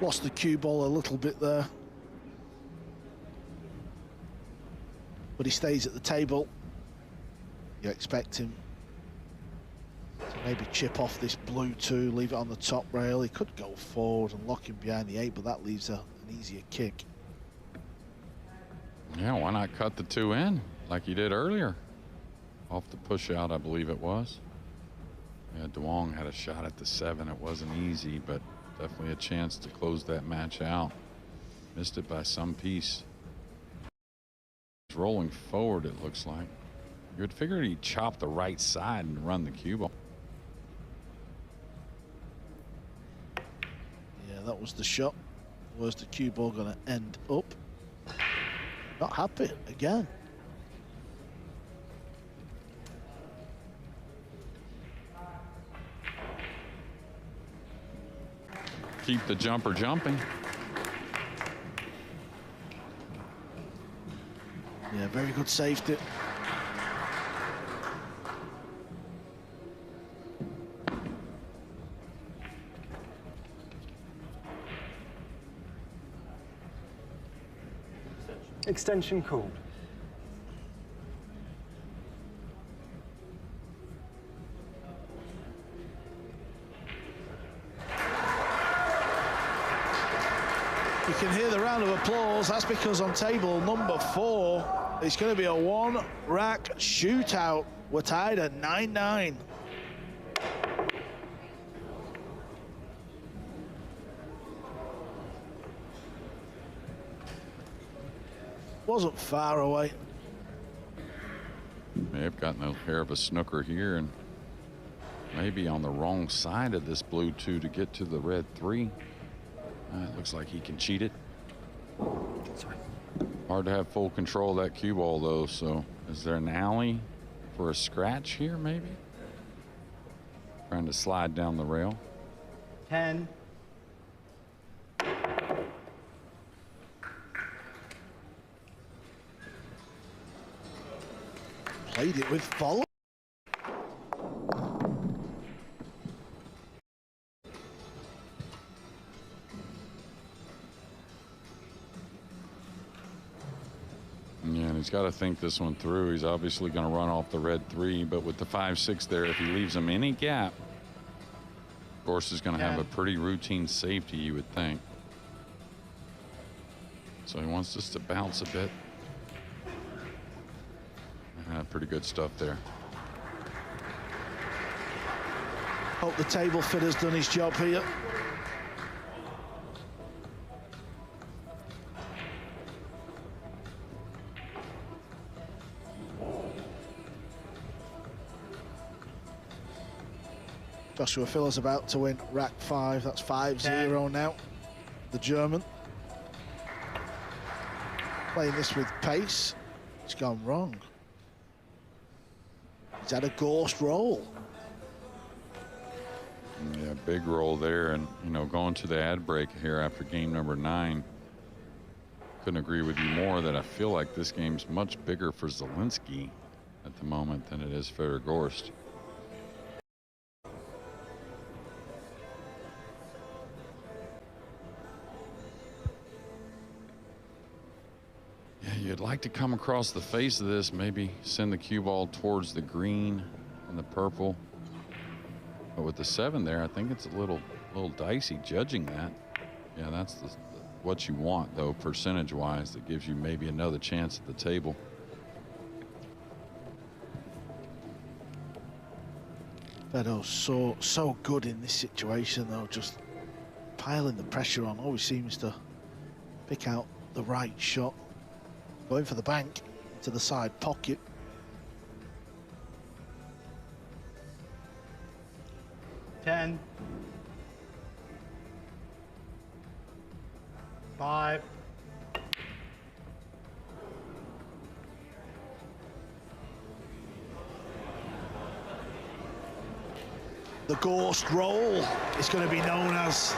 Lost the cue ball a little bit there. But he stays at the table. You expect him to maybe chip off this blue 2, leave it on the top rail. He could go forward and lock him behind the 8, but that leaves an easier kick. Yeah, why not cut the 2 in like he did earlier? Off the push out, I believe it was. Yeah, Duong had a shot at the 7. It wasn't easy, but definitely a chance to close that match out. Missed it by some piece. He's rolling forward, it looks like. You would figure he'd chop the right side and run the cue ball. Yeah, that was the shot. Where's the cue ball going to end up? Not happy again. Keep the jumper jumping. Yeah, very good safety. Extension called. You can hear the round of applause. That's because on table number 4, it's going to be a 1-rack shootout. We're tied at 9-9. Wasn't far away. May have gotten a hair of a snooker here and maybe on the wrong side of this blue 2 to get to the red 3. It looks like he can cheat it. Hard to have full control of that cue ball, though. So is there an alley for a scratch here, maybe? Trying to slide down the rail. 10. Played it with follow. Yeah, and he's got to think this one through. He's obviously going to run off the red 3, but with the 5-6 there, if he leaves him any gap, Gorst is going to have a pretty routine safety, you would think. So he wants just to bounce a bit. Pretty good stuff there. Hope the table fitter's done his job here. Joshua Filler's about to win rack 5. That's 5-0 now. The German. Playing this with pace. It's gone wrong. He's had a Gorst roll. Yeah, big roll there. And, you know, going to the ad break here after game number 9. Couldn't agree with you more that I feel like this game's much bigger for Zielinski at the moment than it is for Gorst. You'd like to come across the face of this, maybe send the cue ball towards the green and the purple. But with the 7 there, I think it's a little dicey judging that. Yeah, that's the what you want, though, percentage-wise, that gives you maybe another chance at the table. Fedor's so good in this situation, though, just piling the pressure on. Always seems to pick out the right shot. Going for the bank to the side pocket. Ten. 5. The Gorst roll is going to be known as.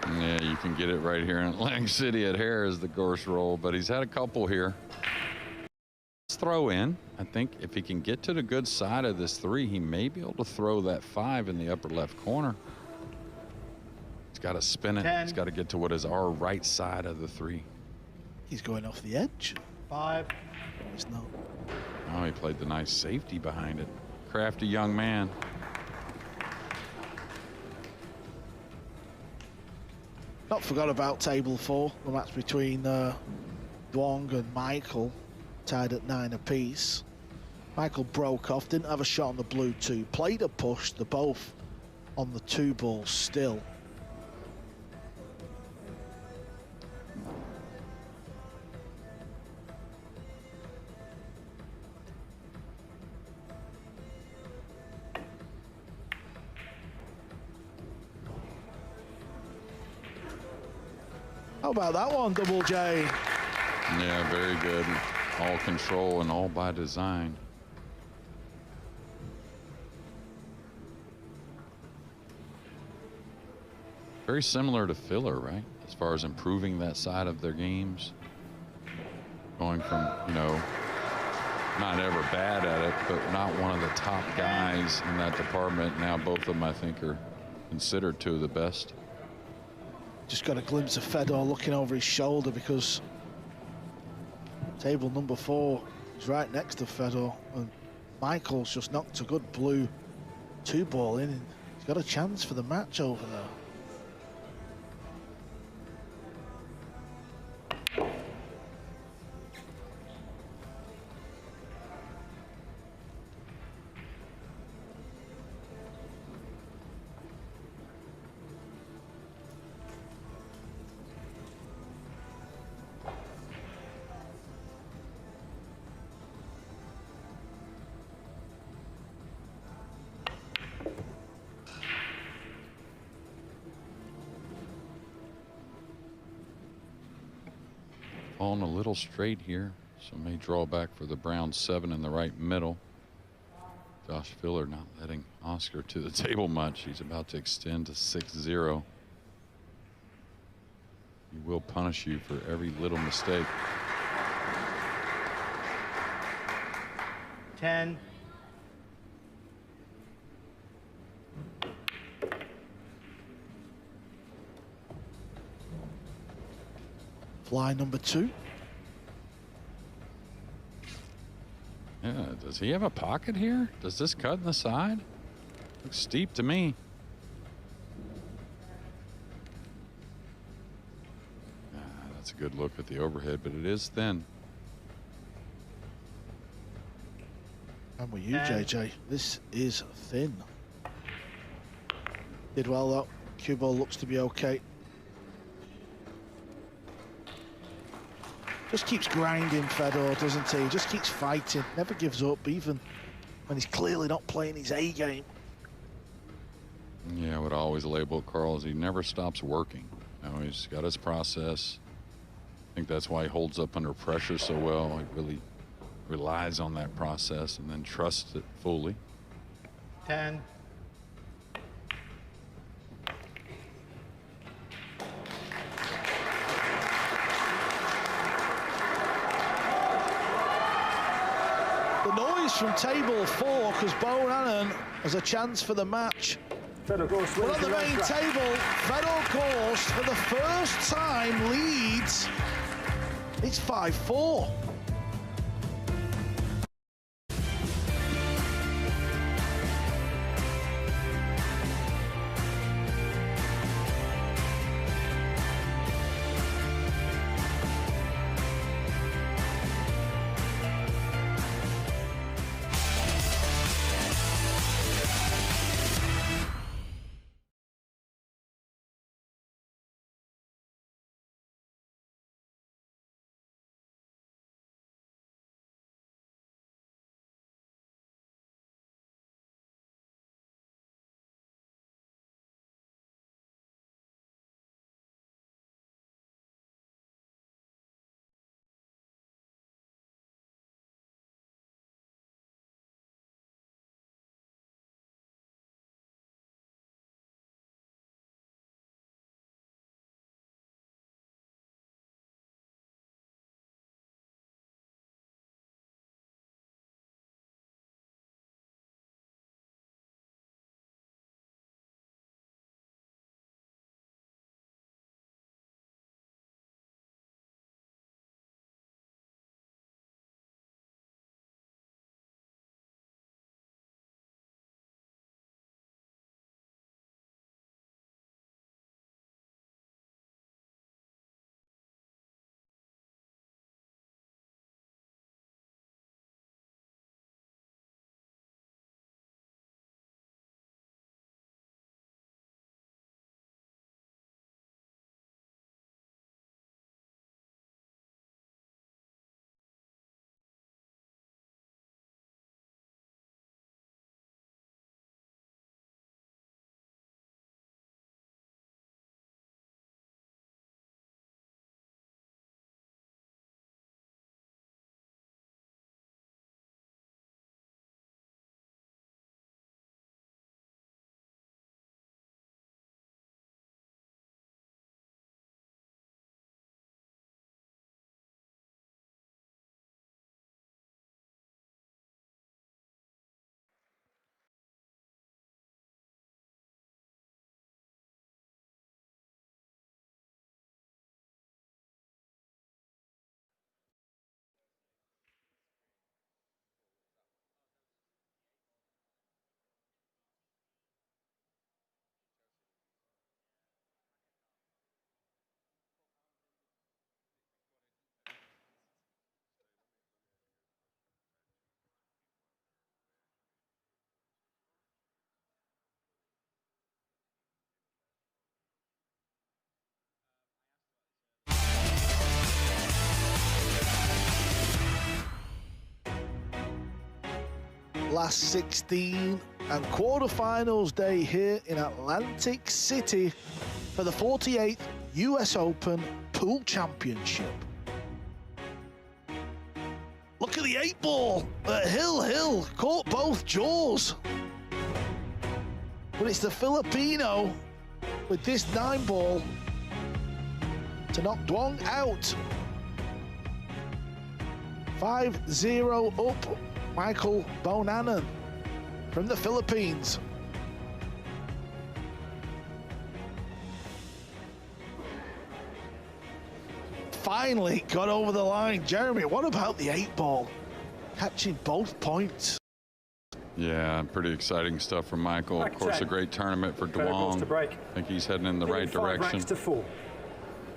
Yeah, you can get it right here in Atlantic City at Harris, the Gorst roll, but he's had a couple here. Let's throw in. I think if he can get to the good side of this 3, he may be able to throw that 5 in the upper left corner. He's got to spin it. 10. He's got to get to what is our right side of the 3. He's going off the edge. 5. He's not. Oh, he played the nice safety behind it. Crafty young man. Not forgot about table 4, the match between Duong and Michael, tied at 9 apiece. Michael broke off, didn't have a shot on the blue 2, played a push, they're both on the 2 ball still. How about that one, Double J? Yeah, very good. All control and all by design. Very similar to Filler, right? As far as improving that side of their games. Going from, you know, not ever bad at it, but not one of the top guys in that department. Now both of them, I think, are considered 2 of the best. Just got a glimpse of Fedor looking over his shoulder because table number 4 is right next to Fedor, and Michael's just knocked a good blue 2 ball in, and he's got a chance for the match over there. On a little straight here, so may draw back for the brown 7 in the right middle. Josh Filler not letting Oscar to the table much. He's about to extend to 6-0. He will punish you for every little mistake. 10. Fly number 2. Yeah, does he have a pocket here? Does this cut in the side? Looks steep to me. That's a good look at the overhead, but it is thin. And with you, JJ, this is thin. Did well though. Cue ball looks to be okay. Just keeps grinding, Fedor, doesn't he? Just keeps fighting, never gives up, even when he's clearly not playing his A game. Yeah, I would always label Carl as he never stops working. You know, he's got his process. I think that's why he holds up under pressure so well. He really relies on that process and then trusts it fully. 10. The noise from table 4 because Bohannon has a chance for the match. Fedor Gorst but on the main table, Fedor Gorst for the first time leads. It's 5-4. last 16 and quarterfinals day here in Atlantic City for the 48th US Open Pool Championship. Look at the 8-ball at Hill caught both jaws. But it's the Filipino with this 9-ball to knock Duong out. 5-0 up, Michael Bonanen from the Philippines. Finally got over the line. Jeremy, what about the 8-ball? Catching both points. Yeah, pretty exciting stuff from Michael. Of course, a great tournament for Duong. I think he's heading in the right direction.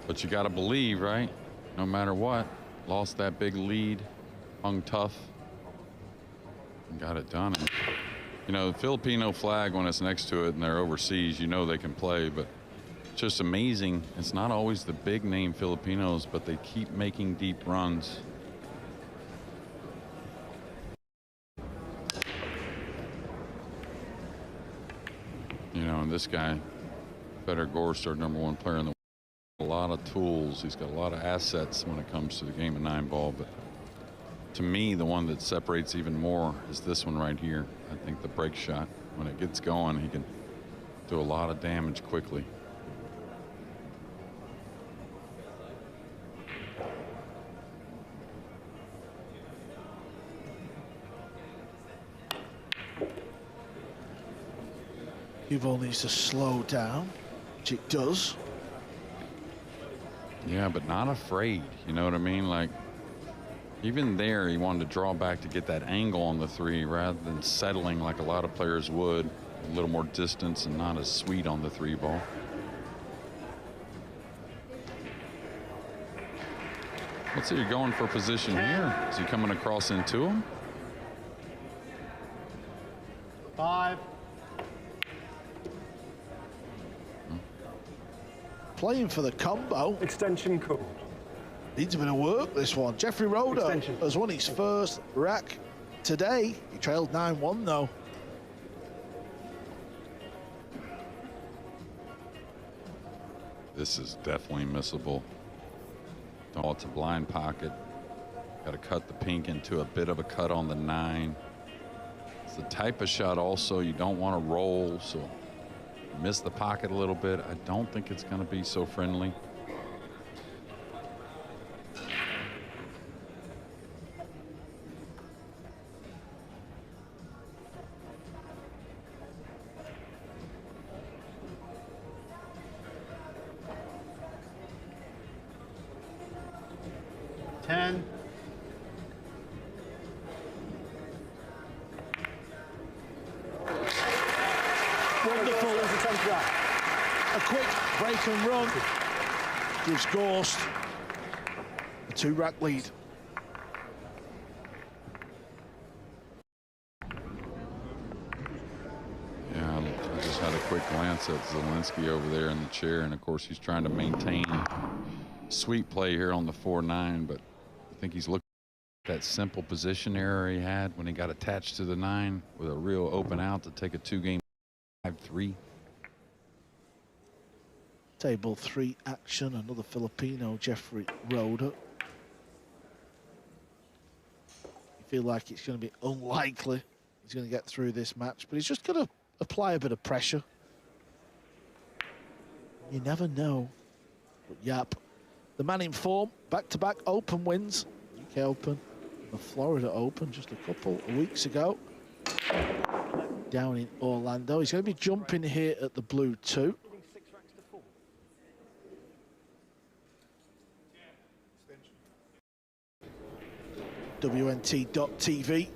But you got to believe, right? No matter what, lost that big lead, hung tough, and got it done. And, you know, the Filipino flag, when it's next to it and they're overseas, you know they can play, but it's just amazing. It's not always the big name Filipinos, but they keep making deep runs. You know, and this guy, Gorst, our #1 player in the world, a lot of tools. He's got a lot of assets when it comes to the game of 9-ball. But to me, the one that separates even more is this one right here. I think the break shot, when it gets going, he can do a lot of damage quickly. Hugo needs to slow down, which it does. Yeah, but not afraid, you know what I mean? Like, even there, he wanted to draw back to get that angle on the 3 rather than settling like a lot of players would. A little more distance and not as sweet on the 3-ball. Let's see, you're going for position here. Is he coming across into him? 5. Playing for the combo. Extension called. Needs a bit of work, this one. Jeffrey Roder has won his first rack today. He trailed 9-1 though. This is definitely missable. Oh, it's a blind pocket. Got to cut the pink into a bit of a cut on the 9. It's the type of shot also you don't want to roll, so miss the pocket a little bit. I don't think it's going to be so friendly. And run gives Gorst a 2-rack lead. Yeah, I just had a quick glance at Zielinski over there in the chair, and of course he's trying to maintain sweet play here on the 4-9, but I think he's looking at that simple position error he had when he got attached to the 9 with a real open out to take a 2-game 5-3. Table 3 action, another Filipino, Jeffrey Roder. You feel like it's going to be unlikely he's going to get through this match, but he's just going to apply a bit of pressure. You never know. But yep, the man in form, back-to-back Open wins. UK Open, the Florida Open just a couple of weeks ago. Down in Orlando. He's going to be jumping here at the blue 2. WNT.tv. You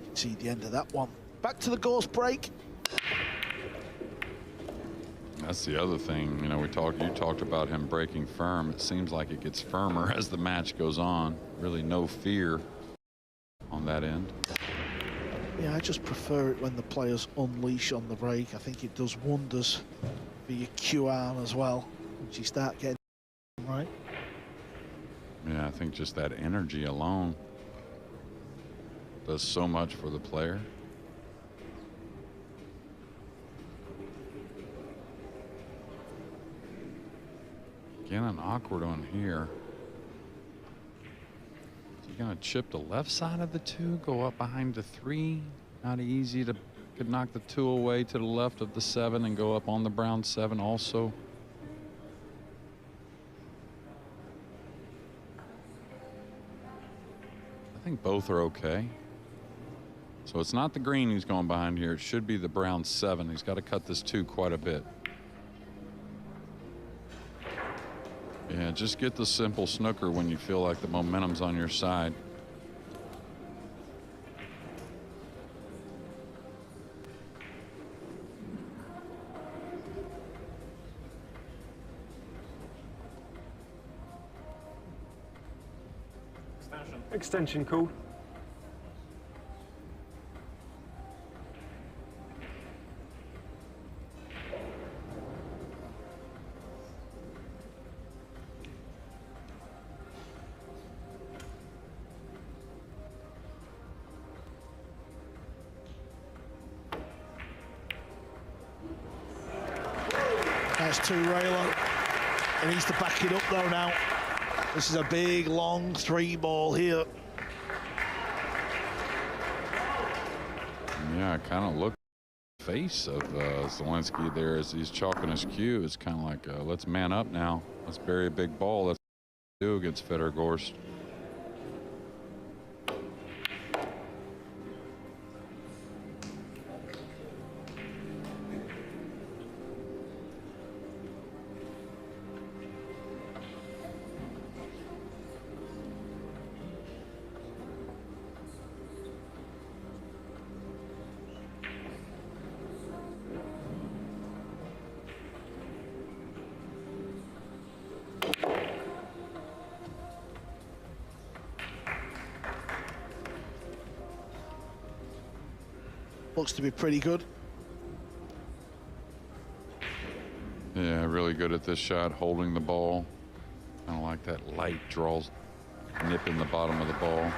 can see the end of that one. Back to the Gorst break. That's the other thing, you know, you talked about him breaking firm. It seems like it gets firmer as the match goes on. Really no fear on that end. Yeah, I just prefer it when the players unleash on the break. I think it does wonders for your Q arm as well once you start getting right. Yeah, I think just that energy alone does so much for the player. Again, an awkward one here. Is he gonna chip the left side of the 2, go up behind the 3? Not easy to, could knock the 2 away to the left of the 7 and go up on the brown 7 also. I think both are okay. So it's not the green he's going behind here. It should be the brown 7. He's got to cut this 2 quite a bit. Yeah, just get the simple snooker when you feel like the momentum's on your side. Extension called. That's 2 Raylo. He needs to back it up though now. This is a big, long 3 ball here. Yeah, kind of look at the face of Zielinski there as he's chalking his cue. It's kind of like, let's man up now. Let's bury a big ball. That's what we do against Federer Gorst. Looks to be pretty good. Yeah, really good at this shot, holding the ball. Kind of like that light draws, nip in the bottom of the ball.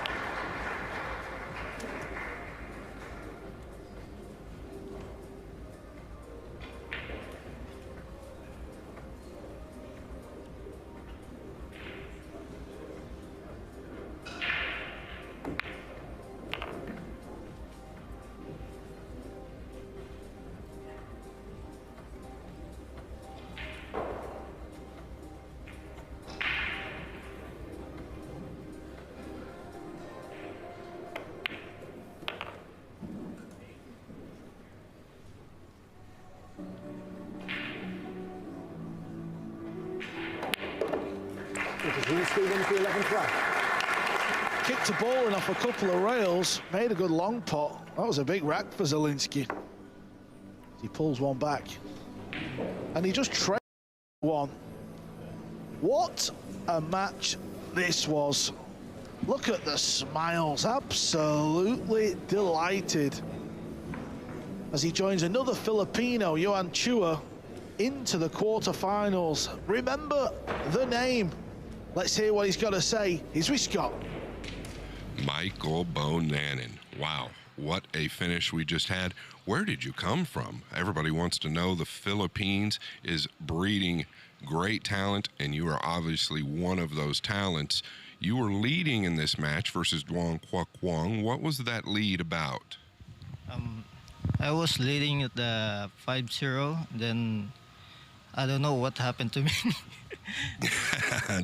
Zielinski wins the 11th rack. Kicked a ball in off a couple of rails, made a good long pot. That was a big rack for Zielinski. He pulls one back. And he just trailed one. What a match this was. Look at the smiles, absolutely delighted. As he joins another Filipino, Johan Chua, into the quarterfinals. Remember the name. Let's hear what he's got to say. Here's Scott. Michael Bonanen. Wow, what a finish we just had. Where did you come from? Everybody wants to know. The Philippines is breeding great talent, and you are obviously one of those talents. You were leading in this match versus Duong Quoc Quang. What was that lead about? I was leading at the 5-0, then I don't know what happened to me.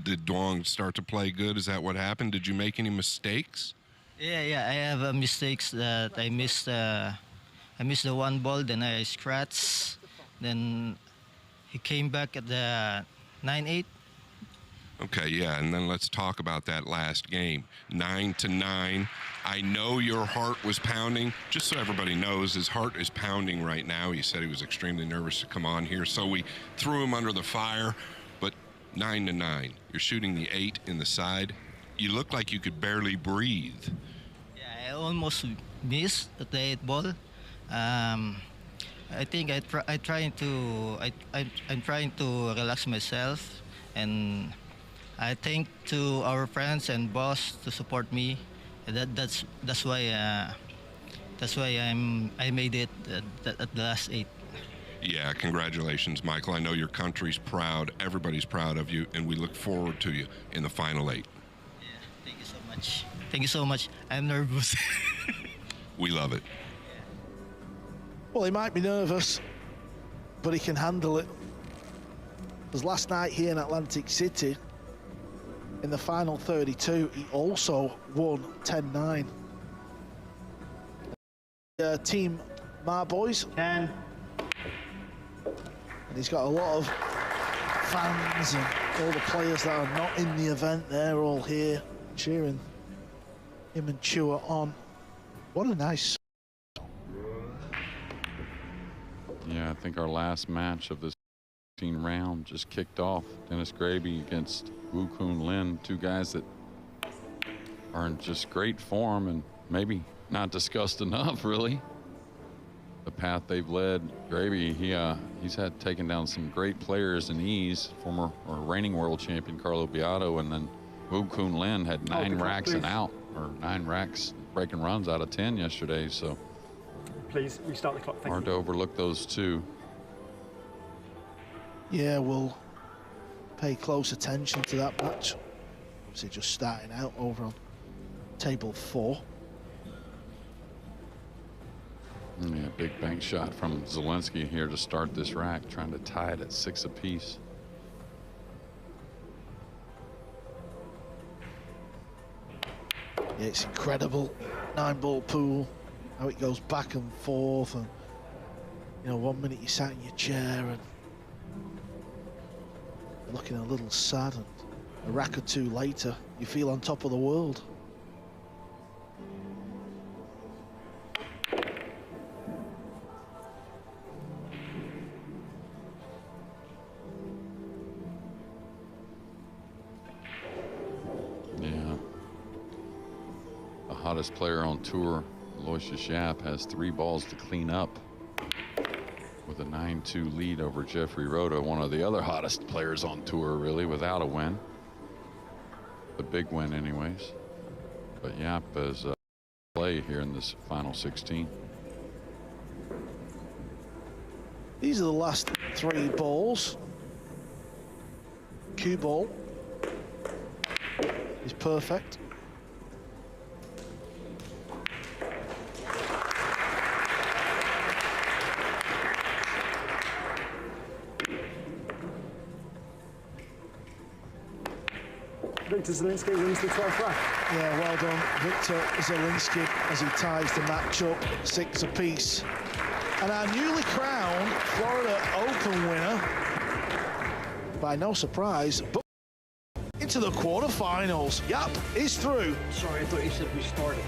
Did Duong start to play good? Is that what happened? Did you make any mistakes? Yeah, I have mistakes that I missed the one ball, then I scratched, then he came back at the 9-8. Okay, yeah, and then let's talk about that last game. 9-9. I know your heart was pounding. Just so everybody knows, his heart is pounding right now. He said he was extremely nervous to come on here, so we threw him under the fire. But 9-9, you're shooting the 8 in the side. You look like you could barely breathe. Yeah, I almost missed the 8 ball. I think I'm trying to relax myself, and I thank to our friends and boss to support me. That's why I made it at the last 8. Yeah, congratulations, Michael. I know your country's proud. Everybody's proud of you, and we look forward to you in the final 8. Yeah, thank you so much. Thank you so much. I'm nervous. We love it. Well, he might be nervous, but he can handle it. Because last night here in Atlantic City, in the final 32, he also won 10-9. Team Marboys. 10. And he's got a lot of fans and all the players that are not in the event, they're all here cheering him and Chua on. What a nice... Yeah, I think our last match of this 16 round just kicked off. Dennis Graby against Woo Kun Lin, two guys that are in just great form and maybe not discussed enough, really. The path they've led. Graby, he's had taken down some great players in ease, former or reigning world champion Carlo Beato, and then Woo Kun Lin had 9 racks and out, or 9 racks breaking runs out of 10 yesterday, so. Please restart the clock. Thank hard you. to overlook those two. Yeah, we'll pay close attention to that match. Obviously just starting out over on table 4. Yeah, big bank shot from Zielinski here to start this rack, trying to tie it at 6 apiece. Yeah, it's incredible. 9-ball pool, how it goes back and forth, and you know, 1 minute you sat in your chair and you're looking a little sad, and a rack or 2 later, you feel on top of the world. Hottest player on tour, Aloysius Yap, has 3 balls to clean up with a 9-2 lead over Jeffrey Rhoda, one of the other hottest players on tour, really, without a win. A big win anyways. But Yap is play here in this final 16. These are the last 3 balls. Cue ball is perfect. Victor Zielinski wins the 12th rack. Yeah, well done, Victor Zielinski, as he ties the match up 6 apiece. And our newly crowned Florida Open winner, by no surprise, but into the quarterfinals. Yap is through. Sorry, I thought you said we started.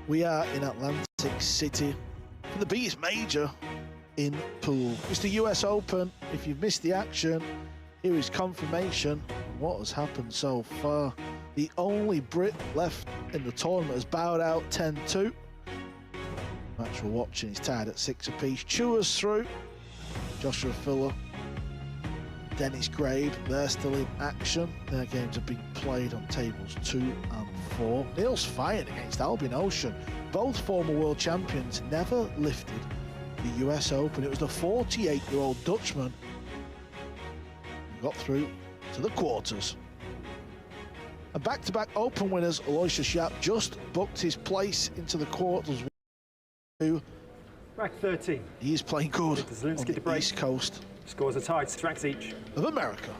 We are in Atlantic City for the biggest major in pool. It's the US Open. If you've missed the action, here is confirmation of what has happened so far. The only Brit left in the tournament has bowed out 10-2. Match we're watching is tied at 6 apiece. Chua's through. Joshua Filler, Dennis Grabe, they're still in action. Their games are being played on tables 2 and 4. Neil's fighting against Albin Ocean. Both former world champions never lifted the US Open. It was the 48-year-old Dutchman who got through to the quarters. And back-to-back Open winners, Aloysius Yap just booked his place into the quarters. Rack 13. He is playing good Zielinski on the East Coast. Scores are tied, 6 racks each. Of America.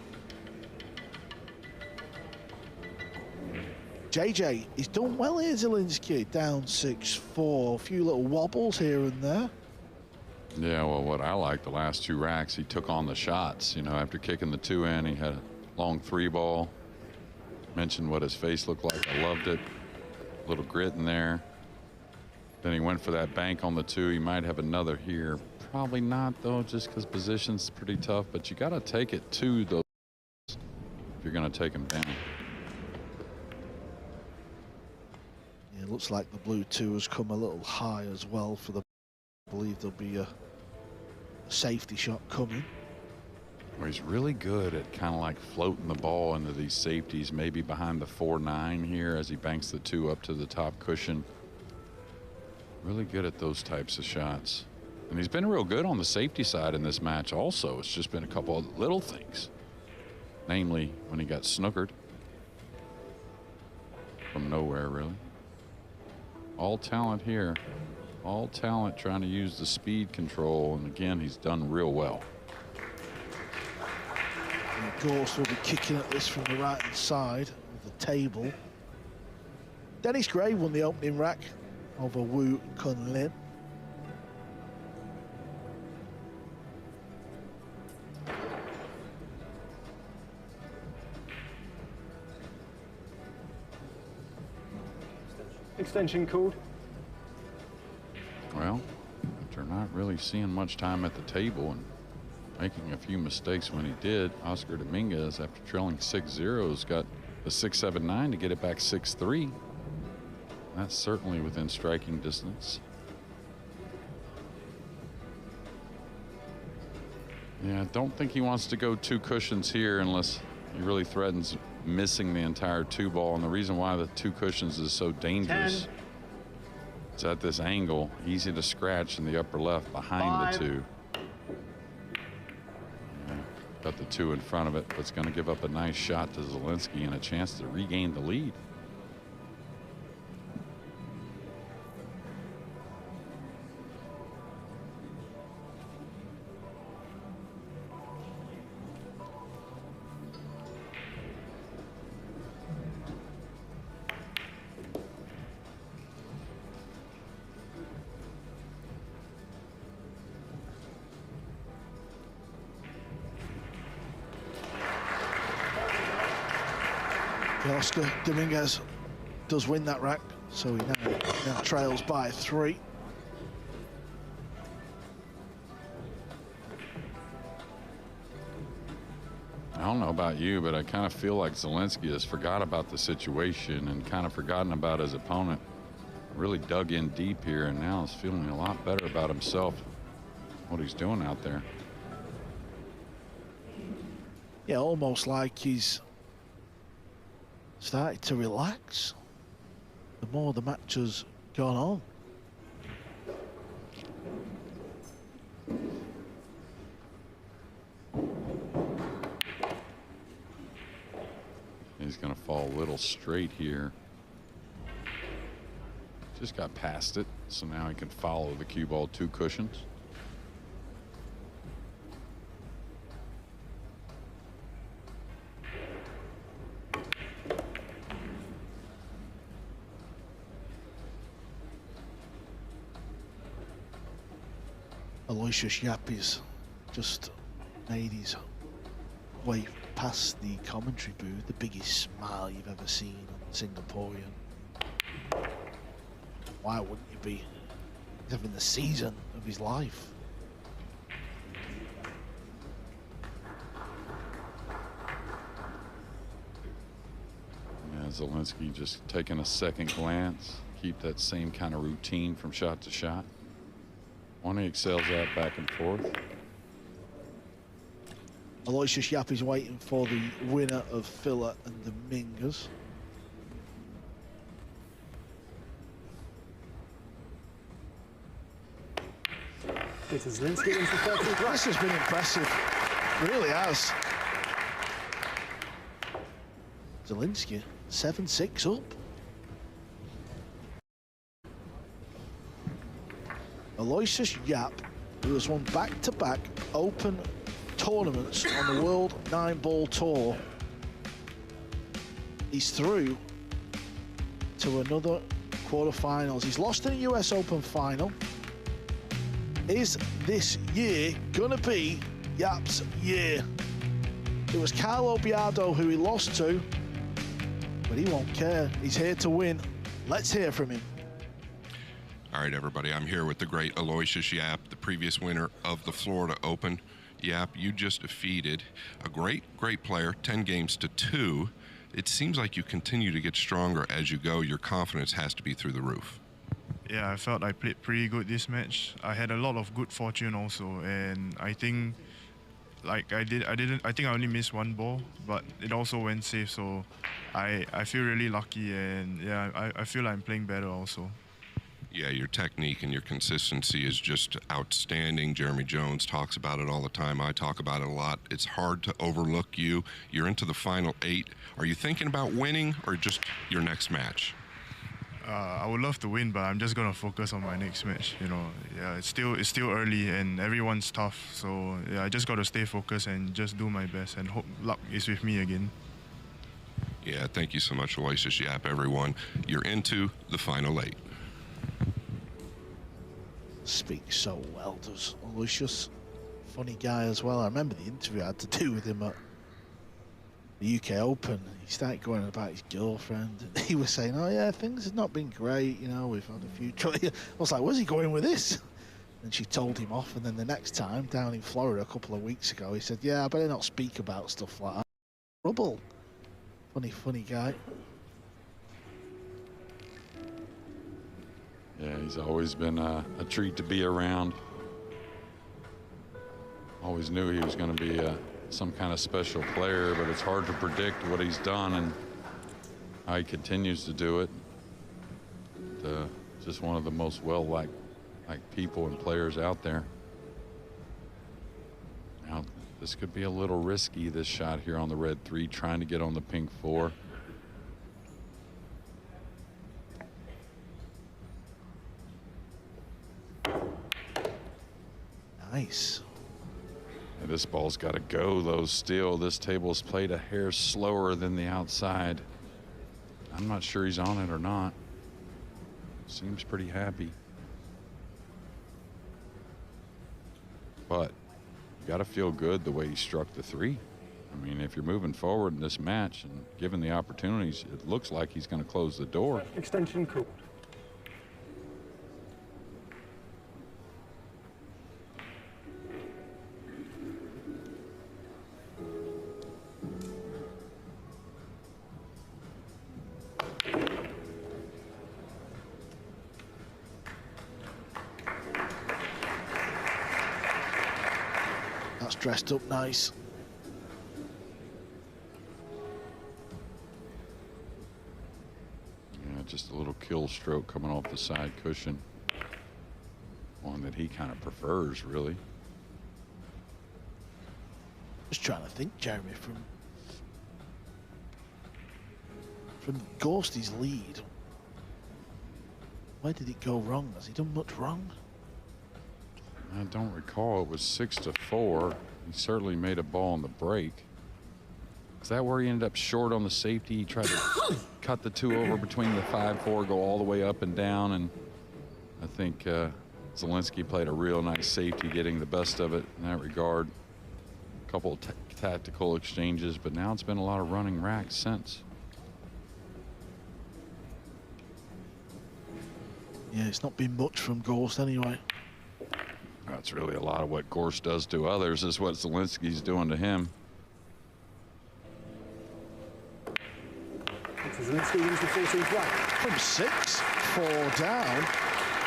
JJ, he's done well here, Zielinski, down 6-4. A few little wobbles here and there. Yeah, well, what I like the last 2 racks, he took on the shots. You know, after kicking the 2 in, he had a long 3 ball. Mentioned what his face looked like. I loved it. A little grit in there. Then he went for that bank on the 2. He might have another here. Probably not, though, just because position's pretty tough. But you got to take it to those if you're going to take him down. Yeah, it looks like the blue 2 has come a little high as well for the. I believe there'll be a safety shot coming. Well, he's really good at kind of like floating the ball into these safeties, maybe behind the 4-9 here as he banks the 2 up to the top cushion. Really good at those types of shots. And he's been real good on the safety side in this match also. It's just been a couple of little things. Namely, when he got snookered. From nowhere, really. All talent here. All talent trying to use the speed control. And again, he's done real well. Gorst will be kicking at this from the right-hand side of the table. Dennis Gray won the opening rack over Wu Kun Lin. Extension called. Well, after not really seeing much time at the table and making a few mistakes when he did, Oscar Dominguez, after trailing 6-0, has got the 6-7-9 to get it back 6-3. That's certainly within striking distance. Yeah, I don't think he wants to go 2 cushions here unless he really threatens missing the entire 2 ball. And the reason why the 2 cushions is so dangerous, 10. It's at this angle, easy to scratch in the upper left behind 5. the 2. Yeah, got the 2 in front of it, but it's going to give up a nice shot to Zielinski and a chance to regain the lead. Oscar Dominguez does win that rack, so he now trails by 3. I don't know about you, but I kind of feel like Zielinski has forgot about the situation and kind of forgotten about his opponent. Really dug in deep here and now is feeling a lot better about himself, what he's doing out there. Yeah, almost like he's started to relax the more the match has gone on. He's going to fall a little straight here. Just got past it, so now he can follow the cue ball 2 cushions. Aloysius Yap is just made his way past the commentary booth, the biggest smile you've ever seen on Singaporean. Why wouldn't you be? He's having the season of his life. Yeah, Zielinski just taking a second glance, keep that same kind of routine from shot to shot. One he excels at back and forth. Aloysius Yap is waiting for the winner of Filler and Dominguez. Peter Zielinski into 30. This has been impressive, really has. Zielinski 7-6 up. Aloysius Yap, who has won back-to-back open tournaments on the World 9-Ball Tour, he's through to another quarterfinals. He's lost in a US Open final. Is this year gonna be Yap's year? It was Carlo Biardo who he lost to, but he won't care. He's here to win. Let's hear from him. All right, everybody, I'm here with the great Aloysius Yap, the previous winner of the Florida Open. Yap, you just defeated a great player, 10 games to 2. It seems like you continue to get stronger as you go. Your confidence has to be through the roof. Yeah, I felt I played pretty good this match. I had a lot of good fortune also, and I think I think I only missed one ball, but it also went safe, so I feel really lucky, and yeah, I feel I'm playing better also. Yeah, your technique and your consistency is just outstanding. Jeremy Jones talks about it all the time. I talk about it a lot. It's hard to overlook you. You're into the final 8. Are you thinking about winning or just your next match? I would love to win, but I'm just gonna focus on my next match. You know, yeah, it's still early and everyone's tough. So yeah, I just gotta stay focused and just do my best and hope luck is with me again. Yeah, thank you so much, Aloysius Yap, everyone. You're into the final 8. Speaks so well, does Aloysius. Funny guy as well. I remember the interview I had to do with him at the UK Open. He started going about his girlfriend. And he was saying, oh yeah, things have not been great, you know, we've had a few I was like, where's he going with this? And she told him off, and then the next time down in Florida a couple of weeks ago, he said, yeah, I better not speak about stuff like that. Trouble. Funny guy. Yeah, he's always been a treat to be around. Always knew he was going to be some kind of special player, but it's hard to predict what he's done and how he continues to do it. Just one of the most well-liked people and players out there. Now, this could be a little risky, this shot here on the red 3, trying to get on the pink 4. Nice. And this ball's got to go, though, still. This table's played a hair slower than the outside. I'm not sure he's on it or not. Seems pretty happy. But you got to feel good the way he struck the 3. I mean, if you're moving forward in this match and given the opportunities, it looks like he's going to close the door. Extension called. That's dressed up nice. Yeah, just a little kill stroke coming off the side cushion. One that he kind of prefers, really. Just trying to think, Jeremy, from Gorst's lead, where did it go wrong? Has he done much wrong? I don't recall. It was 6-4. He certainly made a ball on the break. Is that where he ended up short on the safety? He tried to cut the 2 over between the 5-4, go all the way up and down, and I think Zielinski played a real nice safety, getting the best of it in that regard. A couple of tactical exchanges, but now it's been a lot of running racks since. Yeah, it's not been much from Gorst anyway. That's really a lot of what Gorst does to others is what Zielinski's doing to him. Zielinski wins the 14th rack. From 6, 4 down,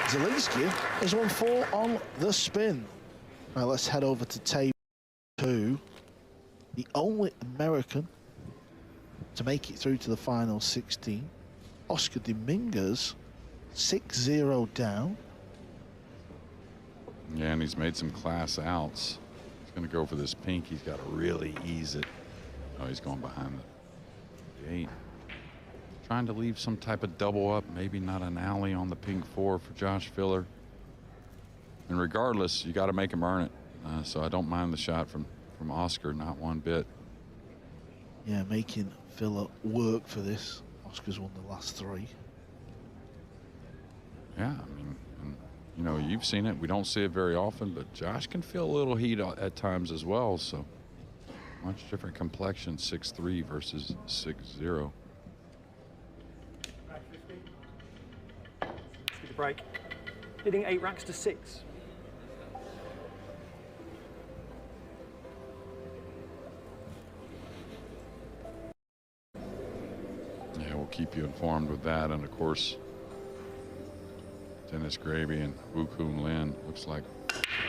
Zielinski has won 4 on the spin. Now let's head over to table 2. The only American to make it through to the final 16. Oscar Dominguez, 6-0 down. Yeah, and he's made some class outs. He's going to go for this pink. He's got to really ease it. Oh, he's going behind the 8. Trying to leave some type of double up, maybe not an alley on the pink 4 for Josh Filler. And regardless, you got to make him earn it. So I don't mind the shot from Oscar, not one bit. Yeah, making Filler work for this. Oscar's won the last 3. Yeah, I mean, and, you know, you've seen it. We don't see it very often, but Josh can feel a little heat at times as well. So much different complexion, 6'3" versus 6'0". Good break. Leading 8 racks to 6. Yeah, we'll keep you informed with that. And of course, Dennis Gravy and Wu Kun Lin. Looks like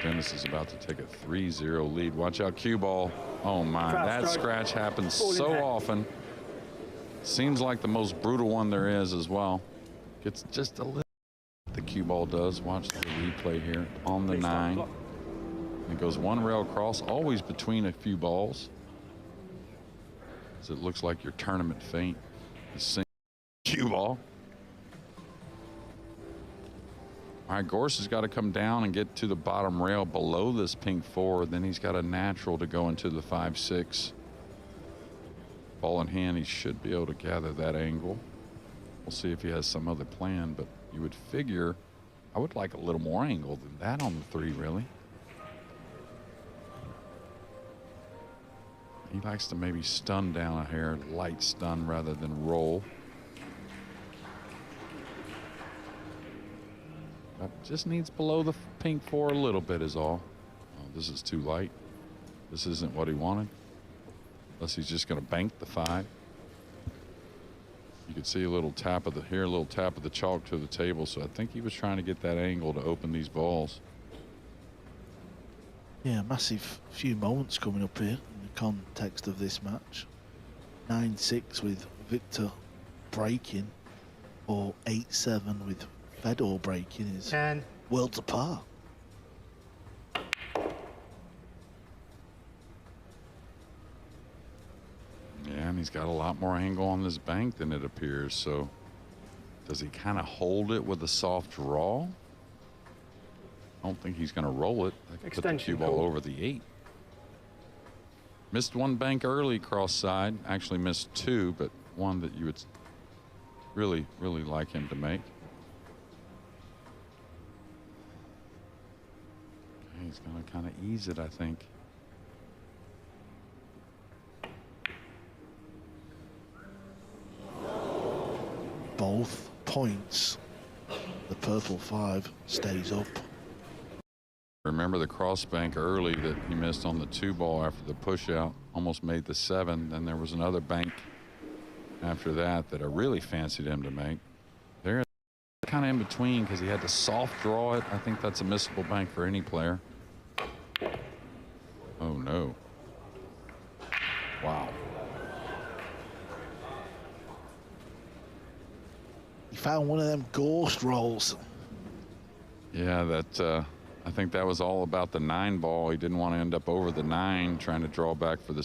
Dennis is about to take a 3-0 lead. Watch out, cue ball. Oh my, that scratch happens so often. Seems like the most brutal one there is as well. Gets just a little. The cue ball does. Watch the replay here on the 9. It goes one rail across, always between a few balls. So it looks like your tournament feint. The single cue ball. All right, Gorst has got to come down and get to the bottom rail below this pink 4. Then he's got a natural to go into the 5-6. Ball in hand, he should be able to gather that angle. We'll see if he has some other plan, but you would figure I would like a little more angle than that on the 3, really. He likes to maybe stun down a hair, light stun rather than roll. But just needs below the pink 4 a little bit is all. Oh, this is too light. This isn't what he wanted. Unless he's just going to bank the 5. You could see a little tap of the hair, a little tap of the chalk to the table. So I think he was trying to get that angle to open these balls. Yeah, massive few moments coming up here in the context of this match. 9-6 with Victor breaking, or 8-7 with Fedor breaking is 10. worlds apart. Yeah, and he's got a lot more angle on this bank than it appears. So does he kind of hold it with a soft draw? I don't think he's going to roll it. Put the cue ball over the 8. Missed one bank early cross side. Actually missed 2, but one that you would really, really like him to make. Okay, he's going to kind of ease it, I think. Both points. The purple 5 stays up. Remember the cross bank early that he missed on the 2 ball after the push out, almost made the 7. Then there was another bank after that that I really fancied him to make. They're kind of in between because he had to soft draw it. I think that's a missable bank for any player. Oh no. Wow. He found one of them Gorst rolls. Yeah, that I think that was all about the 9 ball. He didn't want to end up over the 9 trying to draw back for the